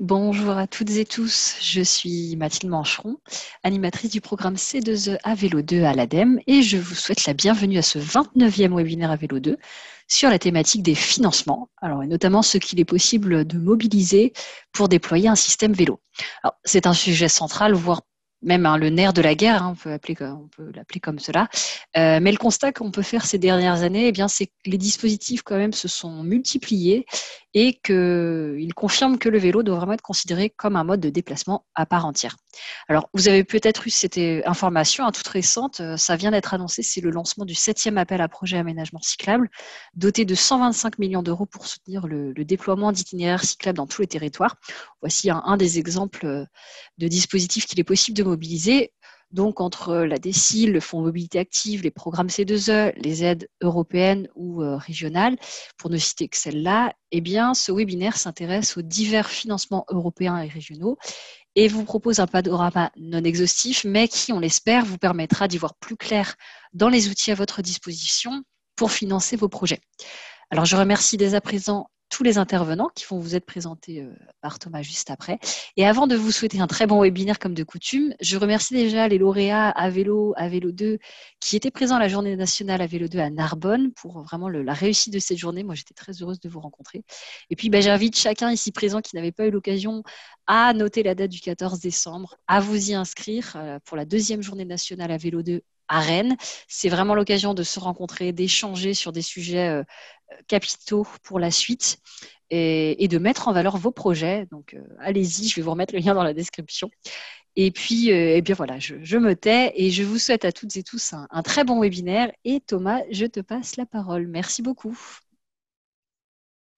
Bonjour à toutes et tous, je suis Mathilde Mancheron, animatrice du programme C2E à Vélo 2 à l'ADEME et je vous souhaite la bienvenue à ce 29e webinaire à Vélo 2 sur la thématique des financements, alors, et notamment ce qu'il est possible de mobiliser pour déployer un système vélo. C'est un sujet central, voire même le nerf de la guerre, on peut l'appeler comme cela. Mais le constat qu'on peut faire ces dernières années, c'est que les dispositifs quand même se sont multipliés et qu'il confirme que le vélo doit vraiment être considéré comme un mode de déplacement à part entière. Alors, vous avez peut-être eu cette information toute récente, ça vient d'être annoncé, c'est le lancement du 7e appel à projet aménagement cyclable, doté de 125 millions d'euros pour soutenir le déploiement d'itinéraires cyclables dans tous les territoires. Voici un des exemples de dispositifs qu'il est possible de mobiliser. Donc, entre la DSIL, le Fonds Mobilité Active, les programmes C2E, les aides européennes ou régionales, pour ne citer que celles-là, ce webinaire s'intéresse aux divers financements européens et régionaux et vous propose un panorama non exhaustif, mais qui, on l'espère, vous permettra d'y voir plus clair dans les outils à votre disposition pour financer vos projets. Alors, je remercie dès à présent tous les intervenants qui vont vous être présentés par Thomas juste après. Et avant de vous souhaiter un très bon webinaire comme de coutume, je remercie déjà les lauréats à Vélo 2 qui étaient présents à la journée nationale à Vélo 2 à Narbonne pour vraiment la réussite de cette journée. Moi, j'étais très heureuse de vous rencontrer. Et puis, j'invite chacun ici présent qui n'avait pas eu l'occasion à noter la date du 14 décembre, à vous y inscrire pour la deuxième journée nationale à Vélo 2 à Rennes. C'est vraiment l'occasion de se rencontrer, d'échanger sur des sujets capitaux pour la suite et de mettre en valeur vos projets. Donc, allez-y, je vais vous remettre le lien dans la description. Et puis, voilà, je me tais et je vous souhaite à toutes et tous un très bon webinaire. Et Thomas, je te passe la parole. Merci beaucoup.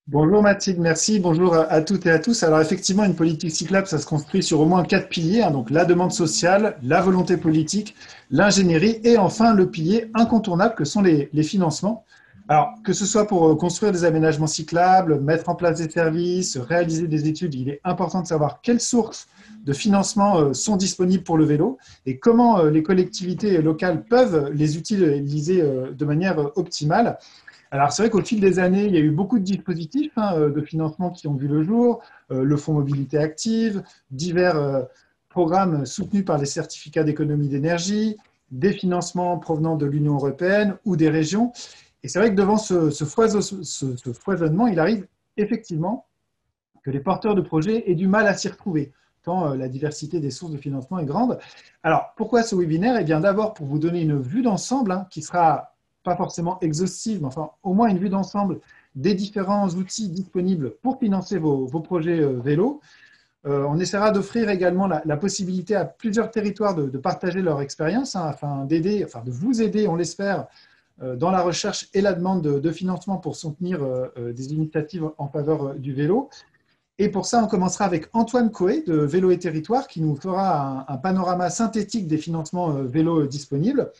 Bonjour Mathilde, merci. Bonjour à toutes et à tous. Alors effectivement, une politique cyclable, ça se construit sur au moins 4 piliers, donc la demande sociale, la volonté politique, l'ingénierie et enfin le pilier incontournable que sont les financements. Alors que ce soit pour construire des aménagements cyclables, mettre en place des services, réaliser des études, il est important de savoir quelles sources de financement sont disponibles pour le vélo et comment les collectivités locales peuvent les utiliser de manière optimale. Alors, c'est vrai qu'au fil des années, il y a eu beaucoup de dispositifs de financement qui ont vu le jour, le Fonds Mobilité Active, divers programmes soutenus par les certificats d'économie d'énergie, des financements provenant de l'Union européenne ou des régions. Et c'est vrai que devant ce foisonnement, il arrive effectivement que les porteurs de projets aient du mal à s'y retrouver, tant la diversité des sources de financement est grande. Alors, pourquoi ce webinaire? Eh bien, d'abord, pour vous donner une vue d'ensemble qui sera pas forcément exhaustive, mais enfin, au moins une vue d'ensemble des différents outils disponibles pour financer vos projets vélo. On essaiera d'offrir également la possibilité à plusieurs territoires de partager leur expérience afin d'aider, enfin de vous aider, on l'espère, dans la recherche et la demande de financement pour soutenir des initiatives en faveur du vélo. Et pour ça, on commencera avec Antoine Coé de Vélo et Territoire qui nous fera un panorama synthétique des financements vélo disponibles.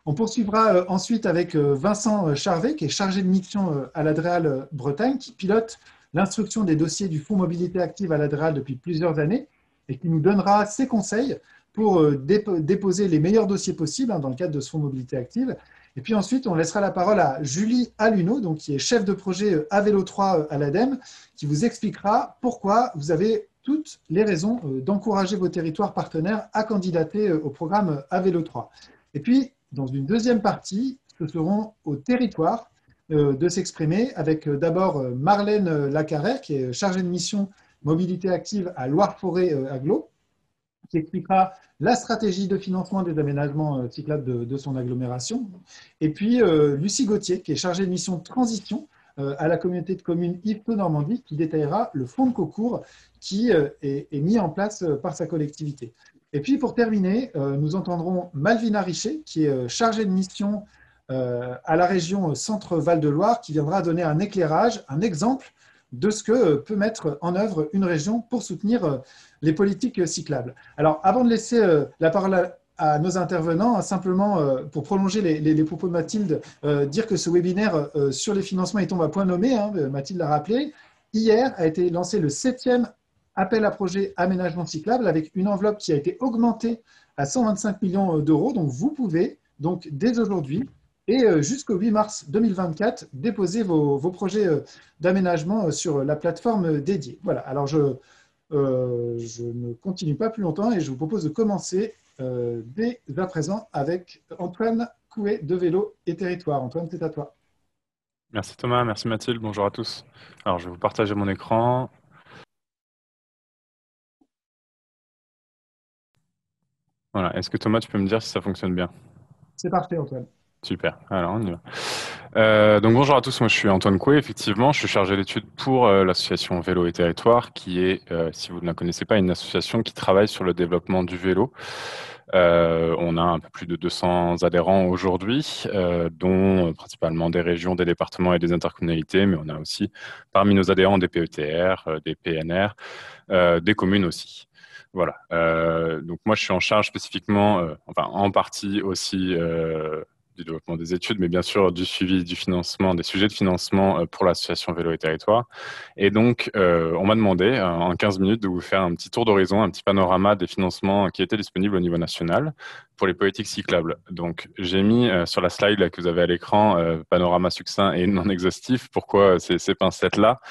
On poursuivra ensuite avec Vincent Charvet, qui est chargé de mission à l'Adréal Bretagne, qui pilote l'instruction des dossiers du Fonds Mobilité Active à l'Adréal depuis plusieurs années et qui nous donnera ses conseils pour déposer les meilleurs dossiers possibles dans le cadre de ce Fonds Mobilité Active. Et puis ensuite, on laissera la parole à Julie Aluneau, donc, qui est chef de projet à Vélo 3 à l'ADEME, qui vous expliquera pourquoi vous avez toutes les raisons d'encourager vos territoires partenaires à candidater au programme à Vélo 3. Et puis, dans une deuxième partie, ce seront aux territoires de s'exprimer avec d'abord Marlène Lacarrère, qui est chargée de mission mobilité active à Loire-Forêt Agglo, qui expliquera la stratégie de financement des aménagements cyclables de son agglomération. Et puis Lucie Gauthier, qui est chargée de mission transition à la communauté de communes Yvetot-Normandie, qui détaillera le fonds de concours qui est mis en place par sa collectivité. Et puis pour terminer, nous entendrons Malvina Richer, qui est chargée de mission à la région Centre-Val-de-Loire, qui viendra donner un éclairage, un exemple de ce que peut mettre en œuvre une région pour soutenir les politiques cyclables. Alors, avant de laisser la parole à nos intervenants, simplement pour prolonger les propos de Mathilde, dire que ce webinaire sur les financements, il tombe à point nommé, Mathilde l'a rappelé. Hier a été lancé le 7e appel à projet aménagement cyclable avec une enveloppe qui a été augmentée à 125 millions d'euros. Donc, vous pouvez, donc, dès aujourd'hui, et jusqu'au 8 mars 2024, déposer vos projets d'aménagement sur la plateforme dédiée. Voilà, alors Je ne continue pas plus longtemps et je vous propose de commencer dès à présent avec Antoine Couet de Vélo et Territoire. Antoine, c'est à toi. Merci Thomas, merci Mathilde, bonjour à tous. Alors je vais vous partager mon écran. Voilà, est-ce que Thomas, tu peux me dire si ça fonctionne bien? C'est parfait, Antoine. Super, alors on y va. Donc bonjour à tous, moi je suis Antoine Coué, effectivement, je suis chargé d'études pour l'association Vélo et Territoire, qui est, si vous ne la connaissez pas, une association qui travaille sur le développement du vélo. On a un peu plus de 200 adhérents aujourd'hui, dont principalement des régions, des départements et des intercommunalités, mais on a aussi parmi nos adhérents des PETR, des PNR, des communes aussi. Voilà. Donc moi je suis en charge spécifiquement, enfin en partie aussi du développement des études, mais bien sûr du suivi du financement, des sujets de financement pour l'association Vélo et Territoire. Et donc, on m'a demandé en 15 minutes de vous faire un petit tour d'horizon, un petit panorama des financements qui étaient disponibles au niveau national pour les politiques cyclables. Donc, j'ai mis sur la slide là, que vous avez à l'écran, panorama succinct et non exhaustif. Pourquoi ces pincettes-là?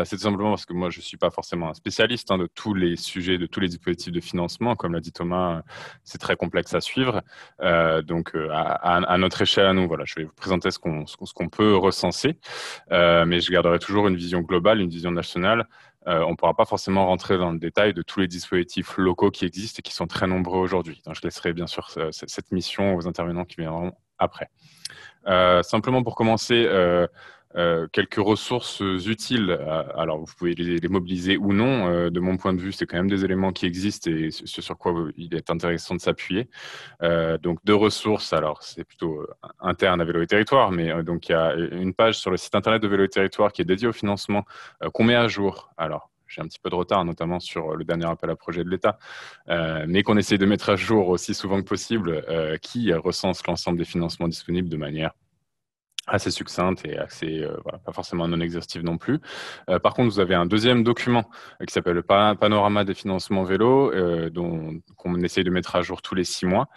C'est tout simplement parce que moi, je ne suis pas forcément un spécialiste de tous les sujets, de tous les dispositifs de financement. Comme l'a dit Thomas, c'est très complexe à suivre. Donc, à notre échelle, à nous, voilà, je vais vous présenter ce qu'on peut recenser, mais je garderai toujours une vision globale, une vision nationale. On ne pourra pas forcément rentrer dans le détail de tous les dispositifs locaux qui existent et qui sont très nombreux aujourd'hui. Donc, je laisserai bien sûr cette mission aux intervenants qui viendront après. Simplement pour commencer, quelques ressources utiles. Alors, vous pouvez les mobiliser ou non. De mon point de vue, c'est quand même des éléments qui existent et ce sur quoi il est intéressant de s'appuyer. Donc, deux ressources. Alors, c'est plutôt interne à Vélo et Territoire, mais donc il y a une page sur le site internet de Vélo et Territoire qui est dédiée au financement qu'on met à jour. Alors, j'ai un petit peu de retard, notamment sur le dernier appel à projet de l'État, mais qu'on essaie de mettre à jour aussi souvent que possible, qui recense l'ensemble des financements disponibles de manière assez succincte et assez, voilà, pas forcément non exhaustive non plus. Par contre, vous avez un deuxième document qui s'appelle le Panorama des financements vélo, qu'on essaye de mettre à jour tous les 6 mois,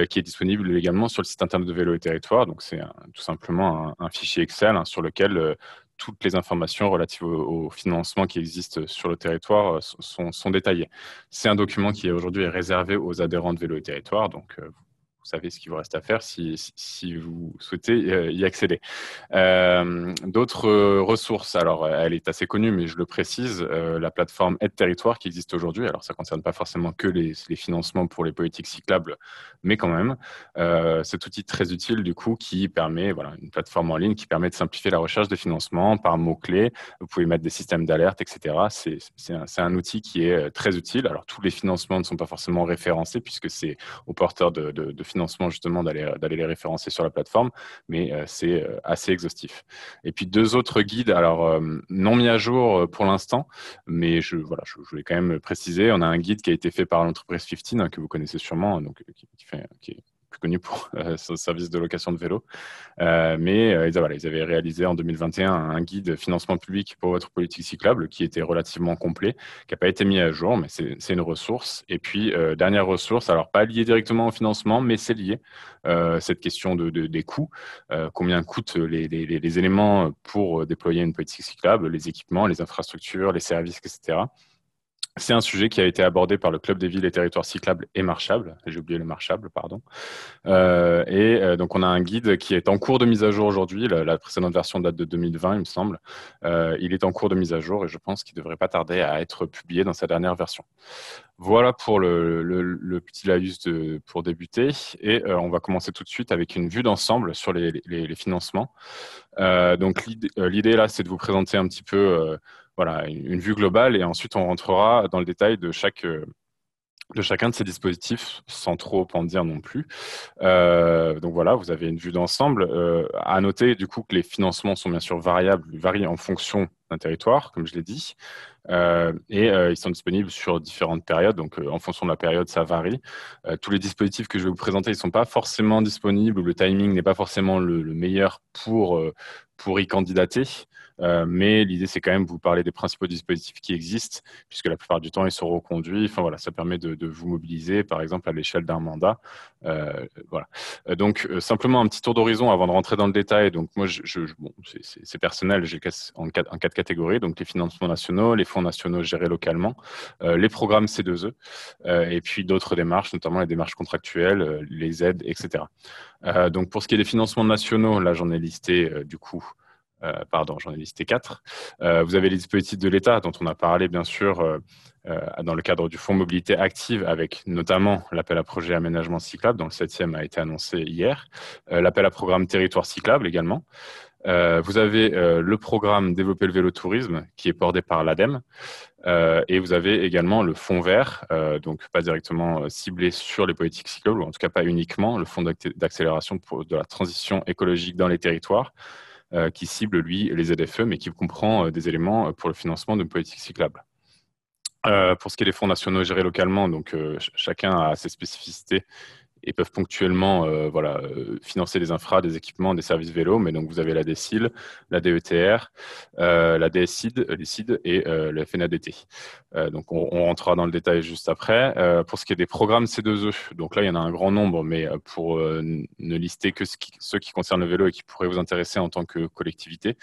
qui est disponible également sur le site internet de Vélo et Territoire. Donc, c'est tout simplement un fichier Excel sur lequel toutes les informations relatives au financement qui existent sur le territoire sont détaillées. C'est un document qui aujourd'hui est réservé aux adhérents de Vélo et Territoire, donc vous savez ce qu'il vous reste à faire si vous souhaitez y accéder. D'autres ressources, alors elle est assez connue, mais je le précise, la plateforme Aide Territoire qui existe aujourd'hui. Alors ça ne concerne pas forcément que les financements pour les politiques cyclables, mais quand même, cet outil très utile du coup qui permet, voilà, une plateforme en ligne qui permet de simplifier la recherche de financement par mots-clés. Vous pouvez mettre des systèmes d'alerte, etc. C'est un outil qui est très utile. Alors tous les financements ne sont pas forcément référencés puisque c'est aux porteurs de financement justement d'aller les référencer sur la plateforme, mais c'est assez exhaustif. Et puis deux autres guides, alors non mis à jour pour l'instant, mais je voulais quand même préciser. On a un guide qui a été fait par l'entreprise 15 que vous connaissez sûrement, donc qui est plus connu pour son service de location de vélo. Mais ils avaient réalisé en 2021 un guide financement public pour votre politique cyclable qui était relativement complet, qui n'a pas été mis à jour, mais c'est une ressource. Et puis, dernière ressource, alors pas liée directement au financement, mais c'est lié, cette question des coûts. Combien coûtent les éléments pour déployer une politique cyclable, les équipements, les infrastructures, les services, etc. C'est un sujet qui a été abordé par le Club des villes et territoires cyclables et marchables. J'ai oublié le marchable, pardon. Donc, on a un guide qui est en cours de mise à jour aujourd'hui. La précédente version date de 2020, il me semble. Il est en cours de mise à jour et je pense qu'il ne devrait pas tarder à être publié dans sa dernière version. Voilà pour le petit laïus pour débuter. Et on va commencer tout de suite avec une vue d'ensemble sur les financements. Donc, l'idée là, c'est de vous présenter un petit peu voilà, une vue globale et ensuite on rentrera dans le détail de chacun de ces dispositifs sans trop en dire non plus. Donc voilà, vous avez une vue d'ensemble. À noter du coup que les financements sont bien sûr variables, ils varient en fonction d'un territoire, comme je l'ai dit, et ils sont disponibles sur différentes périodes. Donc en fonction de la période, ça varie. Tous les dispositifs que je vais vous présenter, ils ne sont pas forcément disponibles ou le timing n'est pas forcément le meilleur pour y candidater. Mais l'idée, c'est quand même de vous parler des principaux dispositifs qui existent, puisque la plupart du temps, ils sont reconduits. Enfin, voilà, ça permet de vous mobiliser, par exemple, à l'échelle d'un mandat. Voilà. Donc, simplement un petit tour d'horizon avant de rentrer dans le détail. Donc, moi, bon, c'est personnel, j'ai en quatre catégories. Donc, les financements nationaux, les fonds nationaux gérés localement, les programmes C2E, et puis d'autres démarches, notamment les démarches contractuelles, les aides, etc. Donc, pour ce qui est des financements nationaux, là, j'en ai listé, j'en ai listé 4. Vous avez les dispositifs de l'État dont on a parlé, bien sûr, dans le cadre du Fonds Mobilité Active, avec notamment l'appel à projet aménagement cyclable, dont le 7e a été annoncé hier, l'appel à programme territoire cyclable également. Vous avez le programme Développer le vélo-tourisme, qui est porté par l'ADEME. Et vous avez également le fonds vert, donc pas directement ciblé sur les politiques cyclables, ou en tout cas pas uniquement, le fonds d'accélération de la transition écologique dans les territoires, qui cible, lui, les ZFE, mais qui comprend des éléments pour le financement d'une politique cyclable. Pour ce qui est des fonds nationaux gérés localement, donc chacun a ses spécificités et peuvent ponctuellement financer des infras, des équipements, des services vélos. Mais donc, vous avez la DSIL, la DETR, la DSID, l'ICID et le FNADT. Donc, on rentrera dans le détail juste après. Pour ce qui est des programmes C2E, donc là, il y en a un grand nombre, mais pour ne lister que ceux qui concernent le vélo et qui pourraient vous intéresser en tant que collectivité.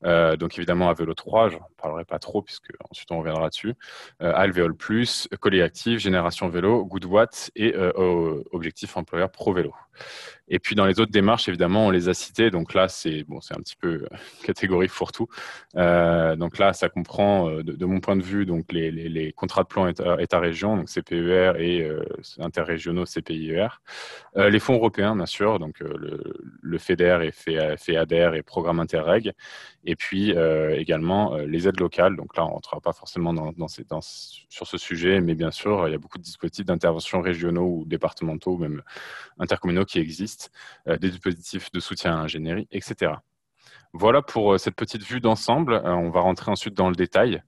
Donc évidemment, Avélo 3, je n'en parlerai pas trop puisque ensuite on reviendra dessus. Alvéole Plus, Collier Active, Génération Vélo, Goodwatt et Objectif Employeur Pro Vélo. Et puis dans les autres démarches, évidemment, on les a citées. Donc là, c'est un petit peu catégorie fourre-tout. Donc là, ça comprend, de mon point de vue, donc les contrats de plan État-région, donc CPER et interrégionaux CPIER. Les fonds européens, bien sûr, donc le FEDER et FEADER et Programme Interreg. Et puis également les aides locales. Donc là, on ne rentrera pas forcément sur ce sujet, mais bien sûr, il y a beaucoup de dispositifs d'intervention régionaux ou départementaux, ou même intercommunaux qui existent, des dispositifs de soutien à l'ingénierie, etc. Voilà pour cette petite vue d'ensemble. On va rentrer ensuite dans le détail.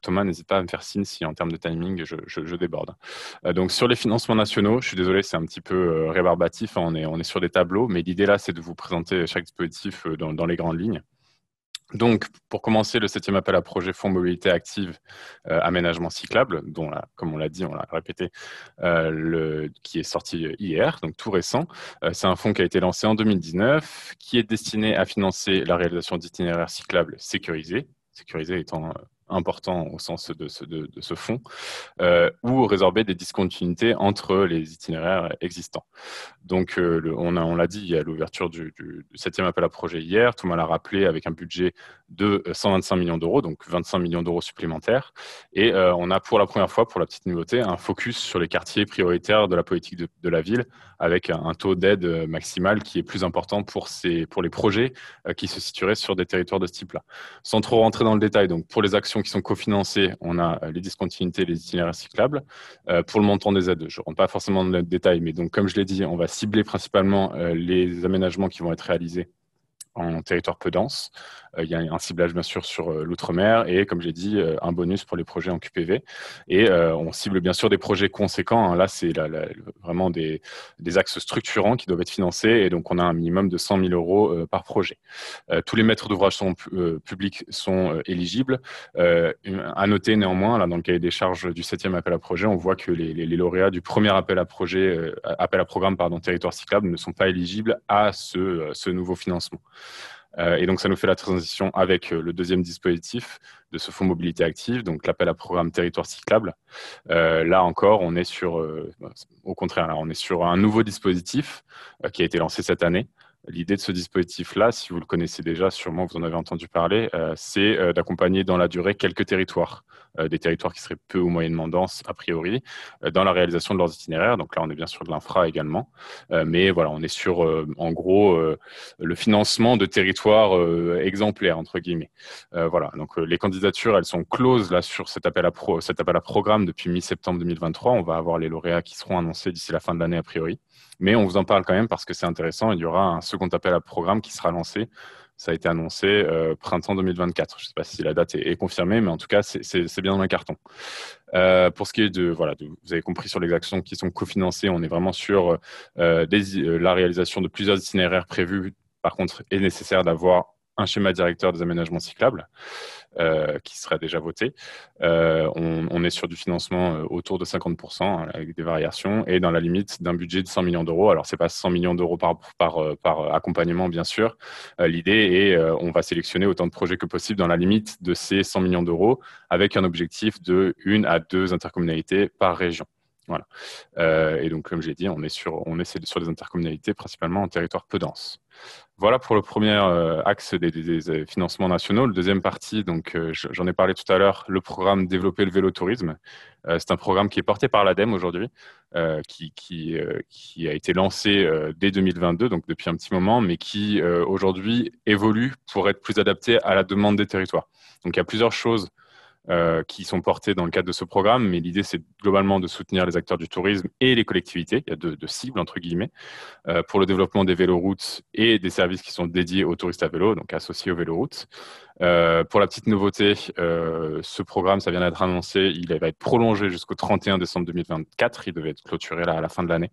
Thomas, n'hésite pas à me faire signe si en termes de timing, je déborde. Donc sur les financements nationaux, je suis désolé, c'est un petit peu rébarbatif, hein, on est sur des tableaux, mais l'idée là, c'est de vous présenter chaque dispositif dans les grandes lignes. Donc, pour commencer, le 7e appel à projet Fonds Mobilité Active Aménagement Cyclable, dont, là, comme on l'a dit, on l'a répété, qui est sorti hier, donc tout récent. C'est un fonds qui a été lancé en 2019, qui est destiné à financer la réalisation d'itinéraires cyclables sécurisés étant important au sens de ce fonds, ou résorber des discontinuités entre les itinéraires existants. Donc, on l'a dit, il y a l'ouverture du 7e appel à projet hier, Thomas l'a rappelé, avec un budget de 125 millions d'euros, donc 25 millions d'euros supplémentaires. Et on a pour la première fois, pour la petite nouveauté, un focus sur les quartiers prioritaires de la politique de la ville, avec un taux d'aide maximal qui est plus important pour les projets qui se situeraient sur des territoires de ce type-là. Sans trop rentrer dans le détail, donc pour les actions qui sont cofinancées, on a les discontinuités, les itinéraires cyclables. Pour le montant des aides, je ne rentre pas forcément dans le détail, mais donc comme je l'ai dit, on va cibler principalement les aménagements qui vont être réalisés en territoire peu dense. Il y a un ciblage bien sûr sur l'outre-mer et comme j'ai dit, un bonus pour les projets en QPV. Et on cible bien sûr des projets conséquents, hein. Là, c'est vraiment des axes structurants qui doivent être financés et donc on a un minimum de 100 000 euros par projet. Tous les maîtres d'ouvrage publics sont éligibles. À noter néanmoins, là, dans le cahier des charges du 7e appel à projet, on voit que les lauréats du premier appel à programme territoire cyclable ne sont pas éligibles à ce nouveau financement. Et donc, ça nous fait la transition avec le deuxième dispositif de ce fonds mobilité active, donc l'appel à programme territoire cyclable. Là encore, on est au contraire, là, on est sur un nouveau dispositif qui a été lancé cette année. L'idée de ce dispositif-là, si vous le connaissez déjà, sûrement vous en avez entendu parler, c'est d'accompagner dans la durée quelques territoires, des territoires qui seraient peu ou moyennement denses a priori, dans la réalisation de leurs itinéraires. Donc là, on est bien sûr de l'infra également, mais voilà, on est sur, en gros, le financement de territoires exemplaires, entre guillemets. Voilà, donc les candidatures, elles sont closes là sur cet appel à programme depuis mi-septembre 2023. On va avoir les lauréats qui seront annoncés d'ici la fin de l'année a priori. Mais on vous en parle quand même parce que c'est intéressant. Il y aura un second appel à programme qui sera lancé. Ça a été annoncé printemps 2024. Je ne sais pas si la date est confirmée, mais en tout cas, c'est bien dans le carton. Pour ce qui est vous avez compris sur les actions qui sont cofinancées, on est vraiment sur la réalisation de plusieurs itinéraires prévus. Par contre, il est nécessaire d'avoir un schéma directeur des aménagements cyclables qui sera déjà voté. On est sur du financement autour de 50% avec des variations et dans la limite d'un budget de 100 millions d'euros. Alors, ce n'est pas 100 millions d'euros par accompagnement, bien sûr. L'idée est on va sélectionner autant de projets que possible dans la limite de ces 100 millions d'euros avec un objectif de 1 à 2 intercommunalités par région. Voilà. Et donc, comme j'ai dit, on est sur des intercommunalités principalement en territoire peu dense. Voilà pour le premier axe des financements nationaux. Le deuxième partie, donc j'en ai parlé tout à l'heure, le programme Développer le vélo-tourisme. C'est un programme qui est porté par l'ADEME aujourd'hui, qui a été lancé dès 2022, donc depuis un petit moment, mais qui aujourd'hui évolue pour être plus adapté à la demande des territoires. Donc il y a plusieurs choses qui sont portés dans le cadre de ce programme, mais l'idée c'est globalement de soutenir les acteurs du tourisme et les collectivités. Il y a deux cibles entre guillemets pour le développement des véloroutes et des services qui sont dédiés aux touristes à vélo, donc associés aux véloroutes. Pour la petite nouveauté, ce programme, ça vient d'être annoncé, il va être prolongé jusqu'au 31 décembre 2024. Il devait être clôturé là, à la fin de l'année.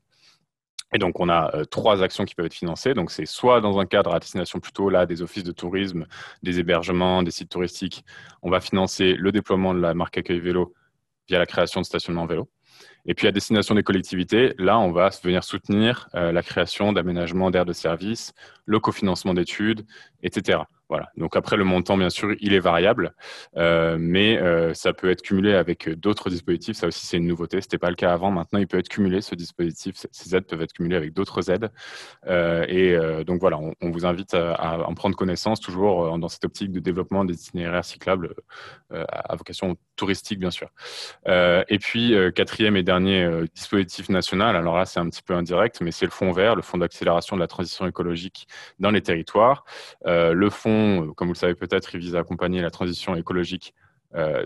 Et donc, on a 3 actions qui peuvent être financées. Donc, c'est soit dans un cadre à destination plutôt là des offices de tourisme, des hébergements, des sites touristiques. On va financer le déploiement de la marque Accueil Vélo via la création de stationnements vélo. Et puis, à destination des collectivités, là, on va venir soutenir la création d'aménagements d'aires de service, le cofinancement d'études, etc. Voilà. Donc après, le montant, bien sûr, il est variable, mais ça peut être cumulé avec d'autres dispositifs. Ça aussi, c'est une nouveauté. Ce n'était pas le cas avant. Maintenant, il peut être cumulé, ce dispositif. Ces aides peuvent être cumulées avec d'autres aides. Donc voilà, on vous invite à en prendre connaissance, toujours dans cette optique de développement des itinéraires cyclables à vocation touristique, bien sûr. Et puis, quatrième et dernier dispositif national, alors là, c'est un petit peu indirect, mais c'est le Fonds vert, le Fonds d'accélération de la transition écologique dans les territoires. Le fonds, comme vous le savez peut-être, il vise à accompagner la transition écologique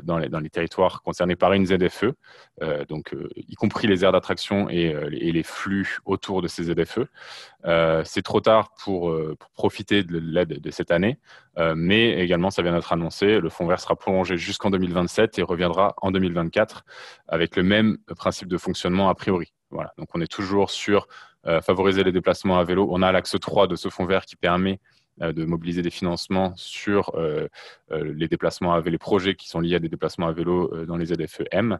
dans les territoires concernés par une ZFE, y compris les aires d'attraction et les flux autour de ces ZFE. C'est trop tard pour profiter de l'aide de cette année, mais également, ça vient d'être annoncé, le fonds vert sera prolongé jusqu'en 2027 et reviendra en 2024 avec le même principe de fonctionnement a priori. Voilà. Donc, on est toujours sur favoriser les déplacements à vélo. On a l'axe 3 de ce fonds vert qui permet de mobiliser des financements sur les déplacements à vélo, les projets qui sont liés à des déplacements à vélo dans les ZFE-M.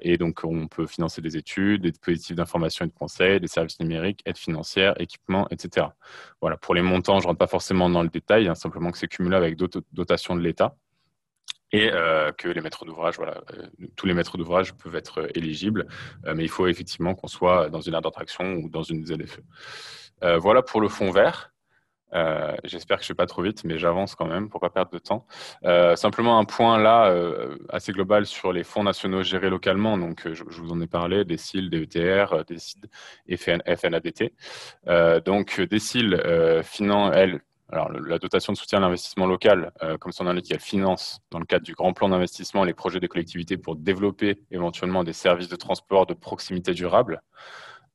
Et donc, on peut financer des études, des dispositifs d'information et de conseil, des services numériques, aides financières, équipements, etc. Voilà. Pour les montants, je ne rentre pas forcément dans le détail, simplement que c'est cumulé avec d'autres dotations de l'État. Et que les maîtres d'ouvrage, tous les maîtres d'ouvrage peuvent être éligibles, mais il faut effectivement qu'on soit dans une aire d'attraction ou dans une ZFE. Voilà pour le fonds vert. J'espère que je ne vais pas trop vite, mais j'avance quand même pour ne pas perdre de temps. Simplement un point là assez global sur les fonds nationaux gérés localement. Donc, je vous en ai parlé, DECIL, DETR, DECID et FNADT. Donc, DECIL, alors, la dotation de soutien à l'investissement local, comme son indique, elle finance, dans le cadre du grand plan d'investissement, les projets des collectivités pour développer éventuellement des services de transport de proximité durable,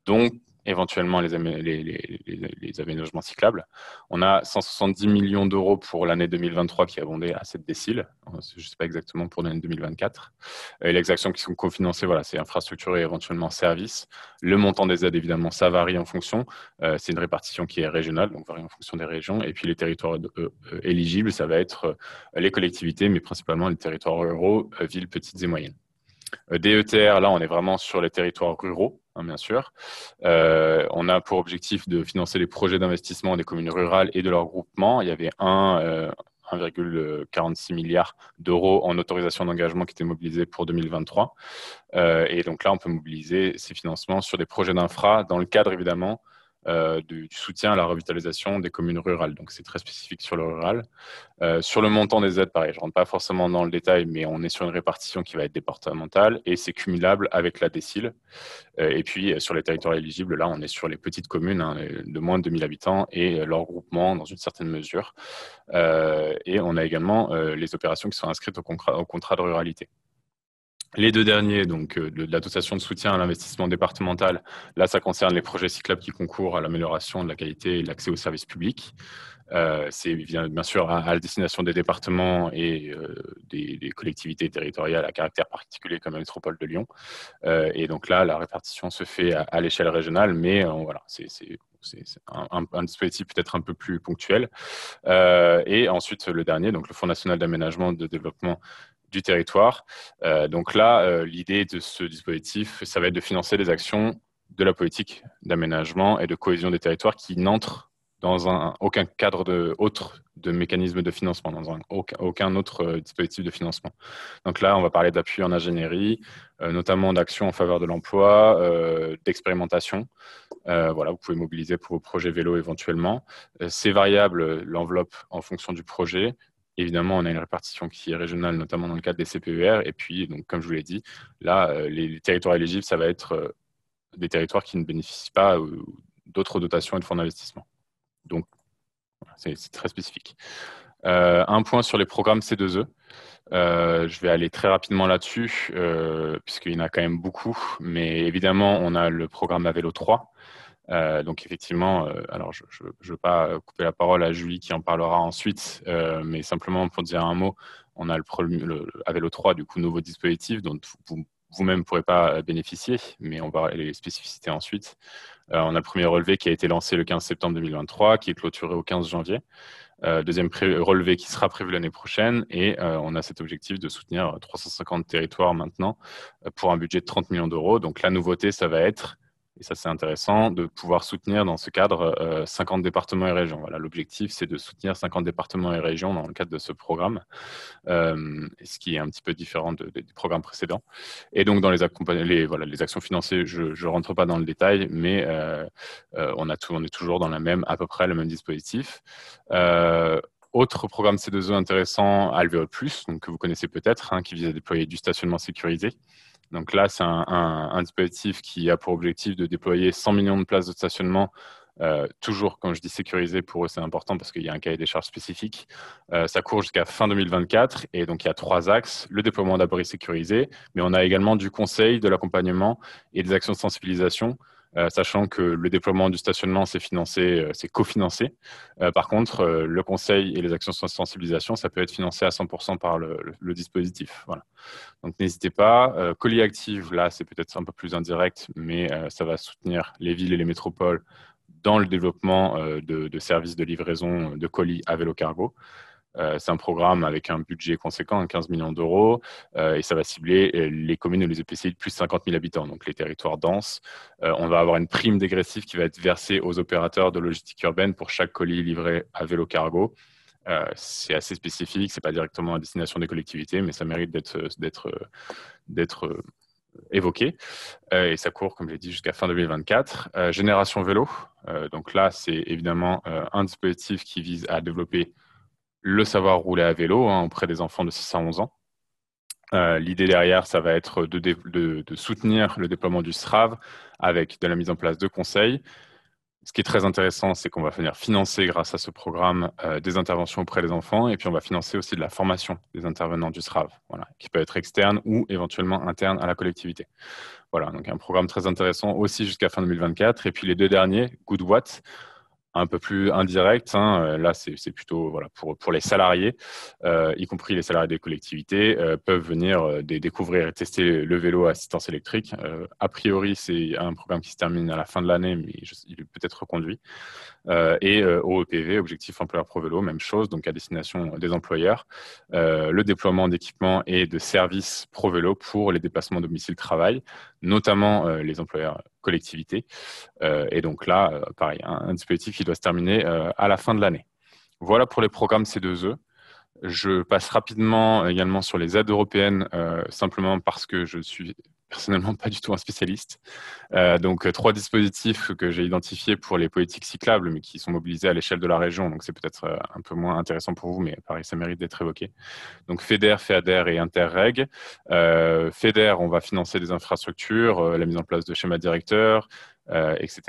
donc éventuellement les aménagements cyclables. On a 170 millions d'euros pour l'année 2023 qui est abondée à cette décile. Je ne sais pas exactement pour l'année 2024. Et les actions qui sont cofinancées, voilà, c'est infrastructure et éventuellement services. Le montant des aides, évidemment, ça varie en fonction. C'est une répartition qui est régionale, donc varie en fonction des régions. Et puis les territoires éligibles, ça va être les collectivités, mais principalement les territoires ruraux, villes petites et moyennes. DETR, là, on est vraiment sur les territoires ruraux, bien sûr. On a pour objectif de financer les projets d'investissement des communes rurales et de leurs groupements. Il y avait 1,46 milliard d'euros en autorisation d'engagement qui étaient mobilisés pour 2023. Et donc là, on peut mobiliser ces financements sur des projets d'infra dans le cadre, évidemment, du soutien à la revitalisation des communes rurales. Donc, c'est très spécifique sur le rural. Sur le montant des aides, pareil, je ne rentre pas forcément dans le détail, mais on est sur une répartition qui va être départementale et c'est cumulable avec la décile. Et puis, sur les territoires éligibles, là, on est sur les petites communes de moins de 2000 habitants et leur groupement dans une certaine mesure. Et on a également les opérations qui sont inscrites au contrat de ruralité. Les deux derniers, donc de la dotation de soutien à l'investissement départemental, là, ça concerne les projets cyclables qui concourent à l'amélioration de la qualité et de l'accès aux services publics. C'est bien sûr à la destination des départements et des collectivités territoriales à caractère particulier comme la métropole de Lyon. Et donc là, la répartition se fait à l'échelle régionale, mais voilà, c'est un dispositif peut-être un peu plus ponctuel. Et ensuite, le dernier, donc le Fonds national d'aménagement de développement du territoire. Donc là, l'idée de ce dispositif, ça va être de financer les actions de la politique d'aménagement et de cohésion des territoires qui n'entrent dans aucun cadre autre de mécanisme de financement, dans aucun autre dispositif de financement. Donc là, on va parler d'appui en ingénierie, notamment d'actions en faveur de l'emploi, d'expérimentation. Voilà, vous pouvez mobiliser pour vos projets vélo éventuellement. C'est variable, l'enveloppe, en fonction du projet. Évidemment, on a une répartition qui est régionale, notamment dans le cadre des CPER. Et puis, donc, comme je vous l'ai dit, là, les territoires éligibles, ça va être des territoires qui ne bénéficient pas d'autres dotations et de fonds d'investissement. Donc, voilà, c'est très spécifique. Un point sur les programmes C2E. Je vais aller très rapidement là-dessus, puisqu'il y en a quand même beaucoup. Mais évidemment, on a le programme Avélo 3. Donc effectivement, alors je ne veux pas couper la parole à Julie qui en parlera ensuite, mais simplement pour dire un mot, on a le Avélo 3, du coup, nouveau dispositif dont vous-même ne pourrez pas bénéficier, mais on va voir les spécificités ensuite. On a le premier relevé qui a été lancé le 15 septembre 2023, qui est clôturé au 15 janvier. Deuxième relevé qui sera prévu l'année prochaine, et on a cet objectif de soutenir 350 territoires maintenant pour un budget de 30 millions d'euros. Donc la nouveauté, ça va être, et ça c'est intéressant, de pouvoir soutenir dans ce cadre 50 départements et régions. Voilà, l'objectif, c'est de soutenir 50 départements et régions dans le cadre de ce programme, ce qui est un petit peu différent des programmes précédents. Et donc dans les actions financées, je ne rentre pas dans le détail, mais on est toujours dans à peu près le même dispositif. Autre programme C2E intéressant, Alvéole+, donc, que vous connaissez peut-être, qui vise à déployer du stationnement sécurisé. Donc là, c'est un dispositif qui a pour objectif de déployer 100 millions de places de stationnement. Toujours, quand je dis sécurisé, pour eux, c'est important parce qu'il y a un cahier des charges spécifique. Ça court jusqu'à fin 2024, et donc il y a 3 axes. Le déploiement d'abris sécurisés, mais on a également du conseil, de l'accompagnement et des actions de sensibilisation, sachant que le déploiement du stationnement, c'est cofinancé. Par contre, le conseil et les actions de sensibilisation, ça peut être financé à 100% par le dispositif. Voilà. Donc n'hésitez pas. Colis Active, là, c'est peut-être un peu plus indirect, mais ça va soutenir les villes et les métropoles dans le développement de services de livraison de colis à vélo cargo. C'est un programme avec un budget conséquent, 15 millions d'euros, et ça va cibler les communes et les EPCI de plus de 50 000 habitants, donc les territoires denses. On va avoir une prime dégressive qui va être versée aux opérateurs de logistique urbaine pour chaque colis livré à vélo cargo. C'est assez spécifique, c'est pas directement à destination des collectivités, mais ça mérite d'être évoqué. Et ça court, comme je l'ai dit, jusqu'à fin 2024. Génération Vélo. Donc là, c'est évidemment un dispositif qui vise à développer le savoir rouler à vélo auprès des enfants de 6 à 11 ans. L'idée derrière, ça va être de soutenir le déploiement du SRAV avec de la mise en place de conseils. Ce qui est très intéressant, c'est qu'on va venir financer, grâce à ce programme, des interventions auprès des enfants, et puis on va financer aussi de la formation des intervenants du SRAV, voilà, qui peut être externe ou éventuellement interne à la collectivité. Voilà, donc un programme très intéressant aussi jusqu'à fin 2024. Et puis les 2 derniers, Good Watt, un peu plus indirect. Là, c'est plutôt voilà, pour les salariés, y compris les salariés des collectivités, peuvent venir découvrir et tester le vélo à assistance électrique. A priori, c'est un programme qui se termine à la fin de l'année, mais il est peut-être reconduit. Et au EPV, Objectif Employeur Pro Vélo, même chose, donc à destination des employeurs. Le déploiement d'équipements et de services Pro Vélo pour les déplacements domicile-travail, notamment les employeurs collectivités. Et donc là, pareil, un dispositif qui doit se terminer à la fin de l'année. Voilà pour les programmes C2E. Je passe rapidement également sur les aides européennes, simplement parce que je suis personnellement pas du tout un spécialiste. Donc 3 dispositifs que j'ai identifiés pour les politiques cyclables, mais qui sont mobilisés à l'échelle de la région. Donc c'est peut-être un peu moins intéressant pour vous, mais pareil, ça mérite d'être évoqué. Donc FEDER, FEADER et Interreg. FEDER, on va financer des infrastructures, la mise en place de schémas directeurs, etc.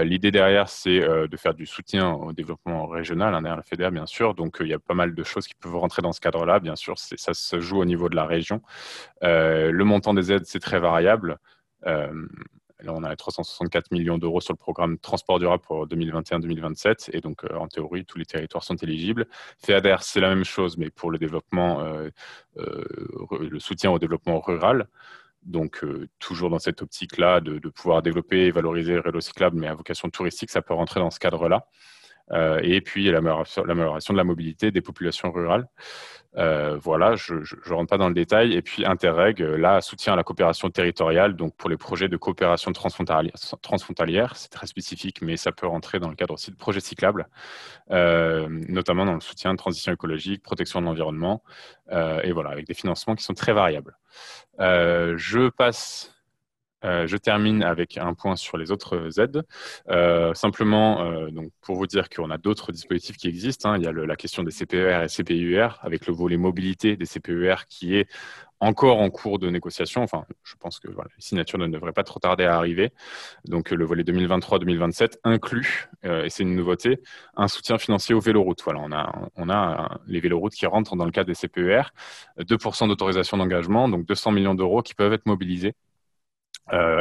L'idée derrière, c'est de faire du soutien au développement régional, derrière le FEDER, bien sûr. Donc, il y a pas mal de choses qui peuvent rentrer dans ce cadre-là. Bien sûr, ça se joue au niveau de la région. Le montant des aides, c'est très variable. Là, on a 364 millions d'euros sur le programme Transport durable pour 2021-2027. Et donc, en théorie, tous les territoires sont éligibles. FEADER, c'est la même chose, mais pour le développement, le soutien au développement rural. Donc, toujours dans cette optique-là de pouvoir développer et valoriser le vélo cyclable, mais à vocation touristique, ça peut rentrer dans ce cadre-là. Et puis l'amélioration de la mobilité des populations rurales. Voilà, je ne rentre pas dans le détail. Et puis Interreg, là, soutien à la coopération territoriale, donc pour les projets de coopération transfrontalière, c'est très spécifique, mais ça peut rentrer dans le cadre aussi de projets cyclables, notamment dans le soutien de transition écologique, protection de l'environnement, et voilà, avec des financements qui sont très variables. Je termine avec un point sur les autres aides. Simplement, donc pour vous dire qu'on a d'autres dispositifs qui existent. Il y a la question des CPER et CPUR, avec le volet mobilité des CPER qui est encore en cours de négociation. Enfin, je pense que voilà, les signatures ne devraient pas trop tarder à arriver. Donc, le volet 2023-2027 inclut, et c'est une nouveauté, un soutien financier aux véloroutes. Voilà, on a les véloroutes qui rentrent dans le cadre des CPER, 2% d'autorisation d'engagement, donc 200 millions d'euros qui peuvent être mobilisés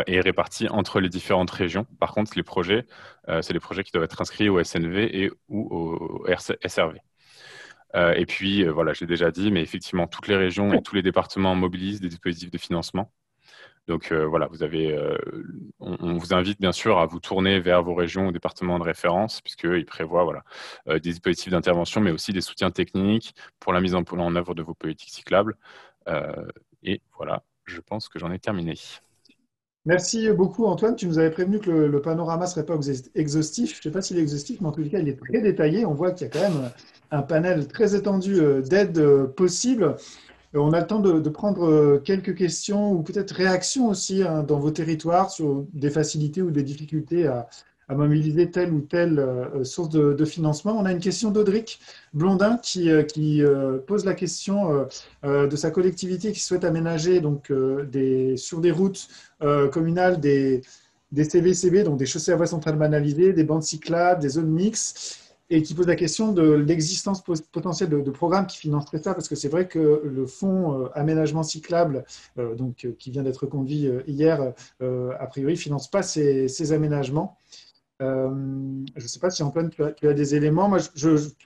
et répartis entre les différentes régions. Par contre, les projets, c'est les projets qui doivent être inscrits au SNV et ou au SRV. Et puis, voilà, je l'ai déjà dit, mais effectivement, toutes les régions et tous les départements mobilisent des dispositifs de financement. Donc, voilà, on vous invite bien sûr à vous tourner vers vos régions ou départements de référence, puisqu'ils prévoient voilà, des dispositifs d'intervention, mais aussi des soutiens techniques pour la mise en œuvre de vos politiques cyclables. Et voilà, je pense que j'en ai terminé. Merci beaucoup Antoine, tu nous avais prévenu que le panorama ne serait pas exhaustif. Je ne sais pas s'il est exhaustif, mais en tout cas il est très détaillé. On voit qu'il y a quand même un panel très étendu d'aides possibles. On a le temps de prendre quelques questions ou peut-être réactions aussi dans vos territoires sur des facilités ou des difficultés à mobiliser telle ou telle source de financement. On a une question d'Audric Blondin qui pose la question de sa collectivité qui souhaite aménager donc, sur des routes communales des CVCB, donc des chaussées à voie centrale banalisées, des bandes cyclables, des zones mixtes, et qui pose la question de l'existence potentielle de programmes qui financeraient ça, parce que c'est vrai que le fonds aménagement cyclable, qui vient d'être conduit hier, a priori, ne finance pas ces aménagements. Je ne sais pas si Antoine, tu as des éléments. Moi,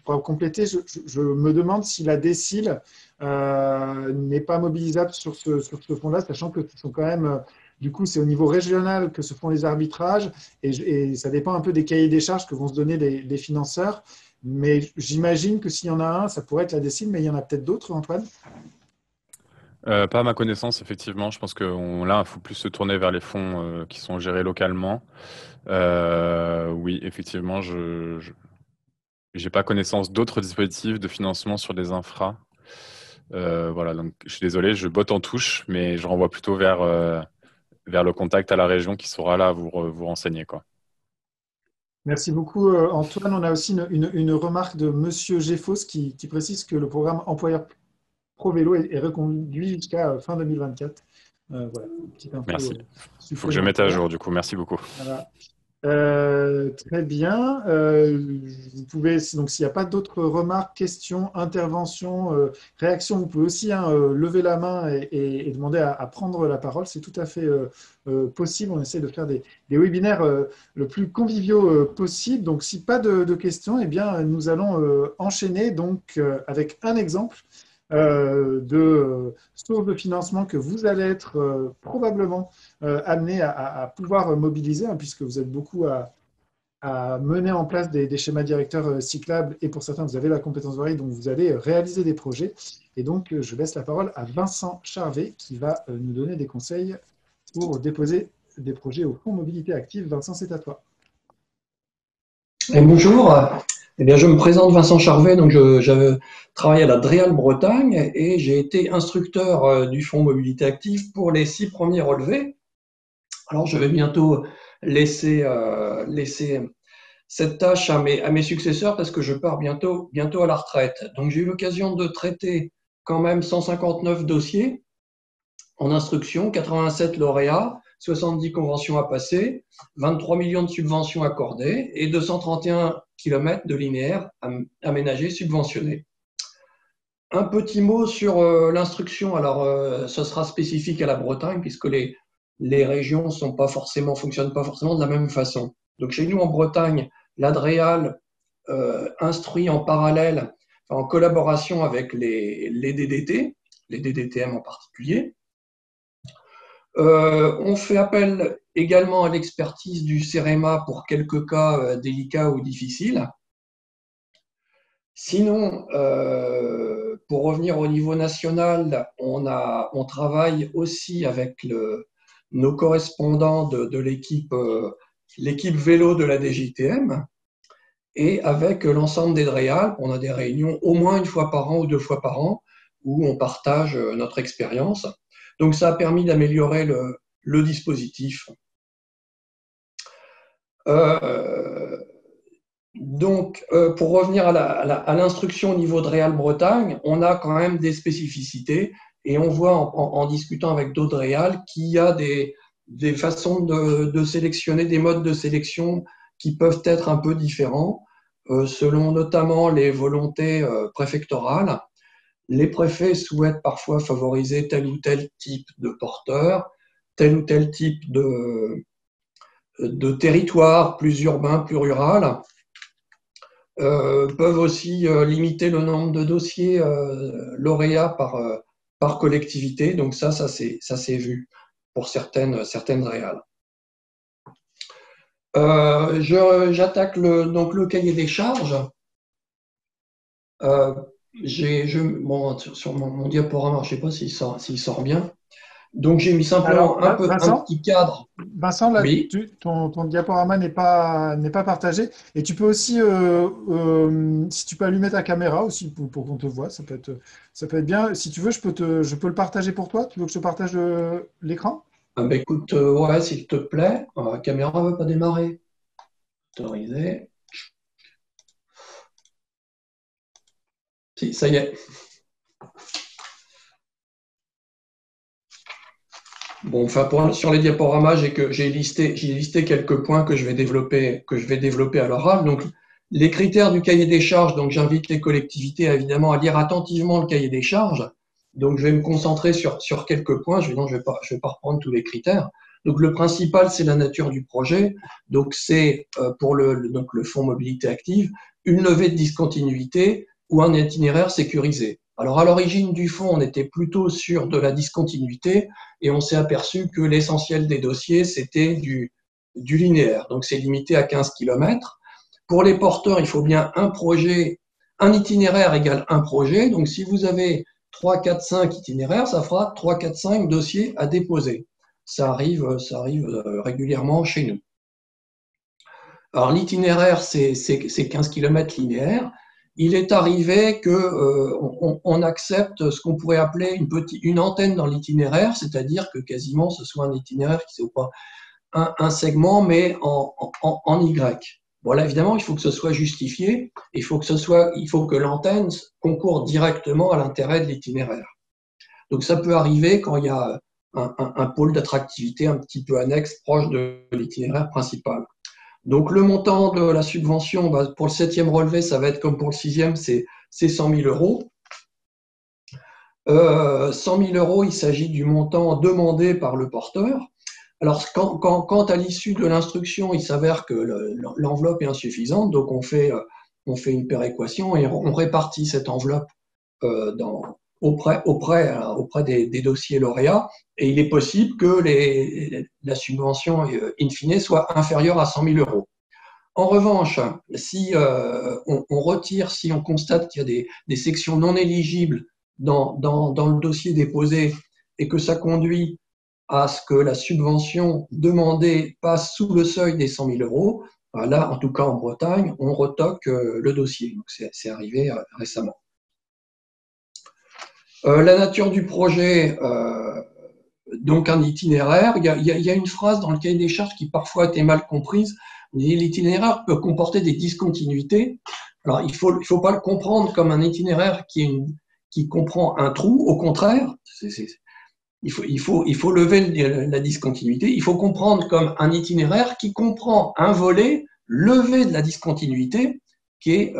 pour compléter, je me demande si la DSIL n'est pas mobilisable sur ce fonds-là, sachant que ce sont quand même, du coup, c'est au niveau régional que se font les arbitrages et ça dépend un peu des cahiers des charges que vont se donner les financeurs. Mais j'imagine que s'il y en a un, ça pourrait être la DSIL, mais il y en a peut-être d'autres, Antoine. Pas à ma connaissance, effectivement. Je pense que là, il faut plus se tourner vers les fonds qui sont gérés localement. Oui, effectivement, je n'ai pas connaissance d'autres dispositifs de financement sur des infras. Voilà, donc je suis désolé, je botte en touche, mais je renvoie plutôt vers le contact à la région qui sera là à vous renseigner, quoi. Merci beaucoup, Antoine. On a aussi une remarque de Monsieur Geffos qui précise que le programme employeur Pro Vélo est reconduit jusqu'à fin 2024. Voilà, petite info. Merci. Il faut que je mette à jour, du coup. Merci beaucoup. Voilà. Très bien. Vous pouvez, donc s'il n'y a pas d'autres remarques, questions, interventions, réactions, vous pouvez aussi lever la main et demander à prendre la parole. C'est tout à fait possible. On essaie de faire des webinaires le plus conviviaux possible. Donc, si pas de questions, eh bien, nous allons enchaîner donc, avec un exemple de sources de financement que vous allez être probablement amené à pouvoir mobiliser, puisque vous êtes beaucoup à mener en place des schémas directeurs cyclables et pour certains, vous avez la compétence variée, donc vous allez réaliser des projets. Et donc, je laisse la parole à Vincent Charvet qui va nous donner des conseils pour déposer des projets au Fonds Mobilité Active. Vincent, c'est à toi. Et bonjour. Eh bien, je me présente Vincent Charvet, donc je travaille à la Dreal Bretagne et j'ai été instructeur du Fonds Mobilité Active pour les 6 premiers relevés. Alors, je vais bientôt laisser cette tâche à mes successeurs parce que je pars bientôt à la retraite. Donc, j'ai eu l'occasion de traiter quand même 159 dossiers en instruction, 87 lauréats, 70 conventions à passer, 23 millions de subventions accordées et 231 km de linéaires aménagés subventionnés. Un petit mot sur l'instruction. Alors, ce sera spécifique à la Bretagne puisque les régions fonctionnent pas forcément de la même façon. Donc, chez nous en Bretagne, la Dreal instruit en parallèle, en collaboration avec les DDT, les DDTM en particulier. On fait appel également à l'expertise du CEREMA pour quelques cas délicats ou difficiles. Sinon, pour revenir au niveau national, on travaille aussi avec nos correspondants de l'équipe vélo de la DJTM et avec l'ensemble des DREAL. On a des réunions au moins une fois par an ou 2 fois par an où on partage notre expérience. Donc, ça a permis d'améliorer le dispositif. Donc, pour revenir à l'instruction au niveau de Réal Bretagne, on a quand même des spécificités et on voit en discutant avec d'autres Réal qu'il y a des façons de sélectionner, des modes de sélection qui peuvent être un peu différents selon notamment les volontés préfectorales. Les préfets souhaitent parfois favoriser tel ou tel type de porteur, tel ou tel type de territoire, plus urbain, plus rural. Peuvent aussi limiter le nombre de dossiers lauréats par collectivité. Donc ça s'est vu pour certaines réales. J'attaque donc le cahier des charges. Sur mon diaporama, je ne sais pas s'il sort bien. Donc j'ai mis simplement un petit cadre. Vincent, là, oui. ton diaporama n'est pas partagé. Et tu peux aussi, si tu peux allumer ta caméra aussi pour qu'on te voit, ça peut être bien. Si tu veux, je peux le partager pour toi. Tu veux que je te partage l'écran? Écoute, ouais, s'il te plaît. La caméra ne veut pas démarrer. Autorisé. Si, ça y est. Bon, enfin, sur les diaporamas, j'ai listé quelques points que je vais développer à l'oral. Donc, les critères du cahier des charges. Donc, j'invite les collectivités évidemment à lire attentivement le cahier des charges. Donc, je vais me concentrer sur quelques points. Je vais pas reprendre tous les critères. Donc, le principal, c'est la nature du projet. Donc, c'est pour le fonds mobilité active, une levée de discontinuité ou un itinéraire sécurisé. Alors, à l'origine du fonds, on était plutôt sur de la discontinuité et on s'est aperçu que l'essentiel des dossiers, c'était du linéaire. Donc, c'est limité à 15 km. Pour les porteurs, il faut bien un itinéraire égale un projet. Donc, si vous avez 3, 4, 5 itinéraires, ça fera 3, 4, 5 dossiers à déposer. Ça arrive régulièrement chez nous. Alors, l'itinéraire, c'est 15 km linéaires. Il est arrivé qu'on accepte ce qu'on pourrait appeler une antenne dans l'itinéraire, c'est-à-dire que quasiment ce soit un itinéraire qui ne soit pas un segment, mais en Y. Bon, là, évidemment, il faut que ce soit justifié, il faut que l'antenne concourt directement à l'intérêt de l'itinéraire. Donc, ça peut arriver quand il y a un pôle d'attractivité un petit peu annexe, proche de l'itinéraire principal. Donc, le montant de la subvention, pour le 7e relevé, ça va être comme pour le 6e, c'est 100 000 euros. 100 000 euros, il s'agit du montant demandé par le porteur. Alors, quand à l'issue de l'instruction, il s'avère que l'enveloppe est insuffisante, donc on fait une péréquation et on répartit cette enveloppe auprès des dossiers lauréats, et il est possible que la subvention, in fine, soit inférieure à 100 000 euros. En revanche, si on constate qu'il y a des sections non éligibles dans le dossier déposé et que ça conduit à ce que la subvention demandée passe sous le seuil des 100 000 euros, là, en tout cas en Bretagne, on retoque le dossier. Donc, c'est arrivé récemment. La nature du projet, donc un itinéraire. Il y a une phrase dans le cahier des charges qui parfois a été mal comprise. L'itinéraire peut comporter des discontinuités. Alors, il faut pas le comprendre comme un itinéraire qui comprend un trou. Au contraire, il faut lever la discontinuité. Il faut comprendre comme un itinéraire qui comprend un volet levé de la discontinuité, qui est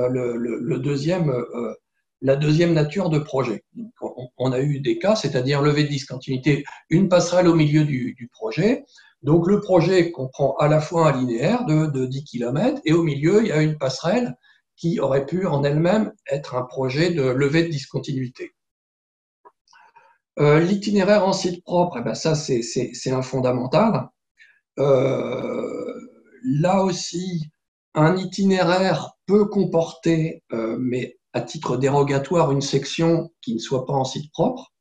la deuxième nature de projet. Donc, on a eu des cas, c'est-à-dire levée de discontinuité, une passerelle au milieu du projet. Donc, le projet comprend à la fois un linéaire de 10 km et au milieu, il y a une passerelle qui aurait pu en elle-même être un projet de levée de discontinuité. L'itinéraire en site propre, eh ben ça c'est un fondamental. Là aussi, un itinéraire peut comporter, mais à titre dérogatoire, une section qui ne soit pas en site propre.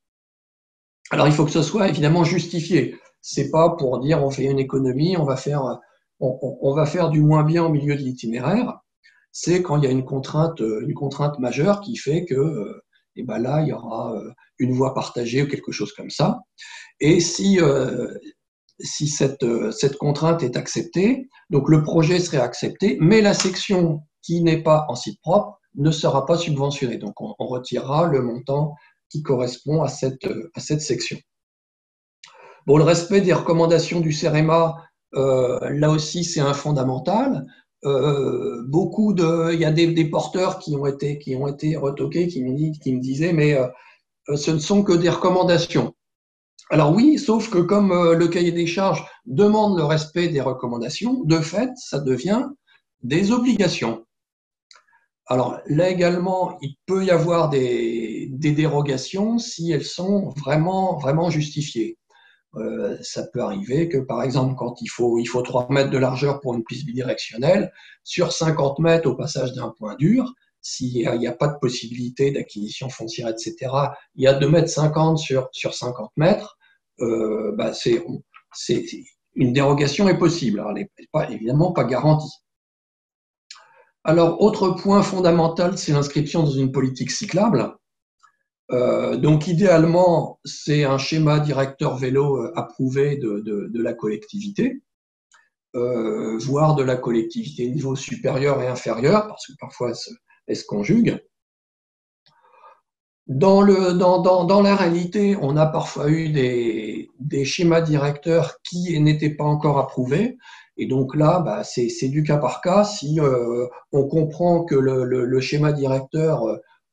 Alors il faut que ce soit évidemment justifié. C'est pas pour dire on fait une économie, on va faire du moins bien au milieu de l'itinéraire. C'est quand il y a une contrainte majeure qui fait que et ben là il y aura une voie partagée ou quelque chose comme ça. Et si cette contrainte est acceptée, donc le projet serait accepté, mais la section qui n'est pas en site propre ne sera pas subventionnée. Donc on retirera le montant qui correspond à cette section. Bon, le respect des recommandations du CEREMA, là aussi c'est un fondamental. Il y a des porteurs qui ont été retoqués, qui me disaient mais ce ne sont que des recommandations. Alors oui, sauf que comme le cahier des charges demande le respect des recommandations, de fait, ça devient des obligations. Alors là également, il peut y avoir des dérogations si elles sont vraiment justifiées. Ça peut arriver que, par exemple, quand il faut 3 mètres de largeur pour une piste bidirectionnelle, sur 50 mètres au passage d'un point dur, s'il n'y a pas de possibilité d'acquisition foncière, etc., il y a 2,50 mètres sur 50 mètres, une dérogation est possible. Alors, elle n'est évidemment pas garantie. Alors, autre point fondamental, c'est l'inscription dans une politique cyclable. Donc, idéalement, c'est un schéma directeur vélo approuvé de la collectivité, voire de la collectivité niveau supérieur et inférieur, parce que parfois elles se conjuguent. Dans la réalité, on a parfois eu des schémas directeurs qui n'étaient pas encore approuvés. Et donc là, c'est du cas par cas. Si on comprend que le schéma directeur,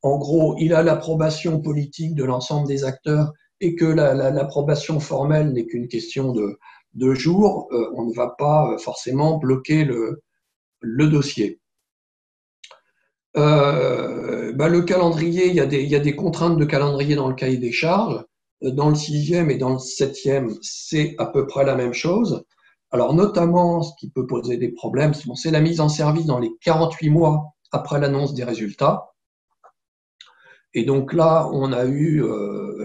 en gros, il a l'approbation politique de l'ensemble des acteurs et que l'approbation formelle n'est qu'une question de jours, on ne va pas forcément bloquer le dossier. Le calendrier, il y a des contraintes de calendrier dans le cahier des charges. Dans le 6e et dans le 7e, c'est à peu près la même chose. Alors notamment, ce qui peut poser des problèmes, c'est la mise en service dans les 48 mois après l'annonce des résultats. Et donc là, on a eu,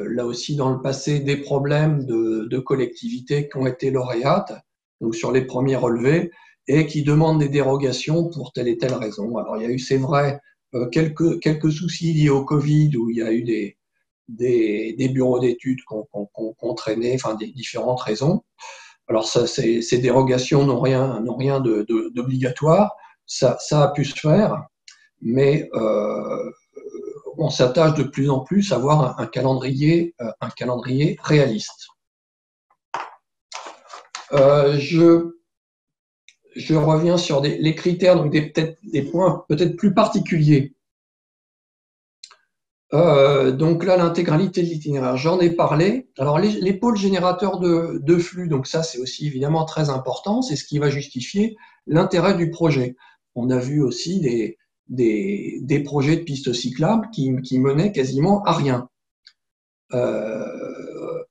là aussi dans le passé, des problèmes de collectivités qui ont été lauréates, donc sur les premiers relevés, et qui demandent des dérogations pour telle et telle raison. Alors il y a eu, c'est vrai, quelques soucis liés au Covid, où il y a eu des bureaux d'études qui ont traîné, enfin des différentes raisons. Alors ces dérogations n'ont rien d'obligatoire, ça a pu se faire, mais on s'attache de plus en plus à avoir un calendrier réaliste. Je reviens sur les critères, donc des points peut-être plus particuliers. Donc là, l'intégralité de l'itinéraire, j'en ai parlé. Alors les pôles générateurs de flux, donc ça c'est aussi évidemment très important, c'est ce qui va justifier l'intérêt du projet. On a vu aussi des projets de pistes cyclables qui menaient quasiment à rien.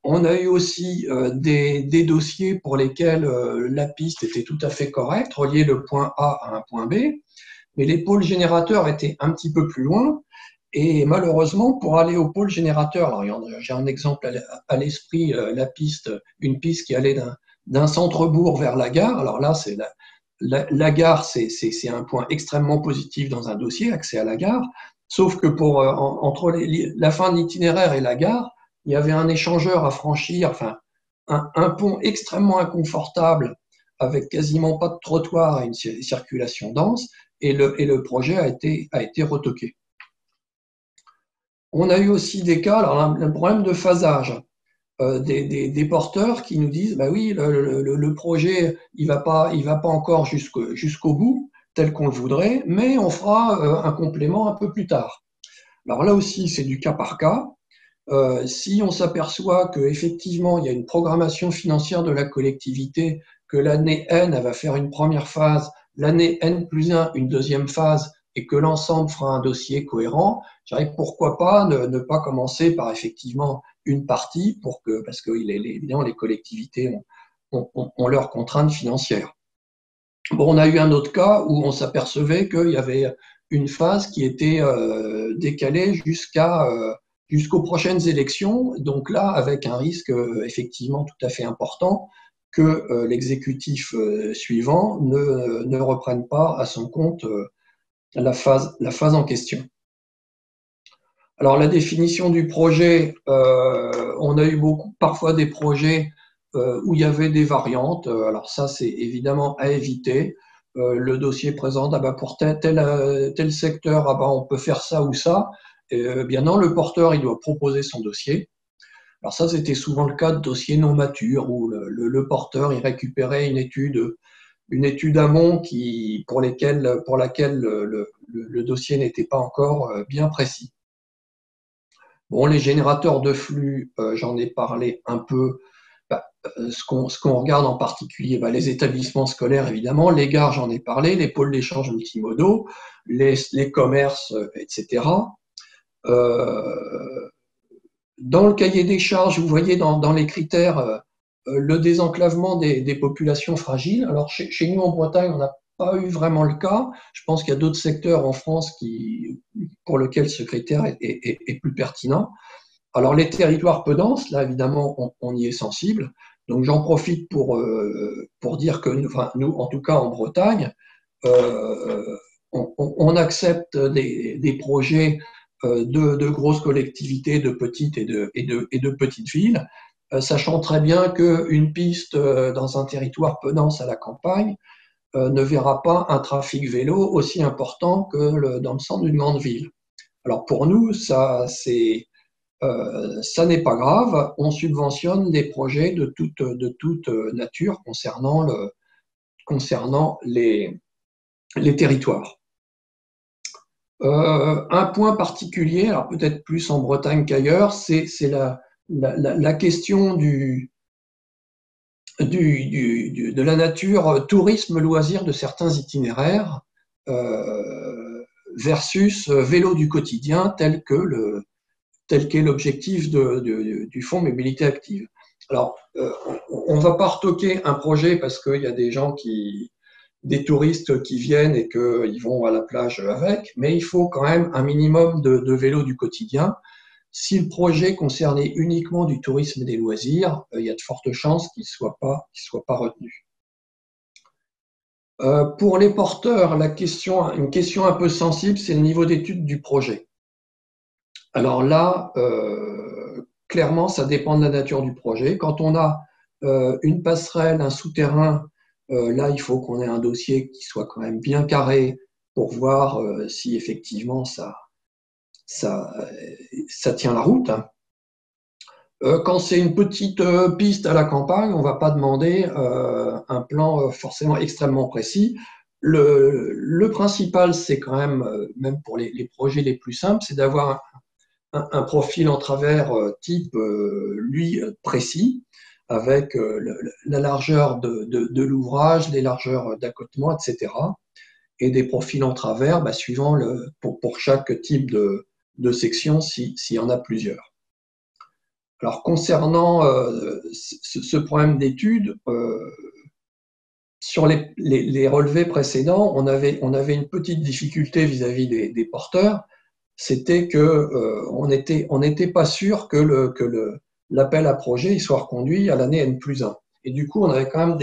On a eu aussi des dossiers pour lesquels la piste était tout à fait correcte, relier le point A à un point B, mais les pôles générateurs étaient un petit peu plus loin. Et malheureusement, pour aller au pôle générateur, alors j'ai un exemple à l'esprit, une piste qui allait d'un centre-bourg vers la gare. Alors là, c'est la gare, c'est un point extrêmement positif dans un dossier, accès à la gare. Sauf que entre la fin de l'itinéraire et la gare, il y avait un échangeur à franchir, enfin un pont extrêmement inconfortable avec quasiment pas de trottoir et une circulation dense, et le projet a été retoqué. On a eu aussi des cas, alors un problème de phasage, des porteurs qui nous disent, bah oui, le projet, il va pas encore jusqu'au bout, tel qu'on le voudrait, mais on fera un complément un peu plus tard. Alors là aussi, c'est du cas par cas. Si on s'aperçoit qu'effectivement, il y a une programmation financière de la collectivité, que l'année N, elle va faire une première phase, l'année N+1, une deuxième phase, et que l'ensemble fera un dossier cohérent, je dirais pourquoi pas ne pas commencer par effectivement une partie parce que évidemment les collectivités ont leurs contraintes financières. Bon, on a eu un autre cas où on s'apercevait qu'il y avait une phase qui était décalée jusqu'aux prochaines élections, donc là avec un risque effectivement tout à fait important que l'exécutif suivant ne reprenne pas à son compte la phase en question. Alors la définition du projet, on a eu parfois des projets où il y avait des variantes. Alors ça, c'est évidemment à éviter. Le dossier présente, pour tel secteur, on peut faire ça ou ça. Bien non, le porteur, il doit proposer son dossier. Alors ça, c'était souvent le cas de dossiers non matures où le porteur, il récupérait une étude amont pour laquelle le dossier n'était pas encore bien précis. Bon, les générateurs de flux, j'en ai parlé un peu. Ce qu'on regarde en particulier, les établissements scolaires, évidemment, les gares, j'en ai parlé, les pôles d'échange multimodaux, les commerces, etc. Dans le cahier des charges, vous voyez dans les critères le désenclavement des populations fragiles. Alors, chez nous, en Bretagne, on n'a pas eu vraiment le cas. Je pense qu'il y a d'autres secteurs en France pour lesquels ce critère est plus pertinent. Alors, les territoires peu denses, là, évidemment, on y est sensible. Donc, j'en profite pour dire que nous, en tout cas en Bretagne, on accepte des projets de grosses collectivités, de petites et de petites villes, sachant très bien qu'une piste dans un territoire peu dense à la campagne ne verra pas un trafic vélo aussi important que dans le centre d'une grande ville. Alors, pour nous, ça n'est pas grave, on subventionne des projets de toute nature concernant les territoires. Un point particulier, alors peut-être plus en Bretagne qu'ailleurs, c'est la question de la nature tourisme-loisir de certains itinéraires versus vélo du quotidien tel qu'est l'objectif du Fonds Mobilité Active. Alors, on ne va pas retoquer un projet parce qu'il y a des touristes qui viennent et qu'ils vont à la plage avec, mais il faut quand même un minimum de vélos du quotidien. Si le projet concernait uniquement du tourisme et des loisirs, il y a de fortes chances qu'il ne soit pas retenu. Pour les porteurs, une question un peu sensible, c'est le niveau d'étude du projet. Alors là, clairement, ça dépend de la nature du projet. Quand on a une passerelle, un souterrain, là, il faut qu'on ait un dossier qui soit quand même bien carré pour voir si effectivement ça tient la route. Quand c'est une petite piste à la campagne, on ne va pas demander un plan forcément extrêmement précis. Le principal, c'est quand même pour les projets les plus simples, c'est d'avoir un profil en travers type, précis, avec la largeur de l'ouvrage, les largeurs d'accotement, etc. Et des profils en travers suivant pour chaque type de section, s'il y en a plusieurs. Alors, concernant ce problème d'études, sur les relevés précédents, on avait une petite difficulté vis-à-vis des porteurs, c'était qu'on n'était pas sûr que l'appel à projet soit reconduit à l'année N+1. Et du coup, on avait quand même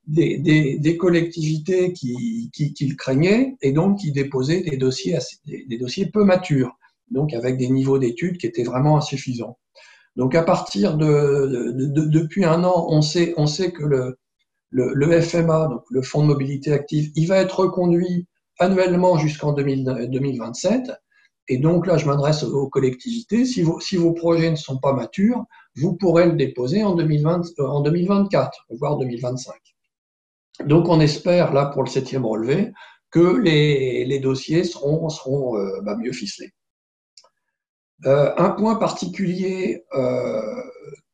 des collectivités qui le craignaient et donc qui déposaient des dossiers peu matures, donc avec des niveaux d'études qui étaient vraiment insuffisants. Donc à partir depuis un an, on sait que le FMA, donc le Fonds de mobilité active, il va être reconduit annuellement jusqu'en 2027. Et donc là, je m'adresse aux collectivités. Si vos projets ne sont pas matures, vous pourrez le déposer en 2024, voire 2025. Donc on espère, là, pour le 7e relevé, que les dossiers seront mieux ficelés. Un point particulier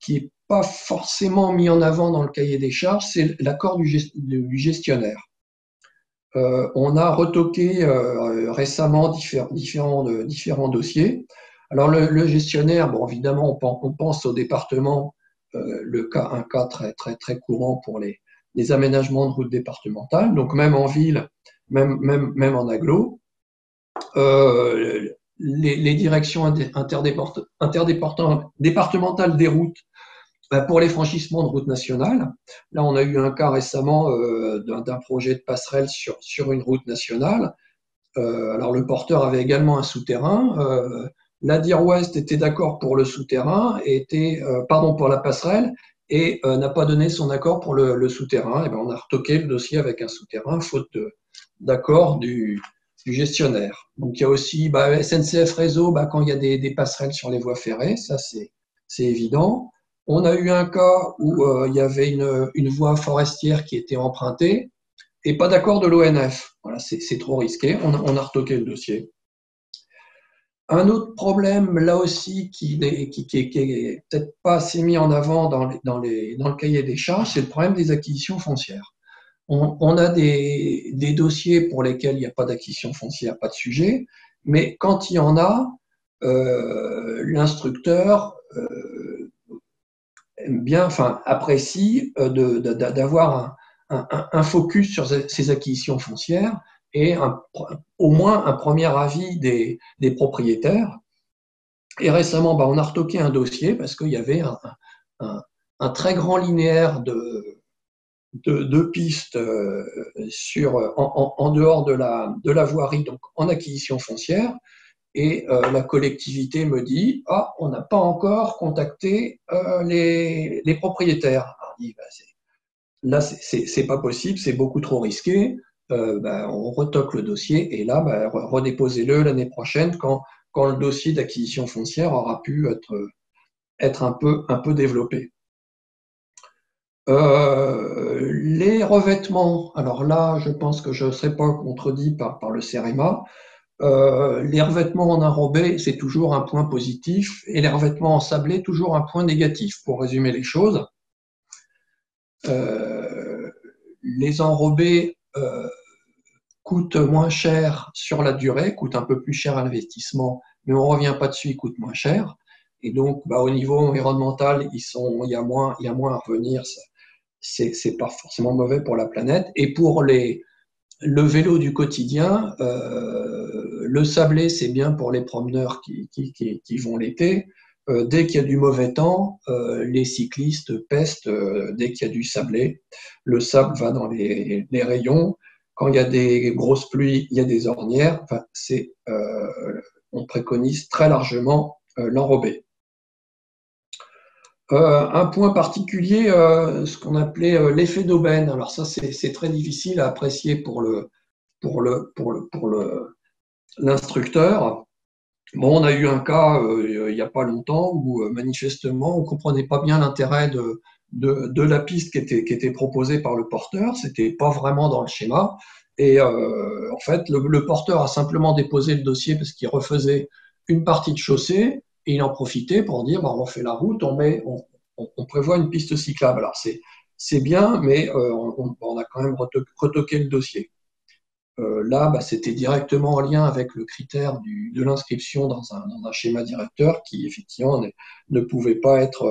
qui n'est pas forcément mis en avant dans le cahier des charges, c'est l'accord du gestionnaire. On a retoqué récemment différents dossiers. Alors le gestionnaire, bon, évidemment, on pense au département, un cas très courant pour les aménagements de routes départementales, donc même en ville, même en agglo. Les directions départementales des routes pour les franchissements de routes nationales. Là, on a eu un cas récemment d'un projet de passerelle sur une route nationale. Alors, le porteur avait également un souterrain. La DIR Ouest était d'accord pour le souterrain, pour la passerelle, et n'a pas donné son accord pour le souterrain. Et ben, on a retoqué le dossier avec un souterrain, faute d'accord du gestionnaire. Donc, il y a aussi SNCF Réseau, quand il y a des passerelles sur les voies ferrées, ça c'est évident. On a eu un cas où il y avait une voie forestière qui était empruntée et pas d'accord de l'ONF. Voilà, c'est trop risqué, on a retoqué le dossier. Un autre problème, là aussi, qui est peut-être pas assez mis en avant dans le cahier des charges, c'est le problème des acquisitions foncières. On a des dossiers pour lesquels il n'y a pas d'acquisition foncière, pas de sujet, mais quand il y en a, l'instructeur apprécie d'avoir un focus sur ces acquisitions foncières et au moins un premier avis des propriétaires. Et récemment, on a retoqué un dossier parce qu'il y avait un très grand linéaire de pistes en dehors de la voirie, donc en acquisition foncière. Et la collectivité me dit « Ah, on n'a pas encore contacté les propriétaires. » Là, c'est pas possible, c'est beaucoup trop risqué. On retoque le dossier et là, redéposez-le l'année prochaine quand le dossier d'acquisition foncière aura pu être un peu développé. Les revêtements, alors là, je pense que je ne serai pas contredit par le CEREMA. Les revêtements en enrobé, c'est toujours un point positif, et les revêtements en sablé, toujours un point négatif, pour résumer les choses. Les enrobés coûtent moins cher sur la durée, coûtent un peu plus cher à l'investissement, mais on ne revient pas dessus, ils coûtent moins cher. Et donc, au niveau environnemental, il y a moins à revenir. C'est pas forcément mauvais pour la planète. Et pour le vélo du quotidien, le sablé, c'est bien pour les promeneurs qui vont l'été. Dès qu'il y a du mauvais temps, les cyclistes pestent dès qu'il y a du sablé. Le sable va dans les rayons. Quand il y a des grosses pluies, il y a des ornières. Enfin, on préconise très largement l'enrobé. Un point particulier, ce qu'on appelait l'effet d'aubaine. Alors ça, c'est très difficile à apprécier pour l'instructeur. Bon, on a eu un cas il n'y a pas longtemps où manifestement on ne comprenait pas bien l'intérêt de la piste qui était proposée par le porteur. C'était pas vraiment dans le schéma. Et en fait, le porteur a simplement déposé le dossier parce qu'il refaisait une partie de chaussée. Et il en profitait pour dire, on refait la route, on prévoit une piste cyclable. Alors c'est bien, mais on a quand même retoqué le dossier. Là, c'était directement en lien avec le critère de l'inscription dans un schéma directeur qui, effectivement, ne pouvait pas être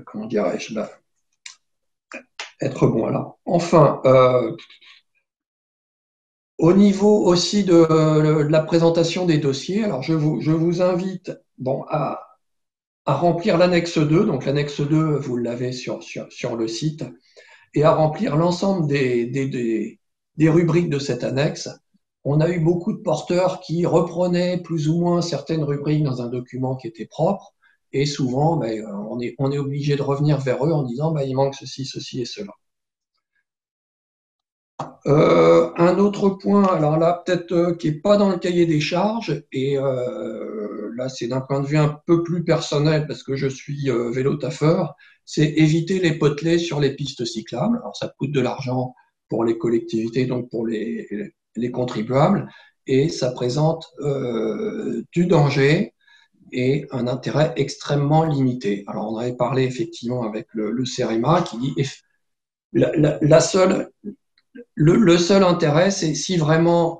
comment dirais-je, être bon. Alors, enfin, au niveau aussi de la présentation des dossiers, alors je vous invite à remplir l'annexe 2. Donc l'annexe 2, vous l'avez sur le site, et à remplir l'ensemble des rubriques de cette annexe. On a eu beaucoup de porteurs qui reprenaient plus ou moins certaines rubriques dans un document qui était propre, et souvent, on est obligé de revenir vers eux en disant il manque ceci et cela. Un autre point, alors là, peut-être qui n'est pas dans le cahier des charges, et là, c'est d'un point de vue un peu plus personnel, parce que je suis vélo-taffeur, c'est éviter les potelets sur les pistes cyclables. Alors, ça coûte de l'argent pour les collectivités, donc pour les contribuables, et ça présente du danger et un intérêt extrêmement limité. Alors, on avait parlé effectivement avec le CEREMA qui dit la seule Le seul intérêt, c'est si vraiment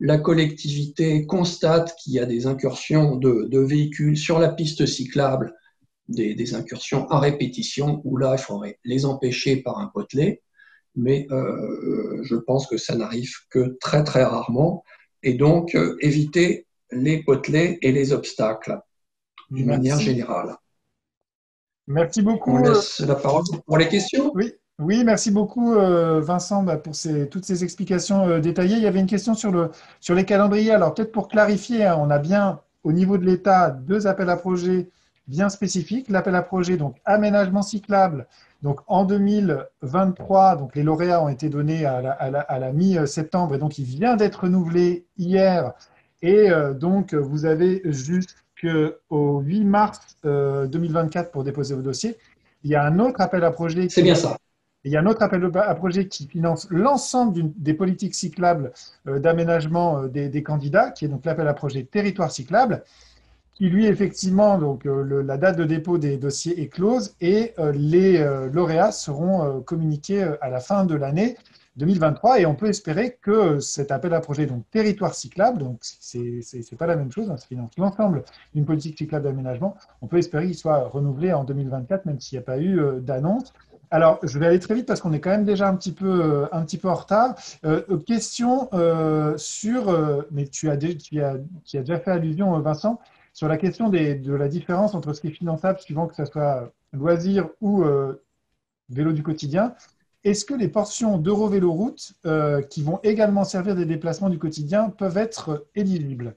la collectivité constate qu'il y a des incursions de véhicules sur la piste cyclable, des incursions à répétition, où là, il faudrait les empêcher par un potelet. Mais je pense que ça n'arrive que très très rarement. Et donc, éviter les potelets et les obstacles d'une manière Merci. générale. Merci On beaucoup. laisse la parole pour les questions. Oui, oui, merci beaucoup Vincent pour toutes ces explications détaillées. Il y avait une question sur les calendriers. Alors peut-être pour clarifier, hein, on a bien au niveau de l'État 2 appels à projets bien spécifiques. L'appel à projet donc aménagement cyclable. Donc en 2023, donc les lauréats ont été donnés à la mi-septembre et donc il vient d'être renouvelé hier. Et donc vous avez jusqu'au 8 mars 2024 pour déposer vos dossiers. Il y a un autre appel à projet C'est bien ça. il y a un autre appel à projet qui finance l'ensemble des politiques cyclables d'aménagement des candidats, qui est donc l'appel à projet territoire cyclable, qui lui, effectivement, donc, la date de dépôt des dossiers est close et les lauréats seront communiqués à la fin de l'année 2023 et on peut espérer que cet appel à projet, donc territoire cyclable, donc c'est pas la même chose, hein, ça finance l'ensemble d'une politique cyclable d'aménagement, on peut espérer qu'il soit renouvelé en 2024, même s'il n'y a pas eu d'annonce. Alors, je vais aller très vite parce qu'on est quand même déjà un petit peu en retard. Question mais tu as déjà fait allusion, Vincent, sur la question de la différence entre ce qui est finançable, suivant que ce soit loisir ou vélo du quotidien. Est-ce que les portions d'Eurovéloroute qui vont également servir des déplacements du quotidien peuvent être éligibles?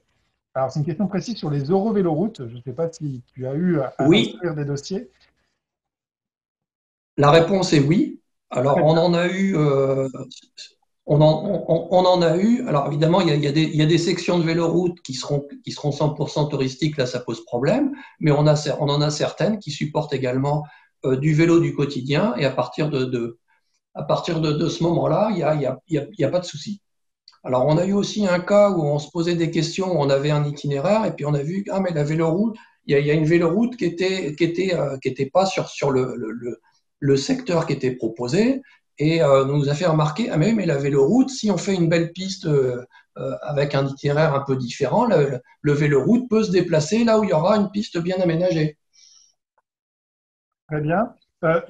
Alors, c'est une question précise sur les Eurovéloroutes. Je ne sais pas si tu as eu à Oui, instruire des dossiers. la réponse est oui. Alors, Très on bien. en a eu, on en a eu. Alors, évidemment, il y a des sections de véloroute qui seront 100% touristiques. Là, ça pose problème. Mais on en a certaines qui supportent également du vélo du quotidien. Et à partir de ce moment-là, il y a pas de souci. Alors, on a eu aussi un cas où on se posait des questions, où on avait un itinéraire, et puis on a vu, ah, mais la véloroute, il y a une véloroute qui était pas sur le secteur qui était proposé, et nous a fait remarquer, ah, mais la véloroute, si on fait une belle piste avec un itinéraire un peu différent, le véloroute peut se déplacer là où il y aura une piste bien aménagée. Très bien.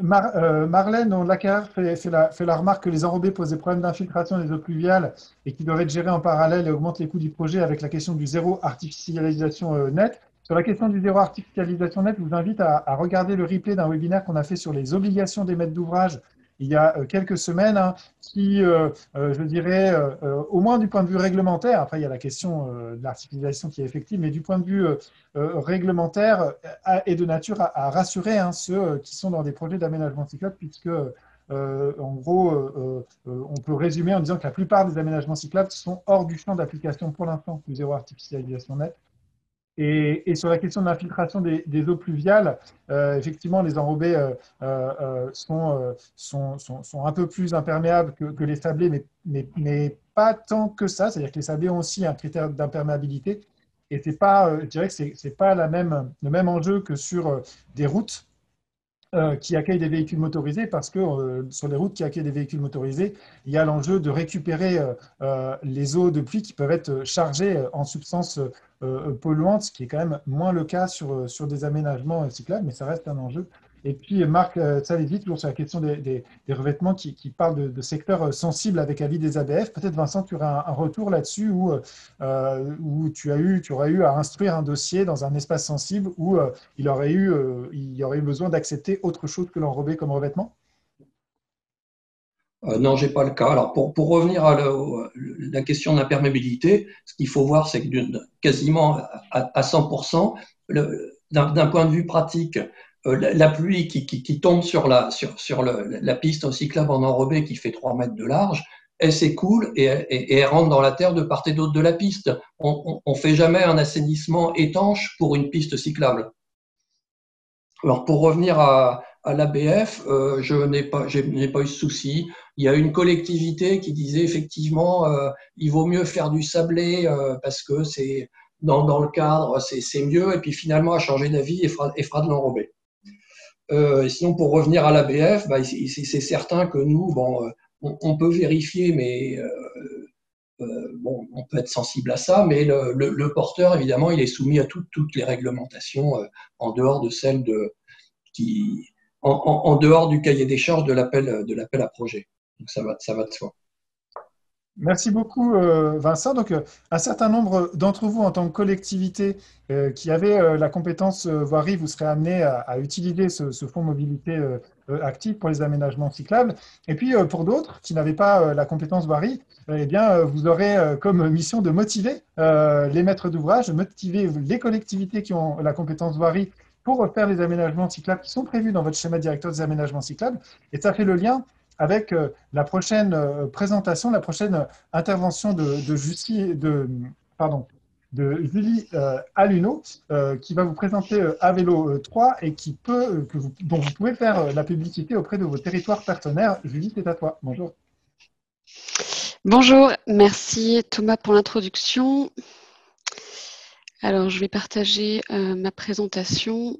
Marlène Lacar fait la remarque que les enrobés posent des problèmes d'infiltration des eaux pluviales et qui doivent être gérés en parallèle et augmentent les coûts du projet avec la question du zéro artificialisation nette. Sur la question du zéro artificialisation nette, je vous invite à regarder le replay d'un webinaire qu'on a fait sur les obligations des maîtres d'ouvrage il y a quelques semaines, hein, qui, je dirais, au moins du point de vue réglementaire, après il y a la question de l'artificialisation qui est effective, mais du point de vue réglementaire est de nature à rassurer hein, ceux qui sont dans des projets d'aménagement cyclable, puisque en gros, on peut résumer en disant que la plupart des aménagements cyclables sont hors du champ d'application pour l'instant du zéro artificialisation nette. Et sur la question de l'infiltration des eaux pluviales, effectivement, les enrobés sont un peu plus imperméables que les sablés, mais pas tant que ça. C'est-à-dire que les sablés ont aussi un critère d'imperméabilité. Et c'est pas, je dirais que c'est pas le même enjeu que sur des routes qui accueillent des véhicules motorisés, parce que sur les routes qui accueillent des véhicules motorisés, il y a l'enjeu de récupérer les eaux de pluie qui peuvent être chargées en substances polluantes, ce qui est quand même moins le cas sur des aménagements cyclables, mais ça reste un enjeu. Et puis Marc Salési, toujours sur la question des revêtements qui parle de secteurs sensibles avec avis des ABF. Peut-être Vincent, tu auras un retour là-dessus où tu aurais eu à instruire un dossier dans un espace sensible où il y aurait eu besoin d'accepter autre chose que l'enrobé comme revêtement? Non, j'ai pas le cas. Alors, pour revenir à la question d'imperméabilité, ce qu'il faut voir, c'est que quasiment à 100%, d'un point de vue pratique, la pluie qui tombe sur la piste cyclable en enrobé qui fait 3 mètres de large, elle s'écoule et elle rentre dans la terre de part et d'autre de la piste. On fait jamais un assainissement étanche pour une piste cyclable. Alors, pour revenir à l'ABF, je n'ai pas eu ce souci. Il y a une collectivité qui disait effectivement, il vaut mieux faire du sablé parce que c'est dans le cadre, c'est mieux. Et puis finalement, a changé d'avis et fera de l'enrobé. Sinon, pour revenir à l'ABF, bah, c'est certain que nous, bon, on peut vérifier, mais bon, on peut être sensible à ça, mais le porteur, évidemment, il est soumis à toutes les réglementations en dehors de celles en dehors du cahier des charges de l'appel à projet. Donc ça va de soi. Merci beaucoup, Vincent. Donc, un certain nombre d'entre vous, en tant que collectivité qui avaient la compétence voirie, vous serez amenés à utiliser ce fonds mobilité active pour les aménagements cyclables. Et puis, pour d'autres qui n'avaient pas la compétence voirie, eh bien, vous aurez comme mission de motiver les maîtres d'ouvrage, de motiver les collectivités qui ont la compétence voirie pour faire les aménagements cyclables qui sont prévus dans votre schéma directeur des aménagements cyclables. Et ça fait le lien avec la prochaine présentation, la prochaine intervention de Julie Alluno, qui va vous présenter Avelo 3 et dont vous pouvez faire la publicité auprès de vos territoires partenaires. Julie, c'est à toi. Bonjour. Bonjour, merci Thomas pour l'introduction. Alors, je vais partager ma présentation.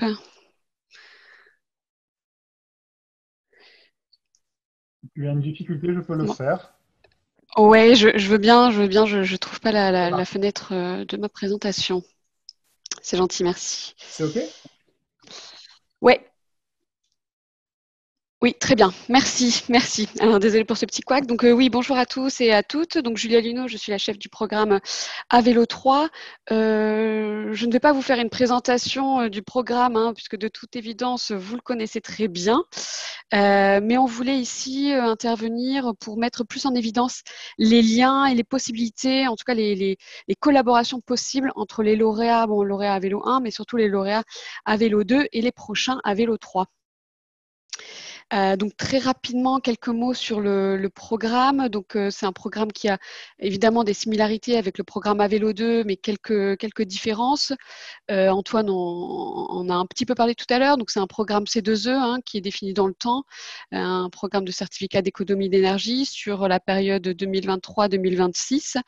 Hop. Tu as une difficulté, je peux le faire. Ouais, je veux bien, je trouve pas la fenêtre de ma présentation. C'est gentil, merci. C'est OK? Ouais. Oui, très bien. Merci. Alors, désolée pour ce petit couac. Donc, oui, bonjour à tous et à toutes. Donc, Julie Alluno, je suis la chef du programme Avelo 3. Je ne vais pas vous faire une présentation du programme, hein, puisque de toute évidence, vous le connaissez très bien. Mais on voulait ici intervenir pour mettre plus en évidence les liens et les possibilités, en tout cas les collaborations possibles entre les lauréats, lauréats Avelo 1, mais surtout les lauréats Avelo 2 et les prochains Avelo 3. Donc très rapidement, quelques mots sur le programme. Donc c'est un programme qui a évidemment des similarités avec le programme Avelo 2, mais quelques différences. Antoine en a un petit peu parlé tout à l'heure. Donc c'est un programme C2E hein, qui est défini dans le temps, un programme de certificat d'économie d'énergie sur la période 2023-2026,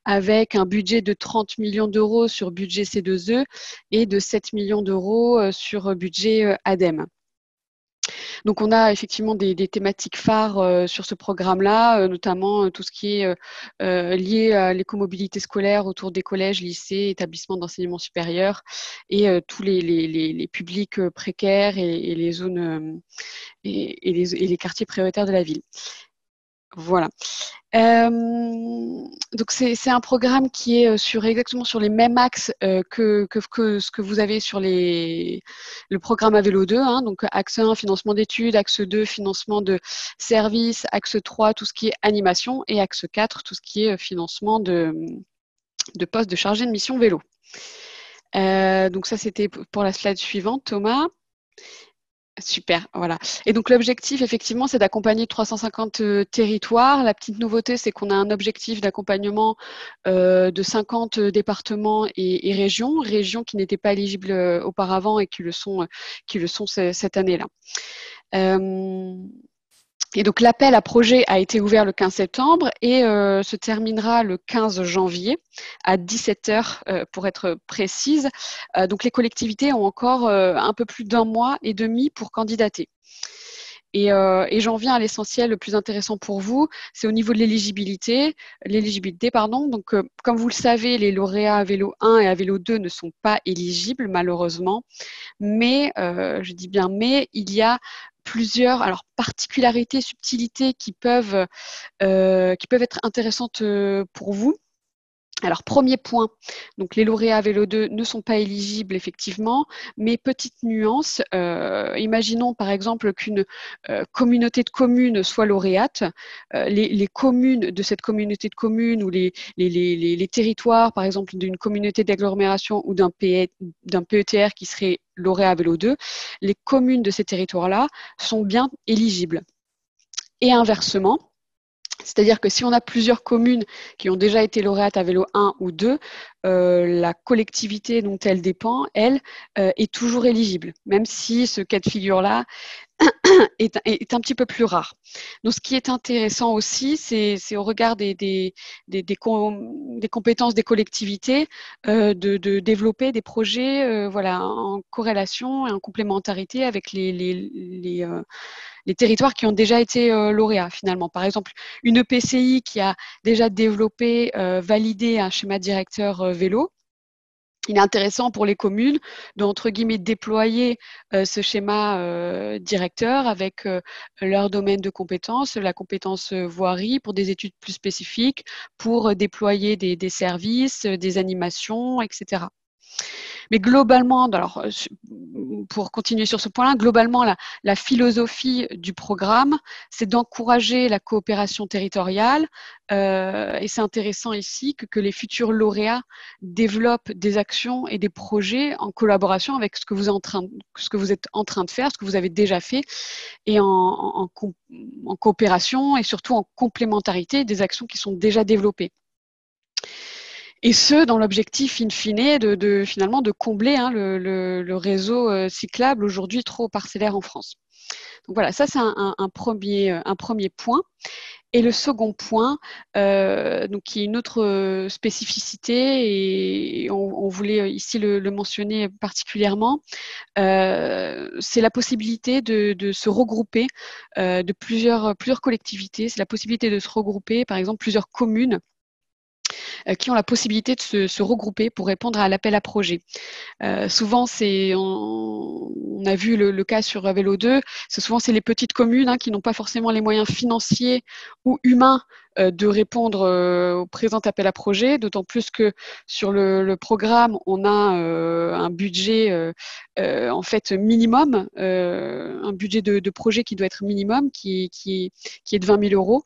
avec un budget de 30 millions d'euros sur budget C2E et de 7 millions d'euros sur budget ADEME. Donc, on a effectivement des thématiques phares sur ce programme-là, notamment tout ce qui est lié à l'écomobilité scolaire autour des collèges, lycées, établissements d'enseignement supérieur et tous les publics précaires et les zones et les quartiers prioritaires de la ville. Voilà. Donc c'est un programme qui est exactement sur les mêmes axes que ce que vous avez sur le programme Avelo 2, hein, donc axe 1, financement d'études, axe 2, financement de services, axe 3, tout ce qui est animation, et axe 4, tout ce qui est financement de postes de chargé de mission vélo. Donc ça, c'était pour la slide suivante, Thomas. Super, voilà. Et donc l'objectif, effectivement, c'est d'accompagner 350 territoires. La petite nouveauté, c'est qu'on a un objectif d'accompagnement de 50 départements et régions qui n'étaient pas éligibles auparavant et qui le sont cette année-là. Et donc l'appel à projet a été ouvert le 15 septembre et se terminera le 15 janvier à 17h pour être précise. Donc les collectivités ont encore un peu plus d'1 mois et demi pour candidater. Et j'en viens à l'essentiel, le plus intéressant pour vous, c'est au niveau de l'éligibilité. Donc, comme vous le savez, les lauréats Avelo 1 et Avelo 2 ne sont pas éligibles, malheureusement. Mais, je dis bien mais, il y a plusieurs particularités, subtilités qui peuvent être intéressantes pour vous. Alors, premier point, donc les lauréats Avelo 2 ne sont pas éligibles effectivement, mais petite nuance, imaginons par exemple qu'une communauté de communes soit lauréate, les communes de cette communauté de communes ou les territoires par exemple d'une communauté d'agglomération ou d'un PETR qui serait lauréat Avelo 2, les communes de ces territoires-là sont bien éligibles. Et inversement, C'est-à-dire que si on a plusieurs communes qui ont déjà été lauréates à vélo 1 ou 2, la collectivité dont elle dépend, elle, est toujours éligible, même si ce cas de figure-là est un petit peu plus rare. Donc, ce qui est intéressant aussi, c'est au regard des compétences des collectivités, de développer des projets voilà, en corrélation et en complémentarité avec les territoires qui ont déjà été lauréats finalement. Par exemple, une EPCI qui a déjà développé, validé un schéma directeur vélo, il est intéressant pour les communes de, entre guillemets, déployer ce schéma directeur avec leur domaine de compétences, la compétence voirie pour des études plus spécifiques, pour déployer des services, des animations, etc. Mais globalement, alors, pour continuer sur ce point-là, globalement, la philosophie du programme, c'est d'encourager la coopération territoriale. Et c'est intéressant ici que les futurs lauréats développent des actions et des projets en collaboration avec ce que vous êtes en train de faire, ce que vous avez déjà fait, et en coopération et surtout en complémentarité des actions qui sont déjà développées. Et ce, dans l'objectif, in fine, finalement de combler le réseau cyclable aujourd'hui trop parcellaire en France. Donc voilà, ça c'est un premier point. Et le second point, donc qui est une autre spécificité, et on voulait ici le mentionner particulièrement, c'est la possibilité de se regrouper de plusieurs collectivités. C'est la possibilité de se regrouper, par exemple, plusieurs communes qui ont la possibilité de se regrouper pour répondre à l'appel à projet. Souvent, on a vu le cas sur Vélo 2, souvent c'est les petites communes qui n'ont pas forcément les moyens financiers ou humains de répondre au présent appel à projet, d'autant plus que sur le programme, on a un budget en fait minimum, un budget de projet qui doit être minimum, qui est de 20 000 euros.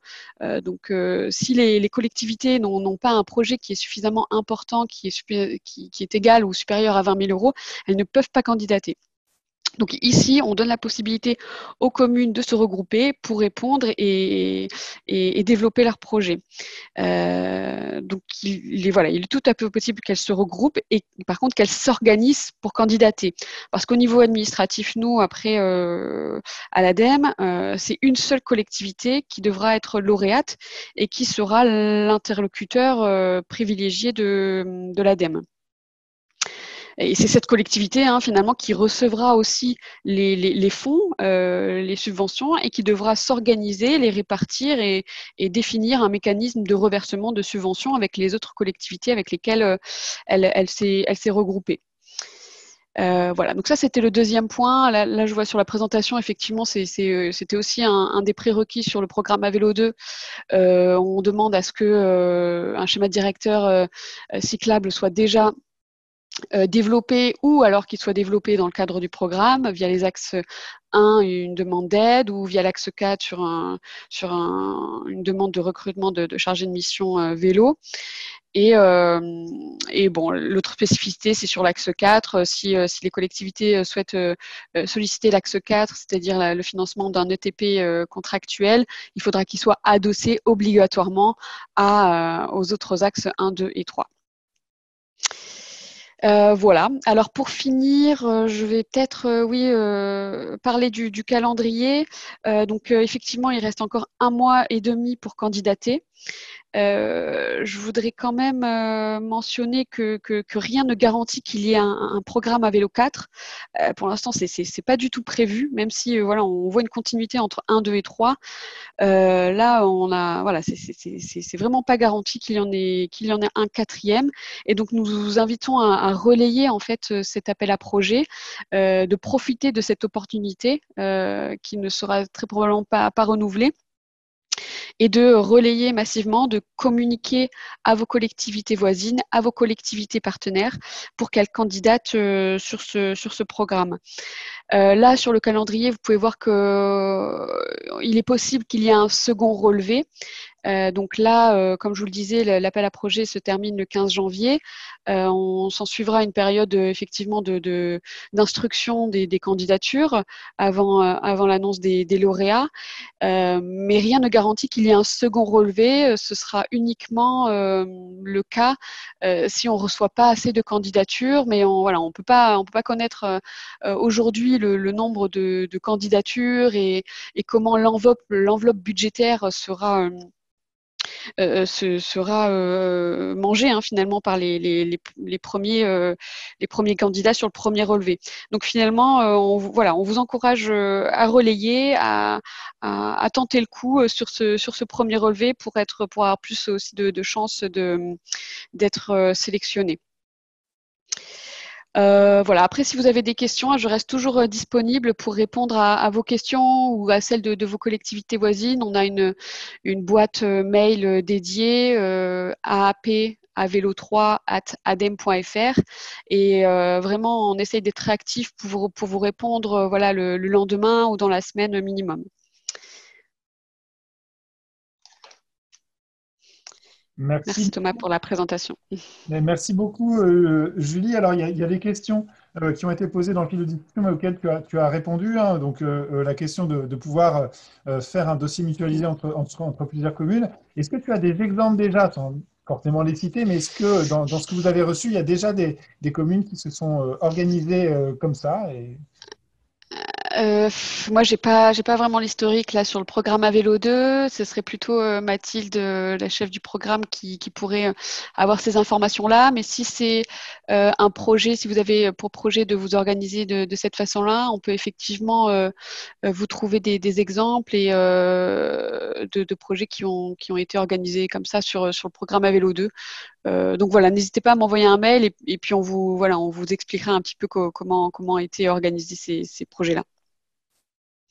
Donc, si les collectivités n'ont pas un projet qui est suffisamment important, qui est égal ou supérieur à 20 000 euros, elles ne peuvent pas candidater. Donc ici, on donne la possibilité aux communes de se regrouper pour répondre et développer leurs projets. Donc il est tout à fait possible qu'elles se regroupent et par contre qu'elles s'organisent pour candidater. Parce qu'au niveau administratif, nous, après à l'ADEME, c'est une seule collectivité qui devra être lauréate et qui sera l'interlocuteur privilégié de l'ADEME. Et c'est cette collectivité finalement qui recevra aussi les fonds, les subventions, et qui devra s'organiser, les répartir et définir un mécanisme de reversement de subventions avec les autres collectivités avec lesquelles elle s'est regroupée. Voilà, donc ça c'était le deuxième point. Là, je vois sur la présentation, effectivement, c'était aussi un des prérequis sur le programme à vélo 2. On demande à ce que un schéma directeur cyclable soit déjà développé, ou alors qu'il soit développé dans le cadre du programme via les axes 1, une demande d'aide, ou via l'axe 4 sur une demande de recrutement de chargé de mission vélo. Et bon, l'autre spécificité, c'est sur l'axe 4. Si les collectivités souhaitent solliciter l'axe 4, c'est-à-dire le financement d'un ETP contractuel, il faudra qu'il soit adossé obligatoirement aux autres axes 1, 2 et 3. Voilà. Alors pour finir, je vais peut-être parler du calendrier. Donc effectivement, il reste encore 1 mois et demi pour candidater. Je voudrais quand même mentionner que rien ne garantit qu'il y ait un programme à vélo 4. Pour l'instant, c'est pas du tout prévu, même si voilà, on voit une continuité entre 1, 2 et 3. Là, c'est vraiment pas garanti qu'il y en ait un 4e. Et donc, nous vous invitons à relayer en fait cet appel à projet, de profiter de cette opportunité qui ne sera très probablement pas renouvelée, et de relayer massivement, de communiquer à vos collectivités voisines, à vos collectivités partenaires pour qu'elles candidatent sur ce programme. Là, sur le calendrier, vous pouvez voir qu'il est possible qu'il y ait un second relevé. Donc là, comme je vous le disais, l'appel à projet se termine le 15 janvier. On s'en suivra une période effectivement d'instruction des candidatures avant l'annonce des lauréats. Mais rien ne garantit qu'il y ait un second relevé. Ce sera uniquement le cas si on ne reçoit pas assez de candidatures. Mais on peut pas connaître aujourd'hui le nombre de candidatures et comment l'enveloppe budgétaire sera mangé finalement par les premiers candidats sur le premier relevé. Donc finalement, on vous encourage à relayer, à tenter le coup sur ce premier relevé pour avoir plus aussi de chances d'être sélectionné. Voilà. Après, si vous avez des questions, je reste toujours disponible pour répondre à vos questions ou à celles de vos collectivités voisines. On a une boîte mail dédiée aap@velo3@adem.fr et vraiment, on essaye d'être réactif pour vous répondre le lendemain ou dans la semaine minimum. Merci Thomas pour la présentation. Merci beaucoup Julie. Alors il y a des questions qui ont été posées dans le fil de discussion mais auxquelles tu as répondu. Donc la question de pouvoir faire un dossier mutualisé entre plusieurs communes. Est-ce que tu as des exemples déjà, sans forcément les citer, mais est-ce que dans ce que vous avez reçu, il y a déjà des communes qui se sont organisées comme ça Moi, j'ai pas vraiment l'historique là sur le programme à vélo 2. Ce serait plutôt Mathilde, la chef du programme, qui pourrait avoir ces informations-là. Mais si c'est un projet, si vous avez pour projet de vous organiser de cette façon-là, on peut effectivement vous trouver des exemples et de projets qui ont été organisés comme ça sur le programme à vélo 2. Donc voilà, n'hésitez pas à m'envoyer un mail et puis on vous expliquera un petit peu comment ont été organisés ces projets-là.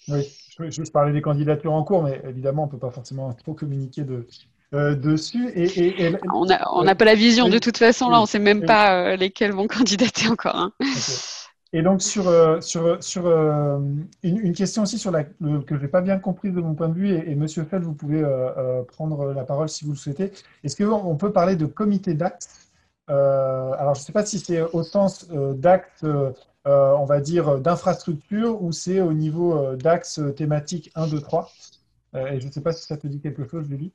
Oui, je parlais des candidatures en cours, mais évidemment, on ne peut pas forcément trop communiquer dessus. On n'a pas la vision de toute façon, là, on ne sait même oui. pas lesquels vont candidater encore. Hein. Okay. Et donc, sur une question aussi que je n'ai pas bien comprise de mon point de vue, et Monsieur Feld, vous pouvez prendre la parole si vous le souhaitez. Est-ce qu'on peut parler de comité d'axe alors, je ne sais pas si c'est au sens d'axe, on va dire, d'infrastructure ou c'est au niveau d'axe thématique 1, 2, 3. Et je ne sais pas si ça te dit quelque chose, Julie.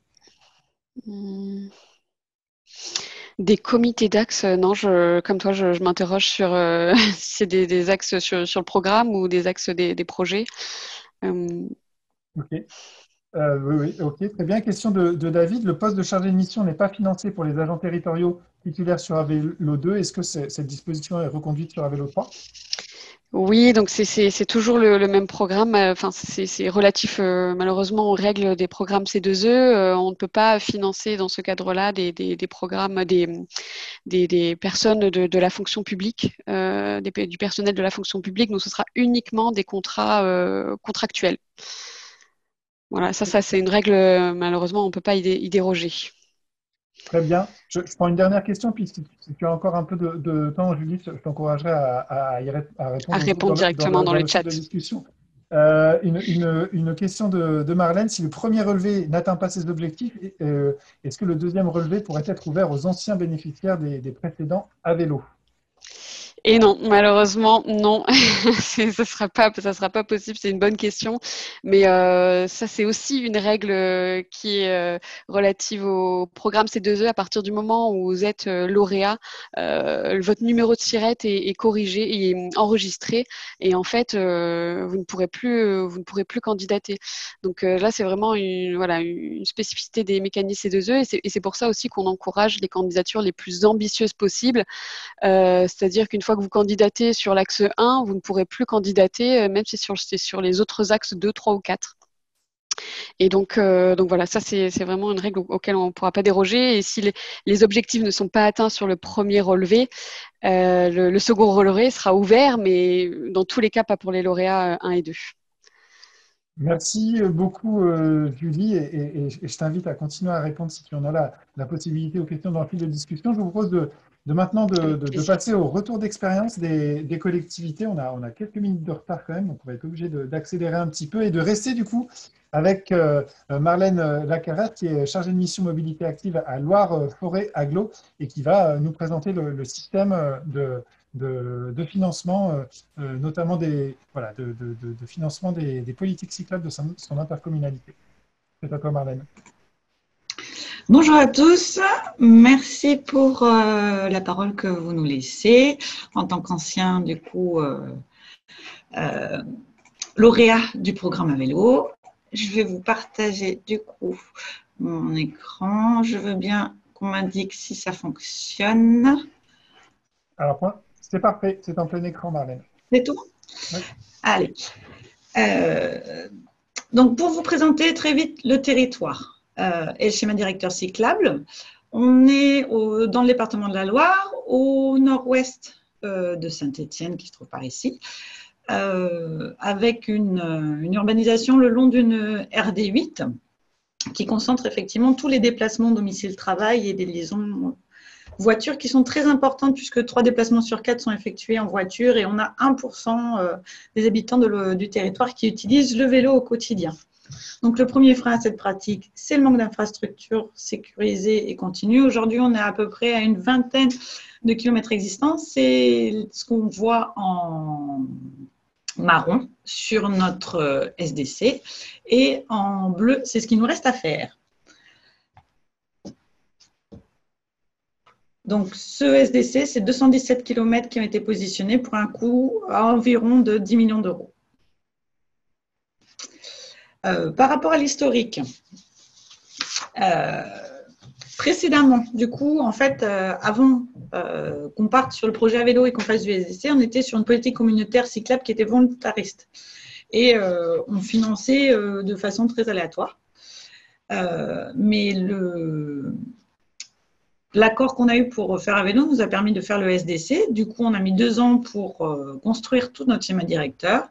Des comités d'axe, non, comme toi, je m'interroge sur si c'est des axes sur le programme ou des axes des projets. Ok. Oui, ok, très bien. Question de David. Le poste de chargé de mission n'est pas financé pour les agents territoriaux titulaires sur Avelo 2. Est-ce que cette disposition est reconduite sur Avelo 3 ? Oui, donc c'est toujours le même programme. Enfin, c'est relatif malheureusement aux règles des programmes C2E. On ne peut pas financer dans ce cadre-là des programmes des personnes de la fonction publique, du personnel de la fonction publique. Donc, ce sera uniquement des contrats contractuels. Voilà, ça c'est une règle. Malheureusement, on ne peut pas y déroger. Très bien. Je prends une dernière question, puis si tu as encore un peu de temps, Julie, je t'encouragerai à répondre directement dans le chat. De discussion. Une question de Marlène. Si le premier relevé n'atteint pas ses objectifs, est-ce que le deuxième relevé pourrait être ouvert aux anciens bénéficiaires des précédents à vélo ? Et non, malheureusement, non. ça sera pas possible. C'est une bonne question. Mais ça, c'est aussi une règle qui est relative au programme C2E. À partir du moment où vous êtes lauréat, votre numéro de SIRET est corrigé et enregistré. Et en fait, vous ne pourrez plus candidater. Donc là, c'est vraiment une spécificité des mécanismes C2E. Et c'est pour ça aussi qu'on encourage les candidatures les plus ambitieuses possibles. C'est-à-dire qu'une fois que vous candidatez sur l'axe 1, vous ne pourrez plus candidater, même si c'est sur les autres axes 2, 3 ou 4. Et donc voilà, ça c'est vraiment une règle auquel on ne pourra pas déroger. Et si les objectifs ne sont pas atteints sur le premier relevé, le second relevé sera ouvert, mais dans tous les cas, pas pour les lauréats 1 et 2. Merci beaucoup Julie, et je t'invite à continuer à répondre si tu en as la possibilité aux questions dans le fil de discussion. Je vous propose maintenant de passer au retour d'expérience des collectivités. On a quelques minutes de retard quand même, donc on va être obligé d'accélérer un petit peu et de rester du coup avec Marlène Lacarrette, qui est chargée de mission mobilité active à Loire-Forêt Agglo et qui va nous présenter le système de financement, notamment de financement des politiques cyclables de son intercommunalité. C'est à toi, Marlène. Bonjour à tous, merci pour la parole que vous nous laissez. En tant qu'ancien, du coup, lauréat du programme à vélo, je vais vous partager, du coup, mon écran. Je veux bien qu'on m'indique si ça fonctionne. Alors, c'est parfait, c'est en plein écran, Marlène. C'est tout? Oui. Allez. Donc, pour vous présenter très vite le territoire et le schéma directeur cyclable, on est dans le département de la Loire, au nord-ouest de Saint-Étienne, qui se trouve par ici, avec une urbanisation le long d'une RD8 qui concentre effectivement tous les déplacements domicile-travail et des liaisons voitures qui sont très importantes puisque 3 déplacements sur 4 sont effectués en voiture et on a 1% des habitants du territoire qui utilisent le vélo au quotidien. Donc, le premier frein à cette pratique, c'est le manque d'infrastructures sécurisées et continues. Aujourd'hui, on est à peu près à une vingtaine de kilomètres existants. C'est ce qu'on voit en marron sur notre SDC et en bleu, c'est ce qu'il nous reste à faire. Donc, ce SDC, c'est 217 km qui ont été positionnés pour un coût à environ de 10 millions d'euros. Par rapport à l'historique, précédemment, du coup, en fait, avant qu'on parte sur le projet à vélo et qu'on fasse du SDC, on était sur une politique communautaire cyclable qui était volontariste. Et on finançait de façon très aléatoire. Mais l'accord qu'on a eu pour faire à vélo nous a permis de faire le SDC. Du coup, on a mis 2 ans pour construire tout notre schéma directeur.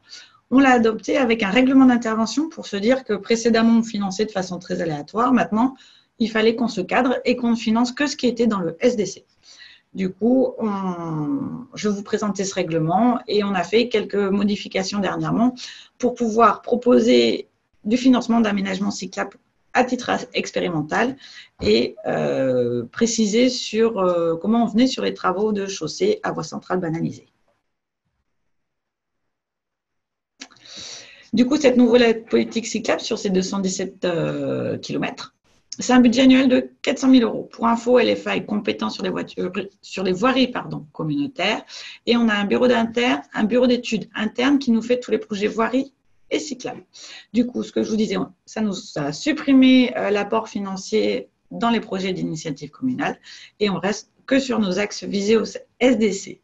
On l'a adopté avec un règlement d'intervention pour se dire que précédemment, on finançait de façon très aléatoire. Maintenant, il fallait qu'on se cadre et qu'on ne finance que ce qui était dans le SDC. Du coup, je vais vous présenter ce règlement et on a fait quelques modifications dernièrement pour pouvoir proposer du financement d'aménagement cyclable à titre expérimental et préciser sur comment on venait sur les travaux de chaussée à voie centrale banalisée. Du coup, cette nouvelle politique cyclable sur ces 217 km, c'est un budget annuel de 400 000 euros. Pour info, LFA est compétent sur les voiries communautaires et on a un bureau d'études interne qui nous fait tous les projets voiries et cyclables. Du coup, ce que je vous disais, ça nous a supprimé l'apport financier dans les projets d'initiative communale et on reste que sur nos axes visés au SDC.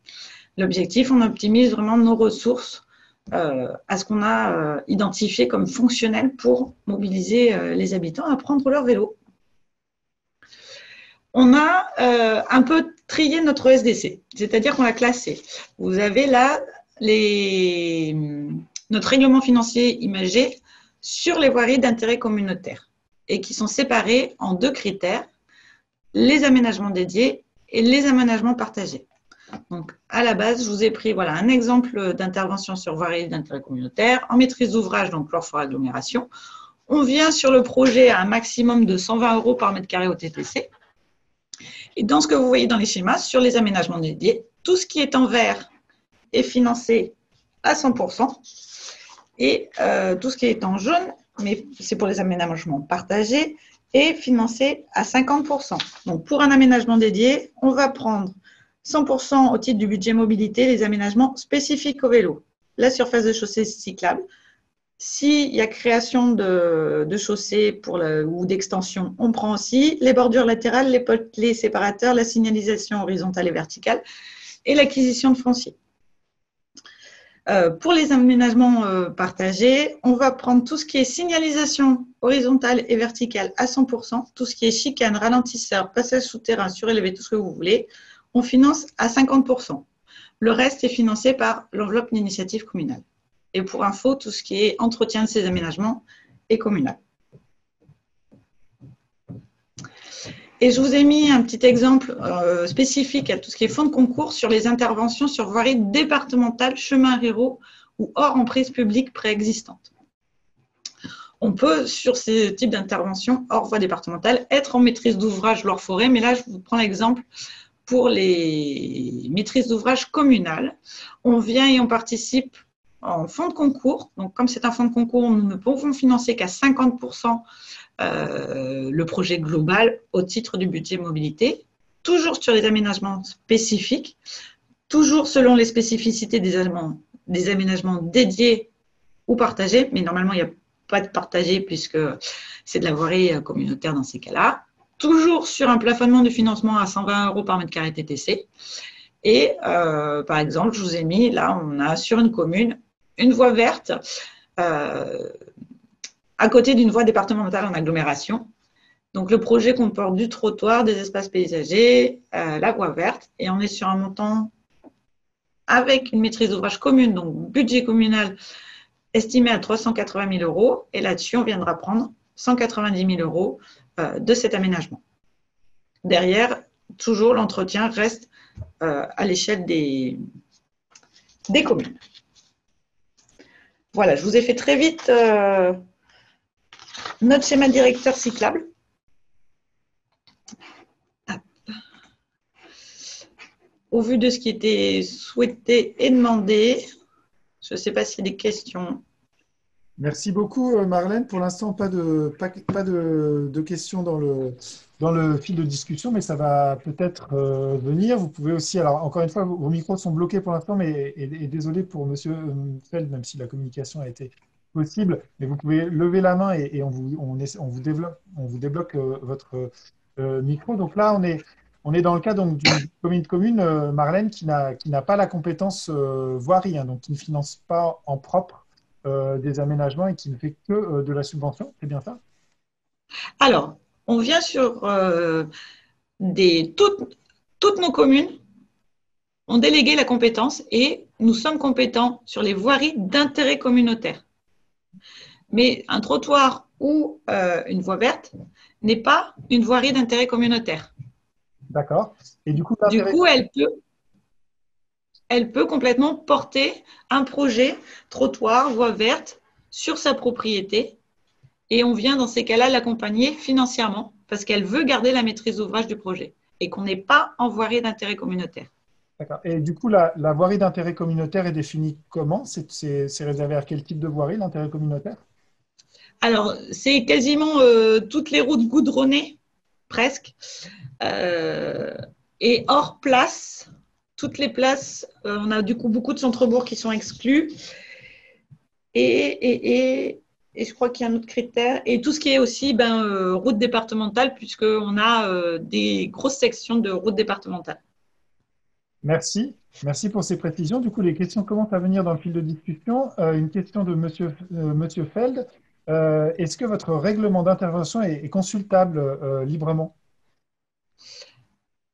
L'objectif, on optimise vraiment nos ressources à ce qu'on a identifié comme fonctionnel pour mobiliser les habitants à prendre leur vélo. On a un peu trié notre SDC, c'est-à-dire qu'on l'a classé. Vous avez là notre règlement financier imagé sur les voiries d'intérêt communautaire et qui sont séparés en 2 critères, les aménagements dédiés et les aménagements partagés. Donc, à la base, je vous ai pris un exemple d'intervention sur voirie d'intérêt communautaire. En maîtrise d'ouvrage, donc Loire-Forêt-Agglomération, on vient sur le projet à un maximum de 120 euros par mètre carré au TTC. Et dans ce que vous voyez dans les schémas, sur les aménagements dédiés, tout ce qui est en vert est financé à 100%. Et tout ce qui est en jaune, mais c'est pour les aménagements partagés, est financé à 50%. Donc, pour un aménagement dédié, on va prendre 100% au titre du budget mobilité, les aménagements spécifiques au vélo. La surface de chaussée cyclable. S'il y a création de chaussée ou d'extension, on prend aussi les bordures latérales, les séparateurs, la signalisation horizontale et verticale et l'acquisition de foncier. Pour les aménagements partagés, on va prendre tout ce qui est signalisation horizontale et verticale à 100%, tout ce qui est chicane, ralentisseur, passage souterrain, surélevé, tout ce que vous voulez. On finance à 50%. Le reste est financé par l'enveloppe d'initiative communale. Et pour info, tout ce qui est entretien de ces aménagements est communal. Et je vous ai mis un petit exemple spécifique à tout ce qui est fonds de concours sur les interventions sur voirie départementale, chemins ruraux ou hors emprise publique préexistante. On peut, sur ces types d'interventions hors voie départementale, être en maîtrise d'ouvrage loi forêt, mais là, je vous prends l'exemple pour les maîtrises d'ouvrage communales. On vient et on participe en fonds de concours. Donc, comme c'est un fonds de concours, nous ne pouvons financer qu'à 50% le projet global au titre du budget mobilité, toujours sur les aménagements spécifiques, toujours selon les spécificités des aménagements dédiés ou partagés, mais normalement, il n'y a pas de partagé puisque c'est de la voirie communautaire dans ces cas-là. Toujours sur un plafonnement du financement à 120 € par mètre carré TTC. Et par exemple, je vous ai mis, là, on a sur une commune une voie verte à côté d'une voie départementale en agglomération. Donc, le projet comporte du trottoir, des espaces paysagers, la voie verte, et on est sur un montant avec une maîtrise d'ouvrage commune, donc budget communal estimé à 380 000 €. Et là-dessus, on viendra prendre 190 000 € de cet aménagement. Derrière, toujours, l'entretien reste à l'échelle des communes. Voilà, je vous ai fait très vite notre schéma directeur cyclable. Au vu de ce qui était souhaité et demandé, je ne sais pas s'il y a des questions. Merci beaucoup, Marlène. Pour l'instant, pas de questions dans le fil de discussion, mais ça va peut-être venir. Vous pouvez aussi, alors encore une fois, vos micros sont bloqués pour l'instant, mais et désolé pour Monsieur Feld, même si la communication a été possible, mais vous pouvez lever la main et on vous débloque votre micro. Donc là, on est dans le cas donc d'une commune, Marlène, qui n'a pas la compétence voirie, hein, donc qui ne finance pas en propre des aménagements et qui ne fait que de la subvention, c'est bien ça? Alors, on vient sur toutes nos communes ont délégué la compétence et nous sommes compétents sur les voiries d'intérêt communautaire. Mais un trottoir ou une voie verte n'est pas une voirie d'intérêt communautaire. D'accord. Et du coup, elle peut complètement porter un projet trottoir, voie verte sur sa propriété et on vient dans ces cas-là l'accompagner financièrement parce qu'elle veut garder la maîtrise d'ouvrage du projet et qu'on n'est pas en voirie d'intérêt communautaire. D'accord. Et du coup, la voirie d'intérêt communautaire est définie comment? C'est réservé à quel type de voirie, l'intérêt communautaire? Alors, c'est quasiment toutes les routes goudronnées, presque, et hors place. Toutes les places, on a du coup beaucoup de centres-bourgs qui sont exclus. Et je crois qu'il y a un autre critère. Et tout ce qui est aussi route départementale, puisqu'on a des grosses sections de route départementale. Merci. Merci pour ces précisions. Du coup, les questions commencent à venir dans le fil de discussion. Une question de Monsieur Feld. Est-ce que votre règlement d'intervention est consultable librement?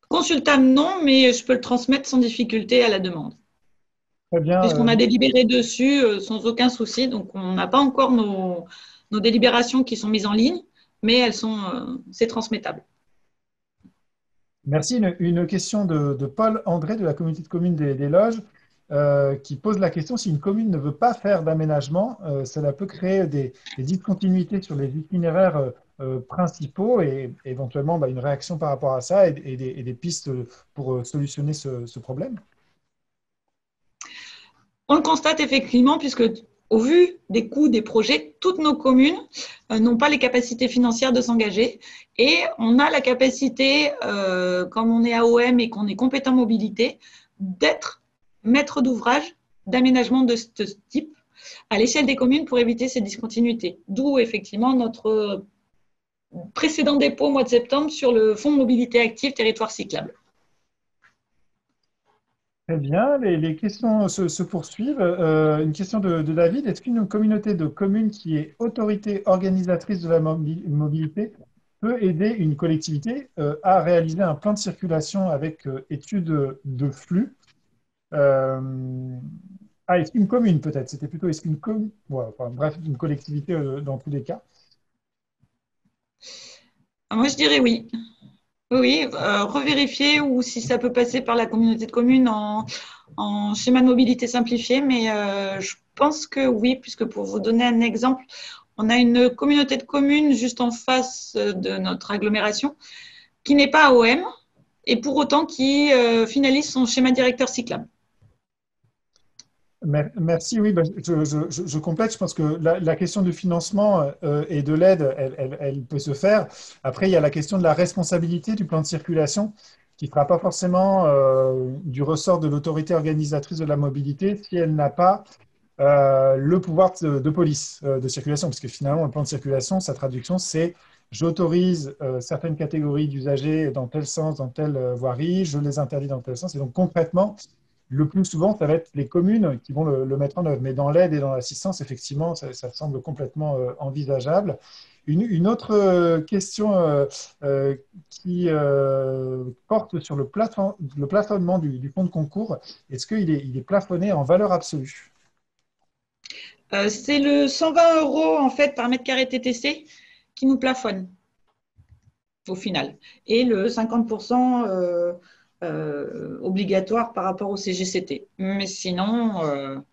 Consultable, non, mais je peux le transmettre sans difficulté à la demande. Très bien. Puisqu'on a délibéré dessus sans aucun souci. Donc, on n'a pas encore nos délibérations qui sont mises en ligne, mais c'est transmettable. Merci. Une question de Paul André de la communauté de communes des Loges qui pose la question: si une commune ne veut pas faire d'aménagement, cela peut créer des discontinuités sur les itinéraires principaux et éventuellement une réaction par rapport à ça et des pistes pour solutionner ce problème. On le constate effectivement, puisque au vu des coûts des projets, toutes nos communes n'ont pas les capacités financières de s'engager et on a la capacité, comme on est AOM et qu'on est compétent mobilité, d'être maître d'ouvrage d'aménagement de ce type à l'échelle des communes pour éviter ces discontinuités. D'où effectivement notre précédent dépôt au mois de septembre sur le fonds mobilité active territoire cyclable. Très bien, les questions se poursuivent. Une question de David: est-ce qu'une communauté de communes qui est autorité organisatrice de la mobilité peut aider une collectivité à réaliser un plan de circulation avec étude de flux? Est-ce qu'une commune peut-être? C'était plutôt est-ce qu'une commune, bref, une collectivité dans tous les cas. Moi, je dirais oui. Oui, revérifier ou si ça peut passer par la communauté de communes en schéma de mobilité simplifié, mais je pense que oui, puisque pour vous donner un exemple, On a une communauté de communes juste en face de notre agglomération qui n'est pas AOM et pour autant qui finalise son schéma directeur cyclable. Merci, oui, je complète. Je pense que la question du financement et de l'aide, elle peut se faire. Après, il y a la question de la responsabilité du plan de circulation qui ne sera pas forcément du ressort de l'autorité organisatrice de la mobilité si elle n'a pas le pouvoir de police de circulation, parce que finalement, le plan de circulation, sa traduction, c'est j'autorise certaines catégories d'usagers dans tel sens, dans telle voirie, je les interdis dans tel sens. Et donc, concrètement, le plus souvent, ça va être les communes qui vont le mettre en œuvre. Mais dans l'aide et dans l'assistance, effectivement, ça semble complètement envisageable. Une autre question qui porte sur le plafonnement du fonds de concours. Est-ce qu'il est plafonné en valeur absolue? C'est le 120 € en fait par mètre carré TTC qui nous plafonne au final. Et le 50% obligatoire par rapport au CGCT. Mais sinon,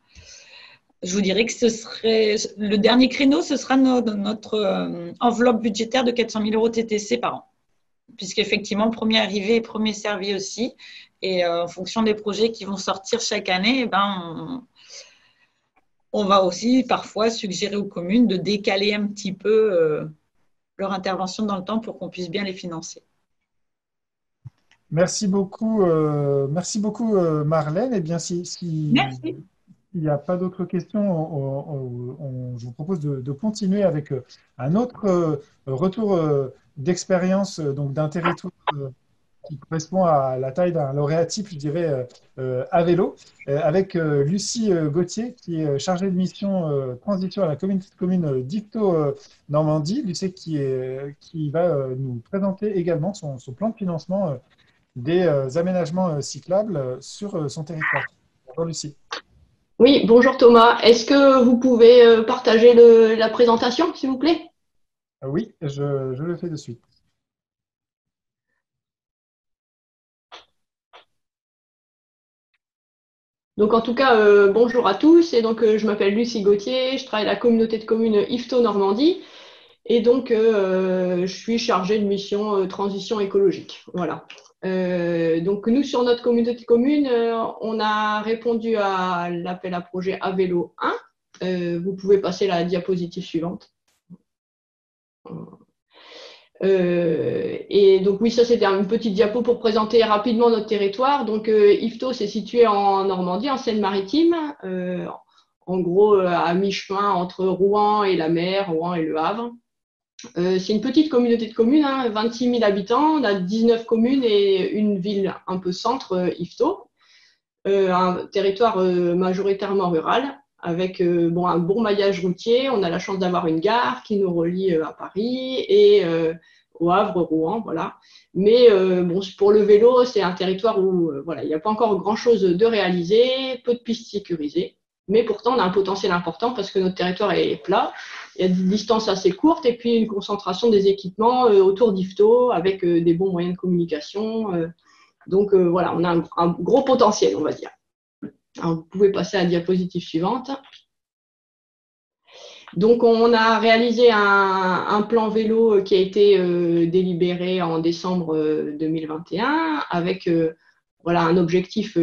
je vous dirais que ce serait le dernier créneau, ce sera notre enveloppe budgétaire de 400 000 € TTC par an. Puisqu'effectivement, premier arrivé et premier servi aussi. Et en fonction des projets qui vont sortir chaque année, on va aussi parfois suggérer aux communes de décaler un petit peu leur intervention dans le temps pour qu'on puisse bien les financer. Merci beaucoup, Marlène. Eh bien, Merci. Il n'y a pas d'autres questions, je vous propose de continuer avec un autre retour d'expérience d'un territoire qui correspond à la taille d'un lauréat type, je dirais, à vélo, avec Lucie Gauthier, qui est chargée de mission transition à la commune d'Yvetot Normandie. Lucie qui va nous présenter également son plan de financement des aménagements cyclables sur son territoire. Bonjour Lucie. Oui, bonjour Thomas. Est-ce que vous pouvez partager la présentation, s'il vous plaît? Oui, je le fais de suite. Donc en tout cas, bonjour à tous. Et donc je m'appelle Lucie Gauthier, je travaille à la communauté de communes Yvetot Normandie. Et donc je suis chargée de mission transition écologique. Voilà. Donc nous, sur notre communauté de communes, on a répondu à l'appel à projet à vélo 1. Vous pouvez passer la diapositive suivante. Et donc oui, ça c'était une petite diapo pour présenter rapidement notre territoire. Donc Yvetot, c'est situé en Normandie, en Seine-Maritime, en gros à mi-chemin entre Rouen et la mer, Rouen et Le Havre. C'est une petite communauté de communes, 26 000 habitants. On a 19 communes et une ville un peu centre, Yvetot. Un territoire majoritairement rural, avec un bon maillage routier. On a la chance d'avoir une gare qui nous relie à Paris et au Havre, Rouen, voilà. Mais pour le vélo, c'est un territoire où il n'y a pas encore grand-chose de réalisé, peu de pistes sécurisées. Mais pourtant, on a un potentiel important parce que notre territoire est plat. Il y a des distances assez courtes et puis une concentration des équipements autour d'Yvetot avec des bons moyens de communication. Donc voilà, on a un gros potentiel, on va dire. Alors, vous pouvez passer à la diapositive suivante. Donc on a réalisé un plan vélo qui a été délibéré en décembre 2021 avec un objectif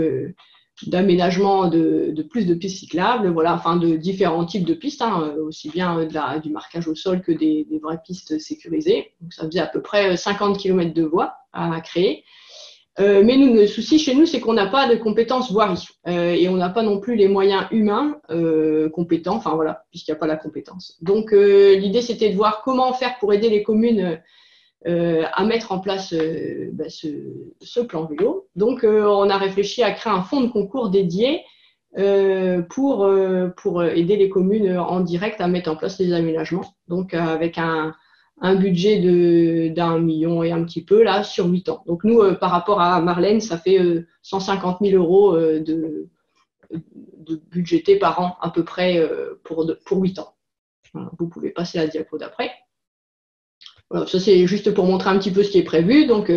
d'aménagement de plus de pistes cyclables, de différents types de pistes, aussi bien du marquage au sol que des vraies pistes sécurisées. Donc, ça faisait à peu près 50 km de voies à créer. Mais nous, le souci chez nous, c'est qu'on n'a pas de compétences voirie et on n'a pas non plus les moyens humains compétents, puisqu'il n'y a pas la compétence. Donc, l'idée, c'était de voir comment faire pour aider les communes à mettre en place ce plan vélo. Donc, on a réfléchi à créer un fonds de concours dédié pour aider les communes en direct à mettre en place les aménagements. Donc, avec un budget d'1 million et un petit peu là sur 8 ans. Donc, nous, par rapport à Marlène, ça fait 150 000 € de budgété par an à peu près pour 8 ans. Voilà, vous pouvez passer à la diapo d'après. Voilà, ça c'est juste pour montrer un petit peu ce qui est prévu. Donc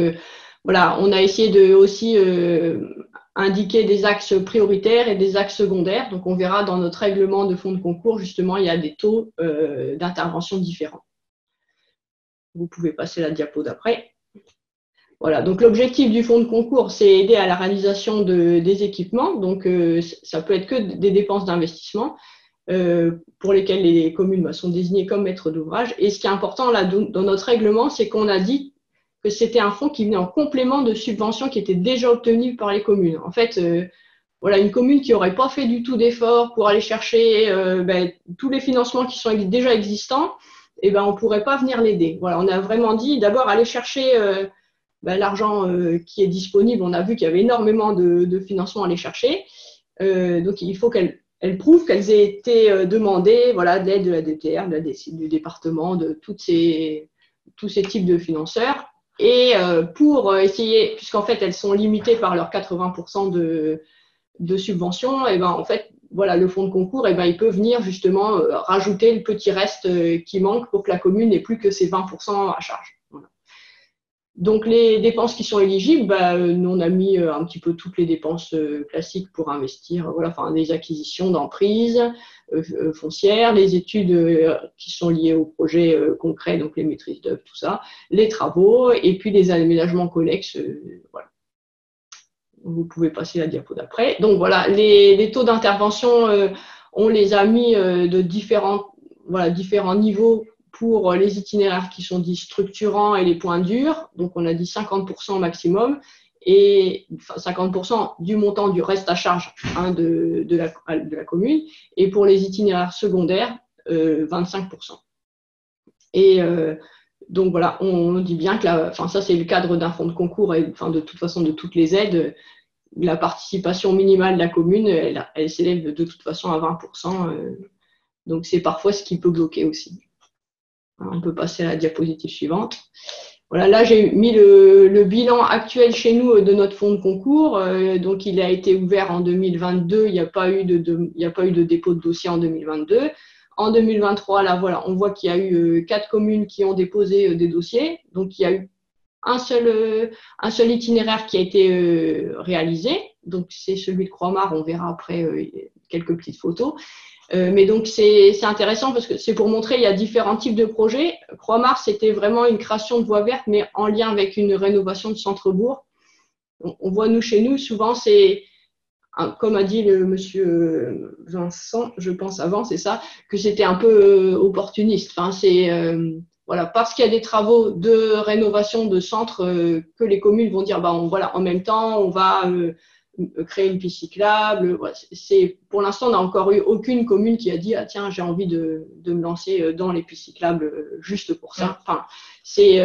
on a essayé de aussi indiquer des axes prioritaires et des axes secondaires. Donc, on verra dans notre règlement de fonds de concours, justement, il y a des taux d'intervention différents. Vous pouvez passer la diapo d'après. Voilà, donc l'objectif du fonds de concours, c'est aider à la réalisation des équipements. Donc, ça peut être que des dépenses d'investissement pour lesquelles les communes sont désignées comme maîtres d'ouvrage. Et ce qui est important là dans notre règlement, c'est qu'on a dit que c'était un fonds qui venait en complément de subventions qui étaient déjà obtenues par les communes. En fait, voilà, une commune qui n'aurait pas fait du tout d'efforts pour aller chercher tous les financements qui sont déjà existants, eh ben, on ne pourrait pas venir l'aider. Voilà, on a vraiment dit d'abord aller chercher l'argent qui est disponible. On a vu qu'il y avait énormément de financements à aller chercher. Donc, il faut qu'elles prouvent qu'elles aient été demandées, voilà, de l'aide de la DTR, du département, de tous ces types de financeurs. Et pour essayer, puisqu'en fait, elles sont limitées par leurs 80% de subventions, et ben, en fait, voilà, le fonds de concours, et ben, il peut venir justement rajouter le petit reste qui manque pour que la commune n'ait plus que ses 20% à charge. Voilà. Donc, les dépenses qui sont éligibles, nous, on a mis un petit peu toutes les dépenses classiques pour investir, voilà, enfin, des acquisitions d'emprises foncières, les études qui sont liées au projet concret, donc les maîtrises d'œuvre, tout ça, les travaux, et puis les aménagements connexes, voilà. Vous pouvez passer la diapo d'après. Donc, voilà, les taux d'intervention, on les a mis de différents niveaux pour les itinéraires qui sont dits structurants et les points durs. Donc, on a dit 50% maximum et 50% du montant du reste à charge de la commune. Et pour les itinéraires secondaires, 25%. Et donc, voilà, on dit bien que ça, c'est le cadre d'un fonds de concours et de toute façon de toutes les aides. La participation minimale de la commune, elle s'élève de toute façon à 20%. Donc, c'est parfois ce qui peut bloquer aussi. On peut passer à la diapositive suivante. Voilà, là, j'ai mis le bilan actuel chez nous de notre fonds de concours. Donc, il a été ouvert en 2022. Il n'y a pas eu de dépôt de dossier en 2022. En 2023, là, voilà, on voit qu'il y a eu 4 communes qui ont déposé des dossiers. Donc, il y a eu un seul itinéraire qui a été réalisé. Donc, c'est celui de Croix-Mare. On verra après quelques petites photos. Mais donc, c'est intéressant parce que c'est pour montrer qu'il y a différents types de projets. Croix-Mare, c'était vraiment une création de voies vertes, mais en lien avec une rénovation de centre-bourg. On voit, chez nous, souvent, c'est, comme a dit le monsieur Vincent, je pense avant, c'est ça, que c'était un peu opportuniste. Enfin, voilà, parce qu'il y a des travaux de rénovation de centre que les communes vont dire, voilà, en même temps, on va créer une piste cyclable. Voilà, pour l'instant, on n'a encore eu aucune commune qui a dit tiens, j'ai envie de me lancer dans les pistes cyclables juste pour ça. Enfin, c'est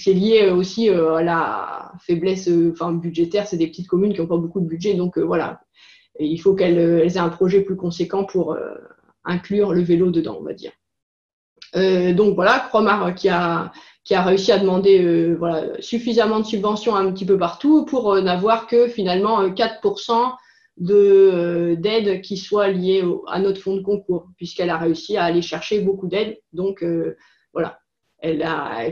lié aussi à la faiblesse budgétaire. C'est des petites communes qui n'ont pas beaucoup de budget, donc voilà, et il faut qu'elles aient un projet plus conséquent pour inclure le vélo dedans, on va dire. Donc voilà, Croix-Mare qui a réussi à demander suffisamment de subventions un petit peu partout pour n'avoir que finalement 4% d'aide qui soit liée à notre fonds de concours, puisqu'elle a réussi à aller chercher beaucoup d'aide. Donc voilà,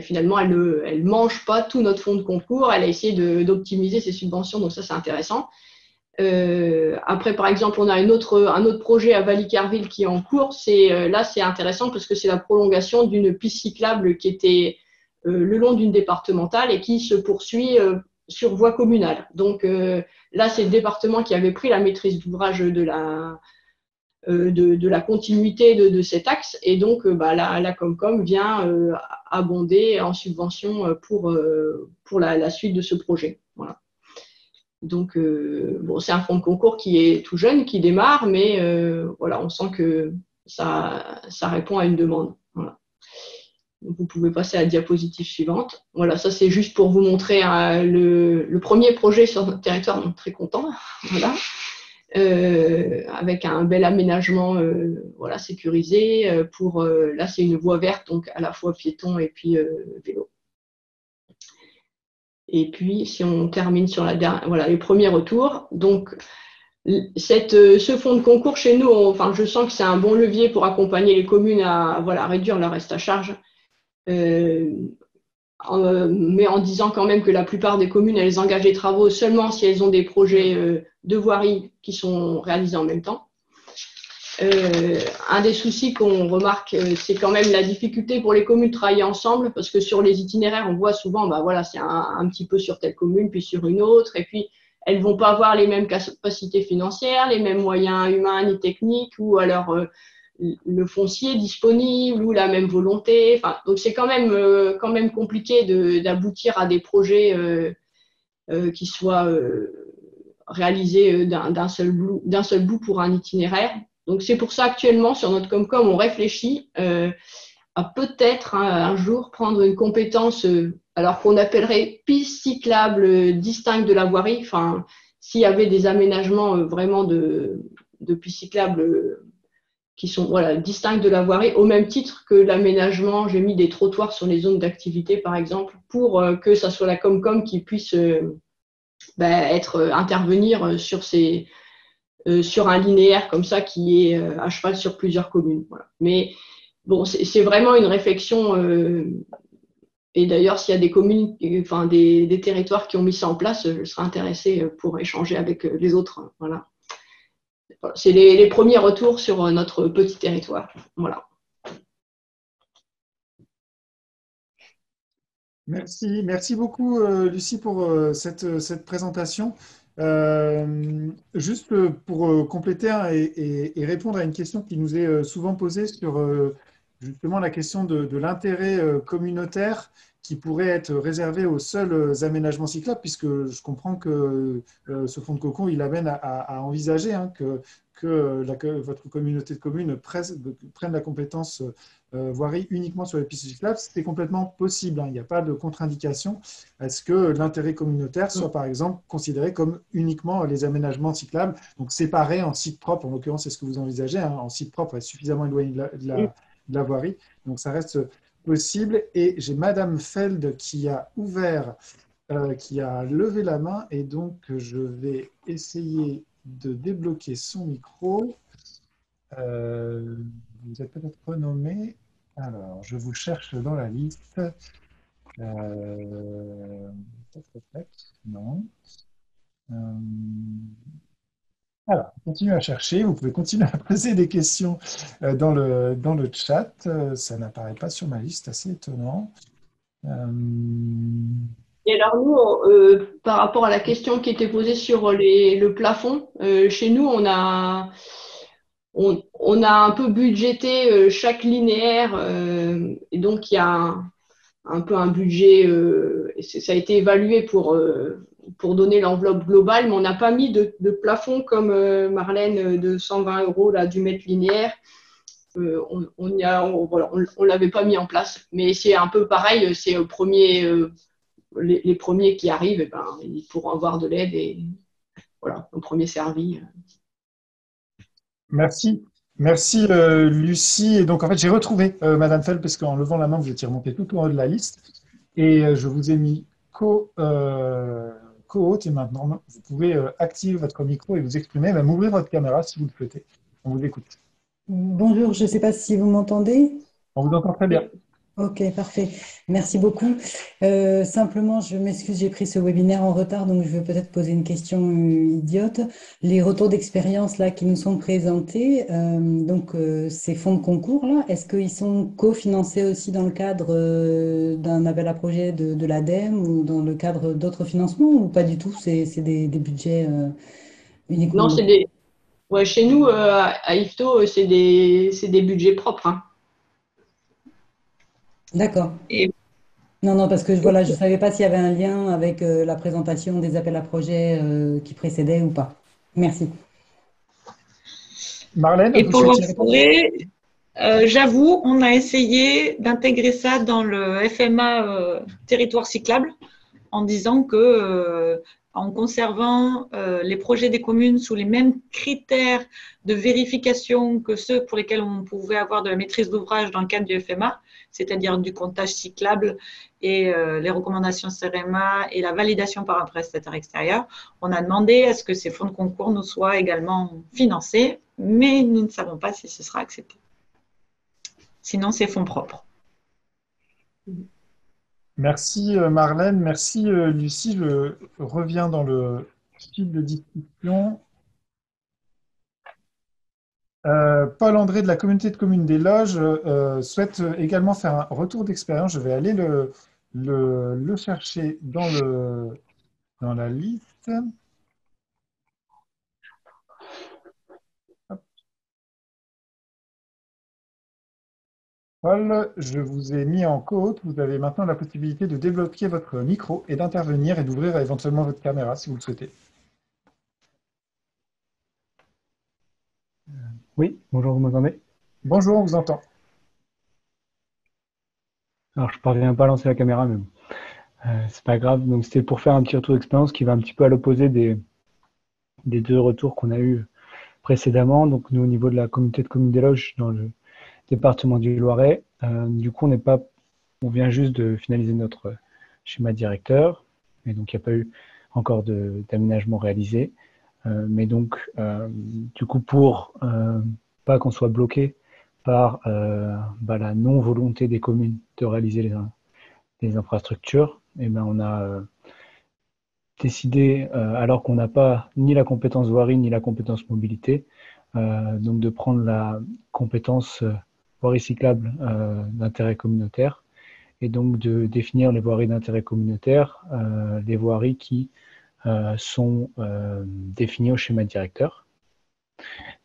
finalement, elle ne mange pas tout notre fonds de concours, elle a essayé d'optimiser ses subventions, donc ça c'est intéressant. Après, par exemple, on a un autre projet à Valliquerville qui est en cours. Là, c'est intéressant parce que c'est la prolongation d'une piste cyclable qui était le long d'une départementale et qui se poursuit sur voie communale. Donc là, c'est le département qui avait pris la maîtrise d'ouvrage de la continuité de cet axe. Et donc, la Comcom vient abonder en subvention pour la suite de ce projet. Voilà. Donc, c'est un fonds de concours qui est tout jeune, qui démarre, mais voilà, on sent que ça répond à une demande. Voilà. Donc, vous pouvez passer à la diapositive suivante. Voilà, ça c'est juste pour vous montrer le premier projet sur notre territoire, donc très content. Voilà. Avec un bel aménagement sécurisé. Là, c'est une voie verte, donc à la fois piéton et puis vélo. Et puis, si on termine sur les premiers retours, donc ce fonds de concours chez nous, je sens que c'est un bon levier pour accompagner les communes à réduire leur reste à charge. mais en disant quand même que la plupart des communes, elles engagent les travaux seulement si elles ont des projets de voirie qui sont réalisés en même temps. Un des soucis qu'on remarque, c'est quand même la difficulté pour les communes de travailler ensemble, parce que sur les itinéraires, on voit souvent, bah voilà, c'est un petit peu sur telle commune, puis sur une autre, et puis elles vont pas avoir les mêmes capacités financières, les mêmes moyens humains ni techniques, ou alors le foncier disponible, ou la même volonté. Enfin, donc c'est quand même compliqué d'aboutir à des projets qui soient réalisés d'un seul bout pour un itinéraire. Donc, c'est pour ça actuellement, sur notre Comcom, on réfléchit à peut-être un jour prendre une compétence, alors qu'on appellerait piste cyclable distincte de la voirie. Enfin, s'il y avait des aménagements vraiment de pistes cyclables qui sont distinctes de la voirie, au même titre que l'aménagement, j'ai mis des trottoirs sur les zones d'activité, par exemple, pour que ça soit la Comcom qui puisse intervenir sur un linéaire comme ça qui est à cheval sur plusieurs communes. Voilà. Mais bon, c'est vraiment une réflexion. Et d'ailleurs, s'il y a des communes, enfin des territoires qui ont mis ça en place, je serais intéressée pour échanger avec les autres. Voilà. C'est les premiers retours sur notre petit territoire. Voilà. Merci beaucoup, Lucie, pour cette présentation. Juste pour compléter et répondre à une question qui nous est souvent posée sur justement la question de l'intérêt communautaire qui pourrait être réservé aux seuls aménagements cyclables, puisque je comprends que ce fonds de cocon, il amène à envisager que votre communauté de communes prenne la compétence voirie uniquement sur les pistes cyclables. C'est complètement possible, il n'y a pas de contre-indication à ce que l'intérêt communautaire soit par exemple considéré comme uniquement les aménagements cyclables, donc séparés en site propre, en l'occurrence c'est ce que vous envisagez, en site propre et suffisamment éloigné de la voirie, donc ça reste possible. Et j'ai Madame Feld qui a qui a levé la main, et donc je vais essayer de débloquer son micro. Vous êtes peut-être renommé. Alors, je vous cherche dans la liste. Non. Alors, continuez à chercher. Vous pouvez continuer à poser des questions dans le chat. Ça n'apparaît pas sur ma liste, assez étonnant. Et alors nous, par rapport à la question qui était posée sur le plafond, chez nous, on a un peu budgété chaque linéaire, et donc il y a un peu un budget, ça a été évalué pour donner l'enveloppe globale, mais on n'a pas mis de plafond comme Marlène de 120 € là, du mètre linéaire. On l'avait pas mis en place, mais c'est un peu pareil, c'est au premier, les premiers qui arrivent, ils pourront avoir de l'aide, et voilà, au premier servi. Merci, Lucie. Et donc, en fait, j'ai retrouvé Madame Feld, parce qu'en levant la main, vous étiez remonté tout au haut de la liste. Et je vous ai mis co-hôte. Et maintenant, vous pouvez activer votre micro et vous exprimer, même ouvrir votre caméra si vous le souhaitez. On vous écoute. Bonjour, je ne sais pas si vous m'entendez. On vous entend très bien. Ok, parfait. Merci beaucoup. Simplement, je m'excuse, j'ai pris ce webinaire en retard, donc je vais peut-être poser une question idiote. Les retours d'expérience là qui nous sont présentés, ces fonds de concours là, est-ce qu'ils sont cofinancés aussi dans le cadre d'un appel à projet de l'ADEME ou dans le cadre d'autres financements, ou pas du tout? C'est des budgets uniquement. Non, chez nous, à IFTO, c'est des budgets propres. Hein. D'accord. Non, parce que je ne savais pas s'il y avait un lien avec la présentation des appels à projets qui précédaient ou pas. Merci. Marlène, et pour leur forêt, j'avoue, on a essayé d'intégrer ça dans le FMA territoire cyclable en disant que en conservant les projets des communes sous les mêmes critères de vérification que ceux pour lesquels on pouvait avoir de la maîtrise d'ouvrage dans le cadre du FMA, c'est-à-dire du comptage cyclable et les recommandations CEREMA et la validation par un prestataire extérieur, on a demandé à ce que ces fonds de concours nous soient également financés, mais nous ne savons pas si ce sera accepté. Sinon, c'est fonds propres. Merci Marlène, merci Lucie. Je reviens dans le fil de discussion. Paul-André de la communauté de communes des Loges souhaite également faire un retour d'expérience. Je vais aller le chercher dans la liste. Hop. Paul, je vous ai mis en co-hôte. Vous avez maintenant la possibilité de débloquer votre micro et d'intervenir et d'ouvrir éventuellement votre caméra si vous le souhaitez. Oui, bonjour, vous m'entendez? Bonjour, on vous entend. Alors, je parviens pas à lancer la caméra, mais bon, c'est pas grave. Donc, c'était pour faire un petit retour d'expérience qui va un petit peu à l'opposé des deux retours qu'on a eu précédemment. Donc, nous, au niveau de la communauté de communes des Loges, dans le département du Loiret, du coup, on vient juste de finaliser notre schéma directeur, et donc il n'y a pas eu encore d'aménagement réalisé. Mais donc, du coup, pour pas qu'on soit bloqué par la non-volonté des communes de réaliser les infrastructures, et ben on a décidé, alors qu'on n'a pas ni la compétence voirie ni la compétence mobilité, donc de prendre la compétence voirie cyclable d'intérêt communautaire, et donc de définir les voiries d'intérêt communautaire, les voiries qui sont définies au schéma directeur.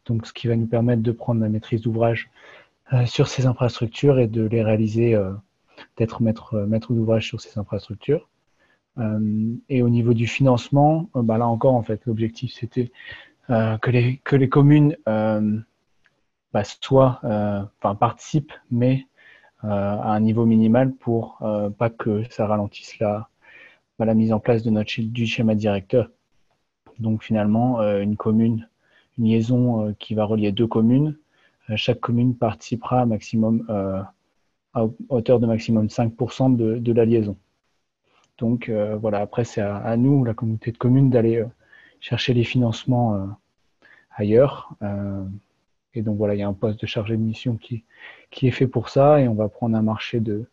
Donc, ce qui va nous permettre de prendre la maîtrise d'ouvrage sur ces infrastructures et de les réaliser, d'être maître d'ouvrage sur ces infrastructures. Et au niveau du financement, là encore, en fait, l'objectif, c'était que les communes participent, mais à un niveau minimal pour pas que ça ralentisse la mise en place du schéma directeur. Donc finalement, une liaison qui va relier deux communes, chaque commune participera à hauteur de maximum 5% de la liaison. Donc voilà, après c'est à nous, la communauté de communes, d'aller chercher les financements ailleurs. Et donc voilà, il y a un poste de chargé de mission qui est fait pour ça, et on va prendre un marché de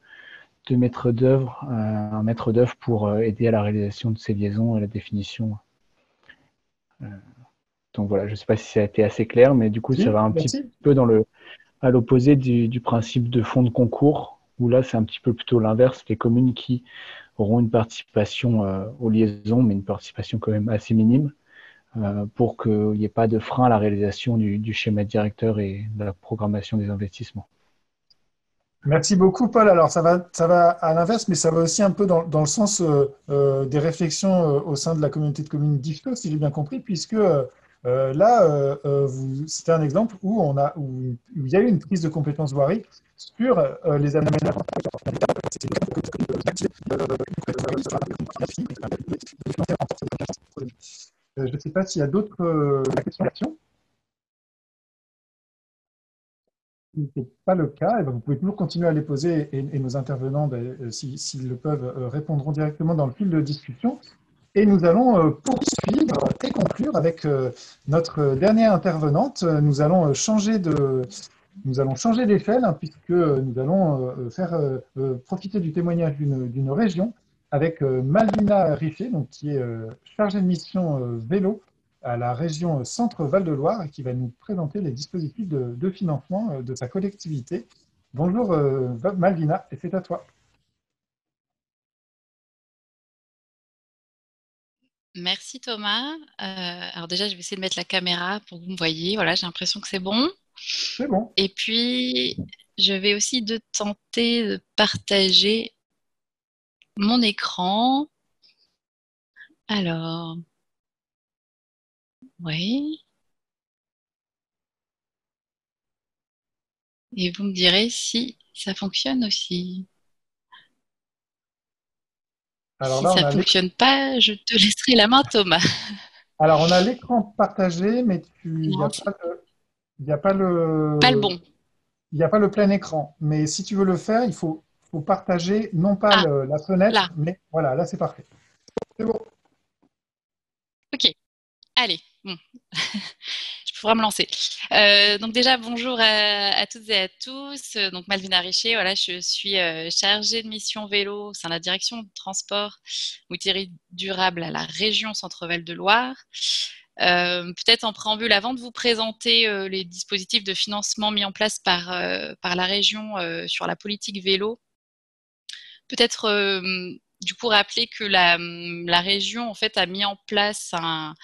maître d'œuvre, un maître d'œuvre pour aider à la réalisation de ces liaisons et la définition. Donc voilà, je ne sais pas si ça a été assez clair, mais du coup, ça va un petit peu à l'opposé du principe de fonds de concours, où là, c'est un petit peu plutôt l'inverse, les communes qui auront une participation aux liaisons, mais une participation quand même assez minime, pour qu'il n'y ait pas de frein à la réalisation du schéma directeur et de la programmation des investissements. Merci beaucoup, Paul. Alors, ça va à l'inverse, mais ça va aussi un peu dans le sens des réflexions au sein de la communauté de communes d'IFTO, si j'ai bien compris, puisque là, c'était un exemple où il y a eu une prise de compétences voirie sur les aménagements. Je ne sais pas s'il y a d'autres questions là-dessus. Si ce n'est pas le cas, vous pouvez toujours continuer à les poser, et nos intervenants, s'ils le peuvent, répondront directement dans le fil de discussion. Et nous allons poursuivre et conclure avec notre dernière intervenante. Nous allons changer d'échelle, puisque nous allons faire profiter du témoignage d'une région avec Malvina Riffet, donc, qui est chargée de mission vélo à la région Centre-Val de Loire, et qui va nous présenter les dispositifs de financement de sa collectivité. Bonjour Malvina, et c'est à toi. Merci Thomas. Alors déjà, je vais essayer de mettre la caméra pour que vous me voyez. Voilà, j'ai l'impression que c'est bon. C'est bon. Et puis, je vais aussi tenter de partager mon écran. Alors, oui. Et vous me direz si ça fonctionne aussi. Alors si là, ça ne fonctionne pas, je te laisserai la main, Thomas. Alors, on a l'écran partagé, mais il n'y a pas le bon. Il n'y a pas le plein écran. Mais si tu veux le faire, il faut partager, non pas la fenêtre, là. mais voilà, là, c'est parfait. C'est bon. Ok. Allez, bon. Je faudra me lancer. Donc déjà, bonjour à toutes et à tous. Donc Malvina Richer, voilà, je suis chargée de mission vélo au sein de la direction de transport routier durable à la région Centre-Val de Loire. Peut-être en préambule, avant de vous présenter les dispositifs de financement mis en place par la région sur la politique vélo, peut-être du coup rappeler que la région en fait a mis en place un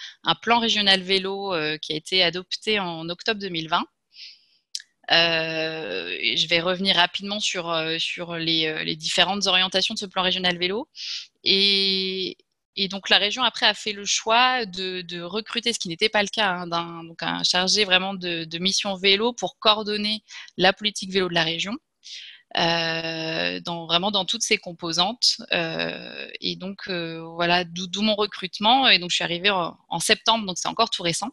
plan régional vélo qui a été adopté en octobre 2020. Je vais revenir rapidement sur les différentes orientations de ce plan régional vélo. Et donc la région après a fait le choix de recruter, ce qui n'était pas le cas, hein, donc un chargé vraiment de mission vélo pour coordonner la politique vélo de la région. Vraiment dans toutes ses composantes. Et donc, voilà, d'où mon recrutement. Et donc, je suis arrivée en septembre, donc c'est encore tout récent.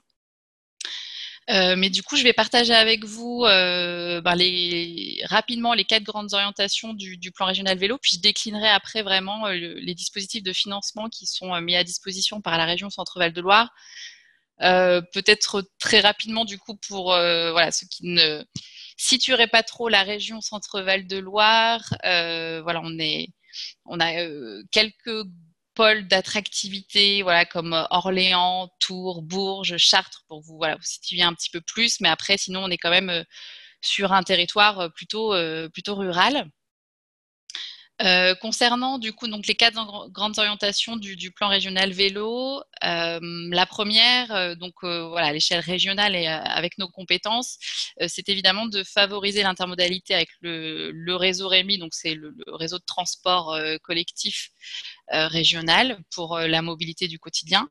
Mais du coup, je vais partager avec vous rapidement les 4 grandes orientations du plan régional vélo, puis je déclinerai après vraiment les dispositifs de financement qui sont mis à disposition par la région Centre-Val de Loire. Peut-être très rapidement, du coup, pour voilà, ceux qui ne situeraient pas trop la région Centre-Val de Loire, voilà, on a quelques pôles d'attractivité, voilà, comme Orléans, Tours, Bourges, Chartres, pour vous, voilà, vous situer un petit peu plus. Mais après, sinon, on est quand même sur un territoire plutôt rural. Concernant du coup donc les 4 grandes orientations du plan régional vélo, la première, voilà, à l'échelle régionale et avec nos compétences, c'est évidemment de favoriser l'intermodalité avec le réseau REMI, donc c'est le réseau de transport collectif régional pour la mobilité du quotidien.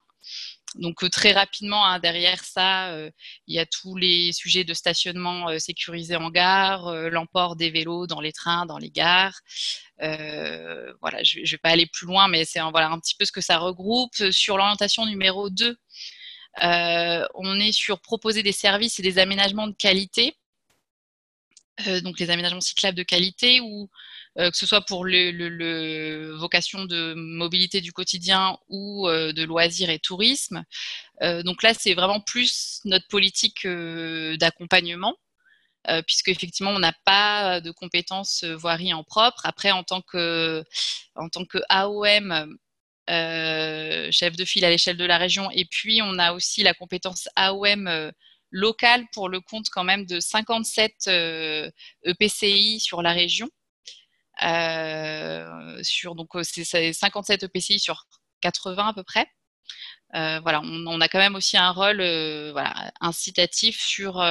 Donc très rapidement, hein, derrière ça, il y a tous les sujets de stationnement sécurisé en gare, l'emport des vélos dans les trains, dans les gares. Voilà, je ne vais pas aller plus loin, mais c'est voilà, un petit peu ce que ça regroupe. Sur l'orientation numéro 2, on est sur proposer des services et des aménagements de qualité. Donc les aménagements cyclables de qualité, ou que ce soit pour vocation de mobilité du quotidien ou de loisirs et tourisme. Donc là, c'est vraiment plus notre politique d'accompagnement, puisque effectivement, on n'a pas de compétences voirie en propre. Après, en tant que AOM, chef de file à l'échelle de la région, et puis on a aussi la compétence AOM locale pour le compte quand même de 57 EPCI sur la région. Donc c'est 57 EPCI sur 80 à peu près. Voilà, on a quand même aussi un rôle voilà, incitatif sur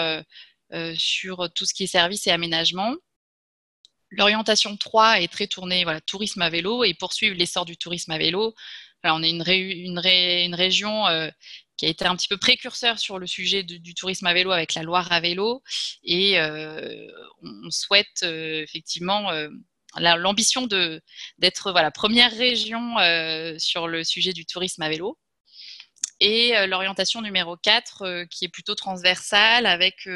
tout ce qui est services et aménagement. L'orientation 3 est très tournée voilà, tourisme à vélo et poursuivre l'essor du tourisme à vélo. Alors, on est une région qui a été un petit peu précurseur sur le sujet du tourisme à vélo avec la Loire à vélo, et on souhaite effectivement l'ambition d'être voilà, première région sur le sujet du tourisme à vélo. Et l'orientation numéro 4 qui est plutôt transversale avec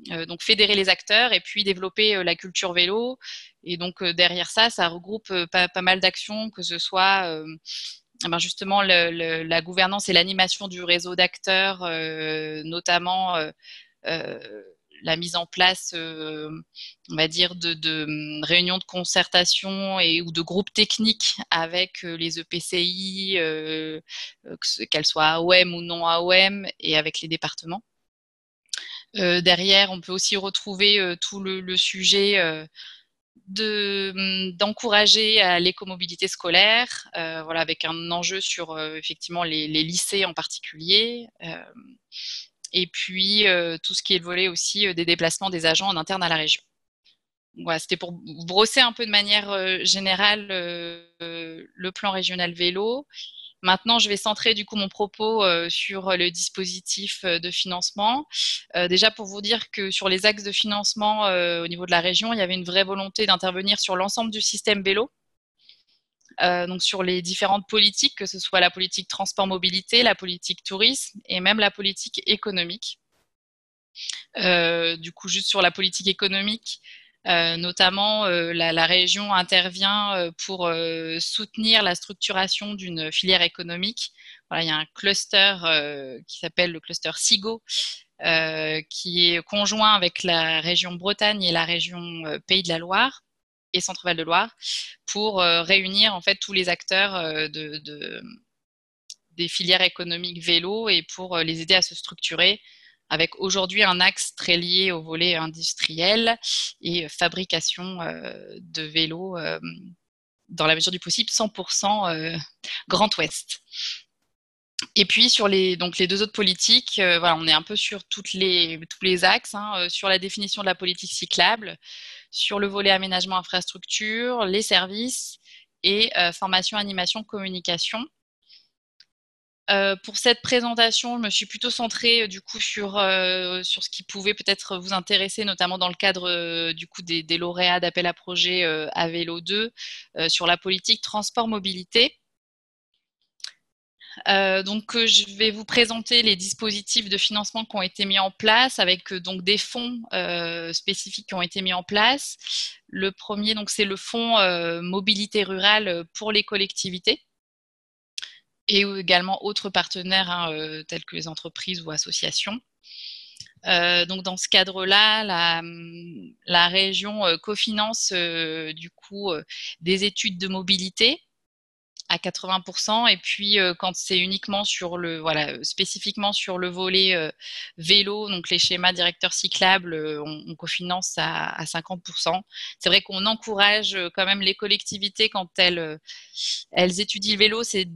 donc fédérer les acteurs et puis développer la culture vélo. Et donc derrière ça regroupe pas mal d'actions, que ce soit justement la gouvernance et l'animation du réseau d'acteurs, notamment la mise en place, on va dire, de réunions de concertation ou de groupes techniques avec les EPCI, qu'elles soient AOM ou non AOM, et avec les départements. Derrière, on peut aussi retrouver tout le sujet d'encourager à l'écomobilité scolaire, voilà, avec un enjeu sur effectivement les lycées en particulier, et puis tout ce qui est le volet aussi des déplacements des agents en interne à la région. Voilà, c'était pour brosser un peu de manière générale le plan régional vélo. Maintenant, je vais centrer du coup mon propos sur le dispositif de financement. Déjà pour vous dire que sur les axes de financement au niveau de la région, il y avait une vraie volonté d'intervenir sur l'ensemble du système vélo. Donc sur les différentes politiques, que ce soit la politique transport-mobilité, la politique tourisme et même la politique économique. Du coup, juste sur la politique économique, notamment, la région intervient pour soutenir la structuration d'une filière économique. Voilà, il y a un cluster qui s'appelle le cluster SIGO, qui est conjoint avec la région Bretagne et la région Pays de la Loire et Centre-Val de Loire pour réunir en fait tous les acteurs des filières économiques vélo et pour les aider à se structurer avec aujourd'hui un axe très lié au volet industriel et fabrication de vélos dans la mesure du possible 100% Grand Ouest. Et puis sur les deux autres politiques, voilà, on est un peu sur tous les axes, sur la définition de la politique cyclable, sur le volet aménagement infrastructure, les services et formation, animation, communication. Pour cette présentation, je me suis plutôt centrée du coup sur ce qui pouvait peut-être vous intéresser, notamment dans le cadre du coup des lauréats d'appel à projet à Vélo 2 sur la politique transport-mobilité. Je vais vous présenter les dispositifs de financement qui ont été mis en place avec donc des fonds spécifiques qui ont été mis en place. Le premier, donc, c'est le fonds mobilité rurale pour les collectivités et également autres partenaires tels que les entreprises ou associations. Donc dans ce cadre-là, la région cofinance du coup des études de mobilité à 80%, et puis quand c'est uniquement sur spécifiquement sur le volet vélo, donc les schémas directeurs cyclables, on cofinance à 50%. C'est vrai qu'on encourage quand même les collectivités quand elles étudient le vélo, c'est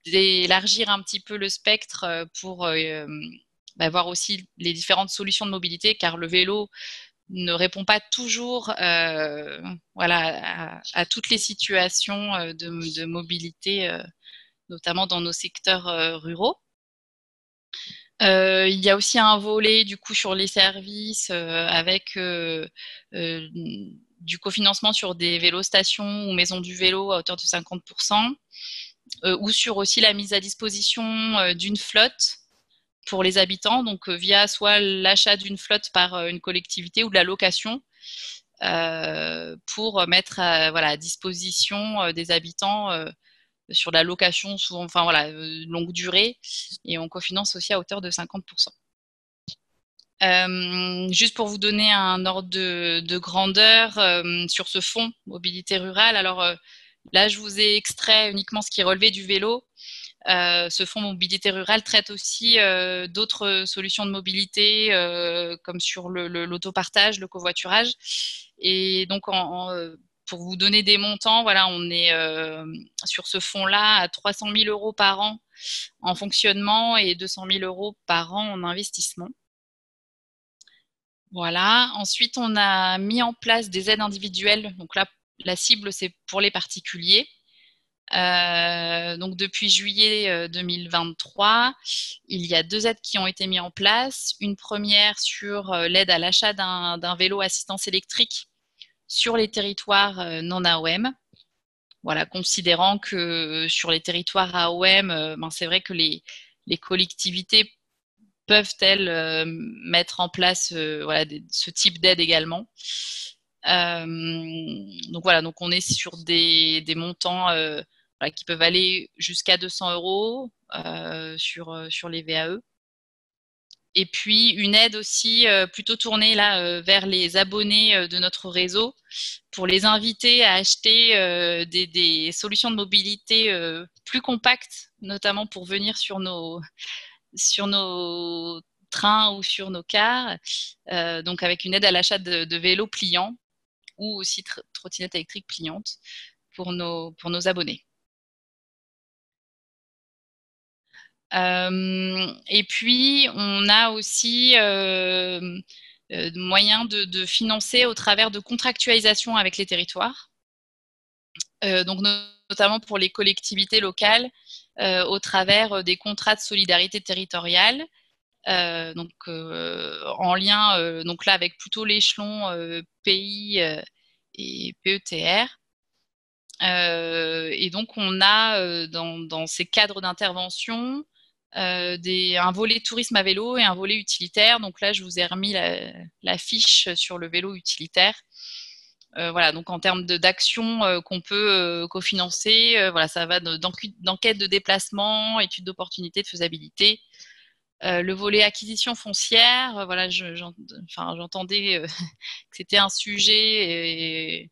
d'élargir un petit peu le spectre pour voir aussi les différentes solutions de mobilité, car le vélo ne répond pas toujours à toutes les situations de mobilité, notamment dans nos secteurs ruraux. Il y a aussi un volet du coup sur les services avec du cofinancement sur des vélostations ou maisons du vélo à hauteur de 50%, ou sur aussi la mise à disposition d'une flotte pour les habitants, donc via soit l'achat d'une flotte par une collectivité ou de la location pour mettre à disposition des habitants sur la location souvent, longue durée, et on cofinance aussi à hauteur de 50%. Juste pour vous donner un ordre de grandeur sur ce fonds mobilité rurale, alors là je vous ai extrait uniquement ce qui relevait du vélo. Ce fonds mobilité rurale traite aussi d'autres solutions de mobilité comme sur l'autopartage, le covoiturage. Et donc, pour vous donner des montants, voilà, on est sur ce fonds-là à 300 000 € par an en fonctionnement et 200 000 € par an en investissement. Voilà. Ensuite, on a mis en place des aides individuelles. Donc là, la cible, c'est pour les particuliers. Donc depuis juillet 2023, il y a 2 aides qui ont été mises en place. Une première sur l'aide à l'achat d'un vélo assistance électrique sur les territoires non AOM. Voilà, considérant que sur les territoires AOM, c'est vrai que les collectivités peuvent-elles mettre en place ce type d'aide également. Donc voilà, donc on est sur des montants qui peuvent aller jusqu'à 200 € sur les VAE. Et puis une aide aussi plutôt tournée vers les abonnés de notre réseau pour les inviter à acheter des solutions de mobilité plus compactes, notamment pour venir sur nos trains ou sur nos cars, donc avec une aide à l'achat de vélos pliants ou aussi trottinettes électriques pliantes pour nos abonnés. Et puis, on a aussi moyen de financer au travers de contractualisation avec les territoires, donc notamment pour les collectivités locales, au travers des contrats de solidarité territoriale, donc en lien donc là avec plutôt l'échelon pays et PETR. Et donc on a dans ces cadres d'intervention un volet tourisme à vélo et un volet utilitaire. Donc là, je vous ai remis la fiche sur le vélo utilitaire. Voilà, donc en termes d'actions qu'on peut cofinancer, ça va d'enquête de déplacement, études d'opportunité, de faisabilité, Le volet acquisition foncière, voilà, j'entendais que c'était un sujet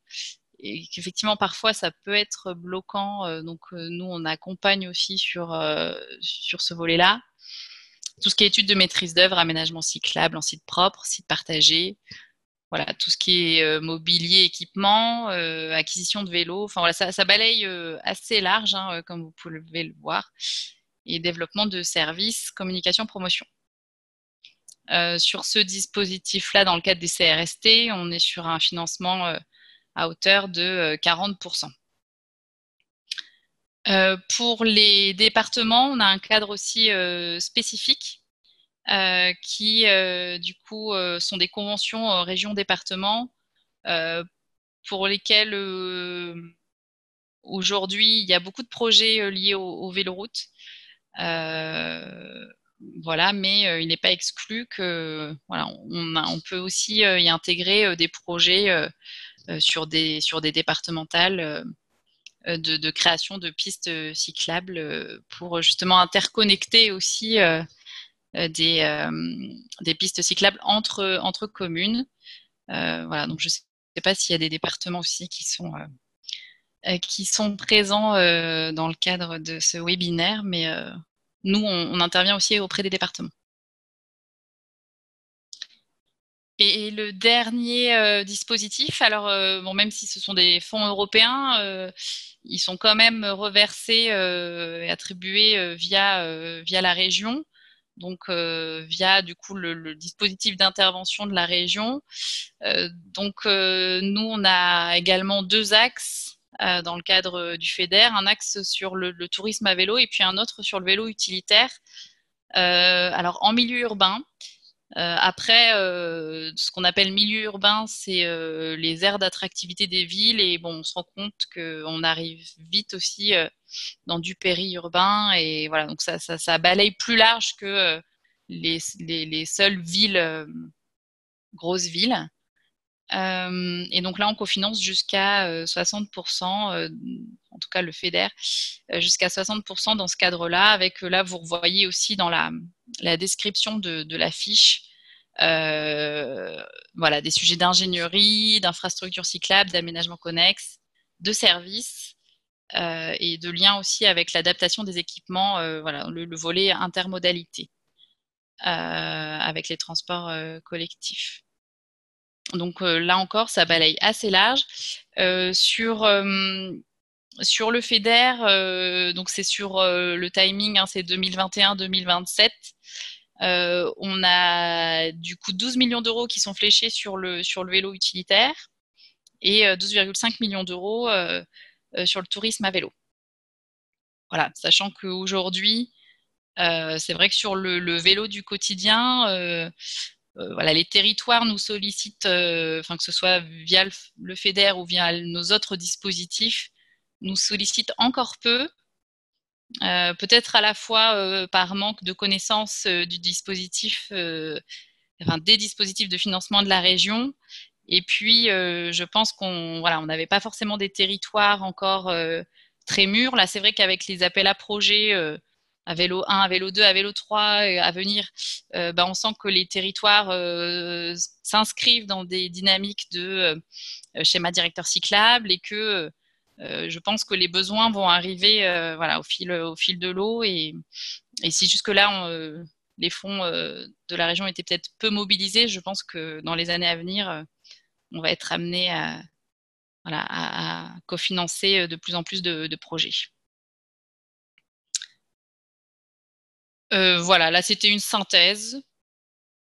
et qu'effectivement parfois ça peut être bloquant. Donc nous on accompagne aussi sur ce volet-là. Tout ce qui est étude de maîtrise d'œuvre, aménagement cyclable en site propre, site partagé, voilà, tout ce qui est mobilier, équipement, acquisition de vélos. Enfin voilà, ça balaye assez large, hein, comme vous pouvez le voir, et développement de services, communication, promotion. Sur ce dispositif-là, dans le cadre des CRST, on est sur un financement à hauteur de 40%. Pour les départements, on a un cadre aussi spécifique qui, du coup, sont des conventions région-département pour lesquelles aujourd'hui, il y a beaucoup de projets liés au véloroute. Voilà, mais il n'est pas exclu que voilà, on peut aussi y intégrer des projets sur des départementales de création de pistes cyclables pour justement interconnecter aussi des pistes cyclables entre communes. Voilà, donc je ne sais pas s'il y a des départements aussi qui sont présents dans le cadre de ce webinaire, mais nous, on intervient aussi auprès des départements. Et le dernier dispositif, alors bon, même si ce sont des fonds européens, ils sont quand même reversés et attribués via la région, donc via du coup le dispositif d'intervention de la région. Donc nous, on a également 2 axes dans le cadre du FEDER, un axe sur le tourisme à vélo et puis un autre sur le vélo utilitaire. Alors en milieu urbain. Après, ce qu'on appelle milieu urbain, c'est les aires d'attractivité des villes et bon, on se rend compte qu'on arrive vite aussi dans du périurbain et voilà, donc ça balaye plus large que les seules villes, grosses villes. Et donc là, on cofinance jusqu'à 60%, en tout cas le FEDER, jusqu'à 60% dans ce cadre-là, avec là, vous revoyez aussi dans la description de la fiche, voilà, des sujets d'ingénierie, d'infrastructures cyclables, d'aménagement connexe, de services et de liens aussi avec l'adaptation des équipements, voilà, le volet intermodalité avec les transports collectifs. Donc là encore, ça balaye assez large. Sur le FEDER, donc c'est sur le timing, hein, c'est 2021-2027. On a du coup 12 millions d'euros qui sont fléchés sur le vélo utilitaire et 12,5 millions d'euros sur le tourisme à vélo. Voilà, sachant qu'aujourd'hui, c'est vrai que sur le vélo du quotidien, voilà, les territoires nous sollicitent, enfin que ce soit via le FEDER ou via nos autres dispositifs, nous sollicitent encore peu, peut-être à la fois par manque de connaissance du dispositif, enfin, des dispositifs de financement de la région, et puis je pense qu'on voilà, on n'avait pas forcément des territoires encore très mûrs. Là, c'est vrai qu'avec les appels à projets à vélo 1, à vélo 2, à vélo 3 à venir, on sent que les territoires s'inscrivent dans des dynamiques de schéma directeur cyclable et que je pense que les besoins vont arriver voilà, au fil de l'eau. Et si jusque-là, les fonds de la région étaient peut-être peu mobilisés, je pense que dans les années à venir, on va être amené à cofinancer de plus en plus de projets. Voilà, là c'était une synthèse.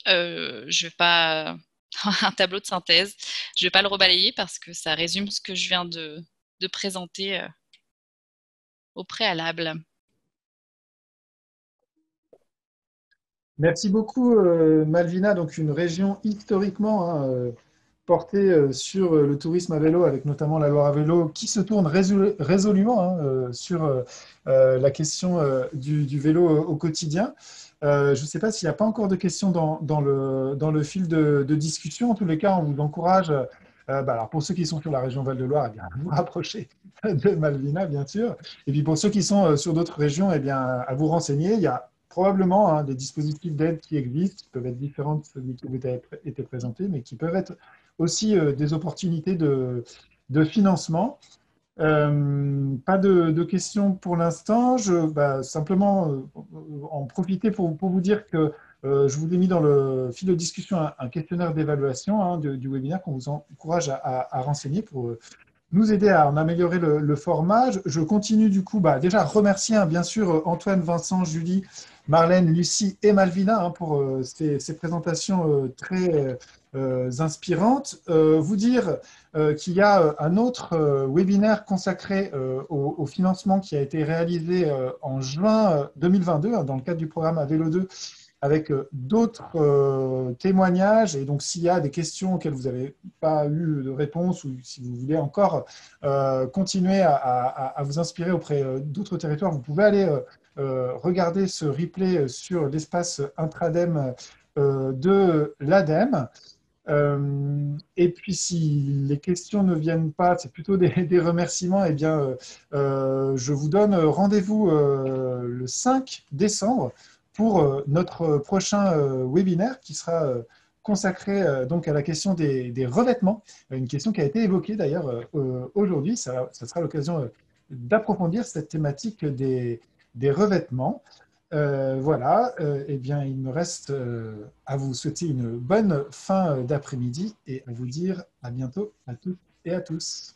Je vais pas un tableau de synthèse. Je vais pas le rebalayer parce que ça résume ce que je viens de présenter au préalable. Merci beaucoup, Malvina. Donc une région historiquement portée sur le tourisme à vélo, avec notamment la Loire à vélo, qui se tourne résolument sur la question du vélo au quotidien. Je ne sais pas s'il n'y a pas encore de questions dans le fil de discussion. En tous les cas, on vous encourage, alors pour ceux qui sont sur la région Val-de-Loire, eh bien, à vous rapprocher de Malvina, bien sûr. Et puis pour ceux qui sont sur d'autres régions, eh bien, à vous renseigner. Il y a probablement des dispositifs d'aide qui existent, qui peuvent être différents de celui qui vous a été présenté, mais qui peuvent être aussi des opportunités de financement. Pas de questions pour l'instant. Simplement en profiter pour vous dire que je vous ai mis dans le fil de discussion un questionnaire d'évaluation du webinaire qu'on vous encourage à renseigner pour nous aider à en améliorer le format. Je continue du coup, déjà remercier bien sûr Antoine, Vincent, Julie, Marlène, Lucie et Malvina pour ces présentations très inspirantes. Vous dire qu'il y a un autre webinaire consacré au financement qui a été réalisé en juin 2022 dans le cadre du programme À Vélo 2 avec d'autres témoignages. Et donc, s'il y a des questions auxquelles vous n'avez pas eu de réponse ou si vous voulez encore continuer à vous inspirer auprès d'autres territoires, vous pouvez aller regarder ce replay sur l'espace intradem de l'ADEME. Et puis, si les questions ne viennent pas, c'est plutôt des remerciements, eh bien, je vous donne rendez-vous le 5 décembre pour notre prochain webinaire qui sera consacré donc à la question des revêtements, une question qui a été évoquée d'ailleurs aujourd'hui. Ça sera l'occasion d'approfondir cette thématique des revêtements. Voilà, eh bien, il me reste à vous souhaiter une bonne fin d'après-midi et à vous dire à bientôt à toutes et à tous.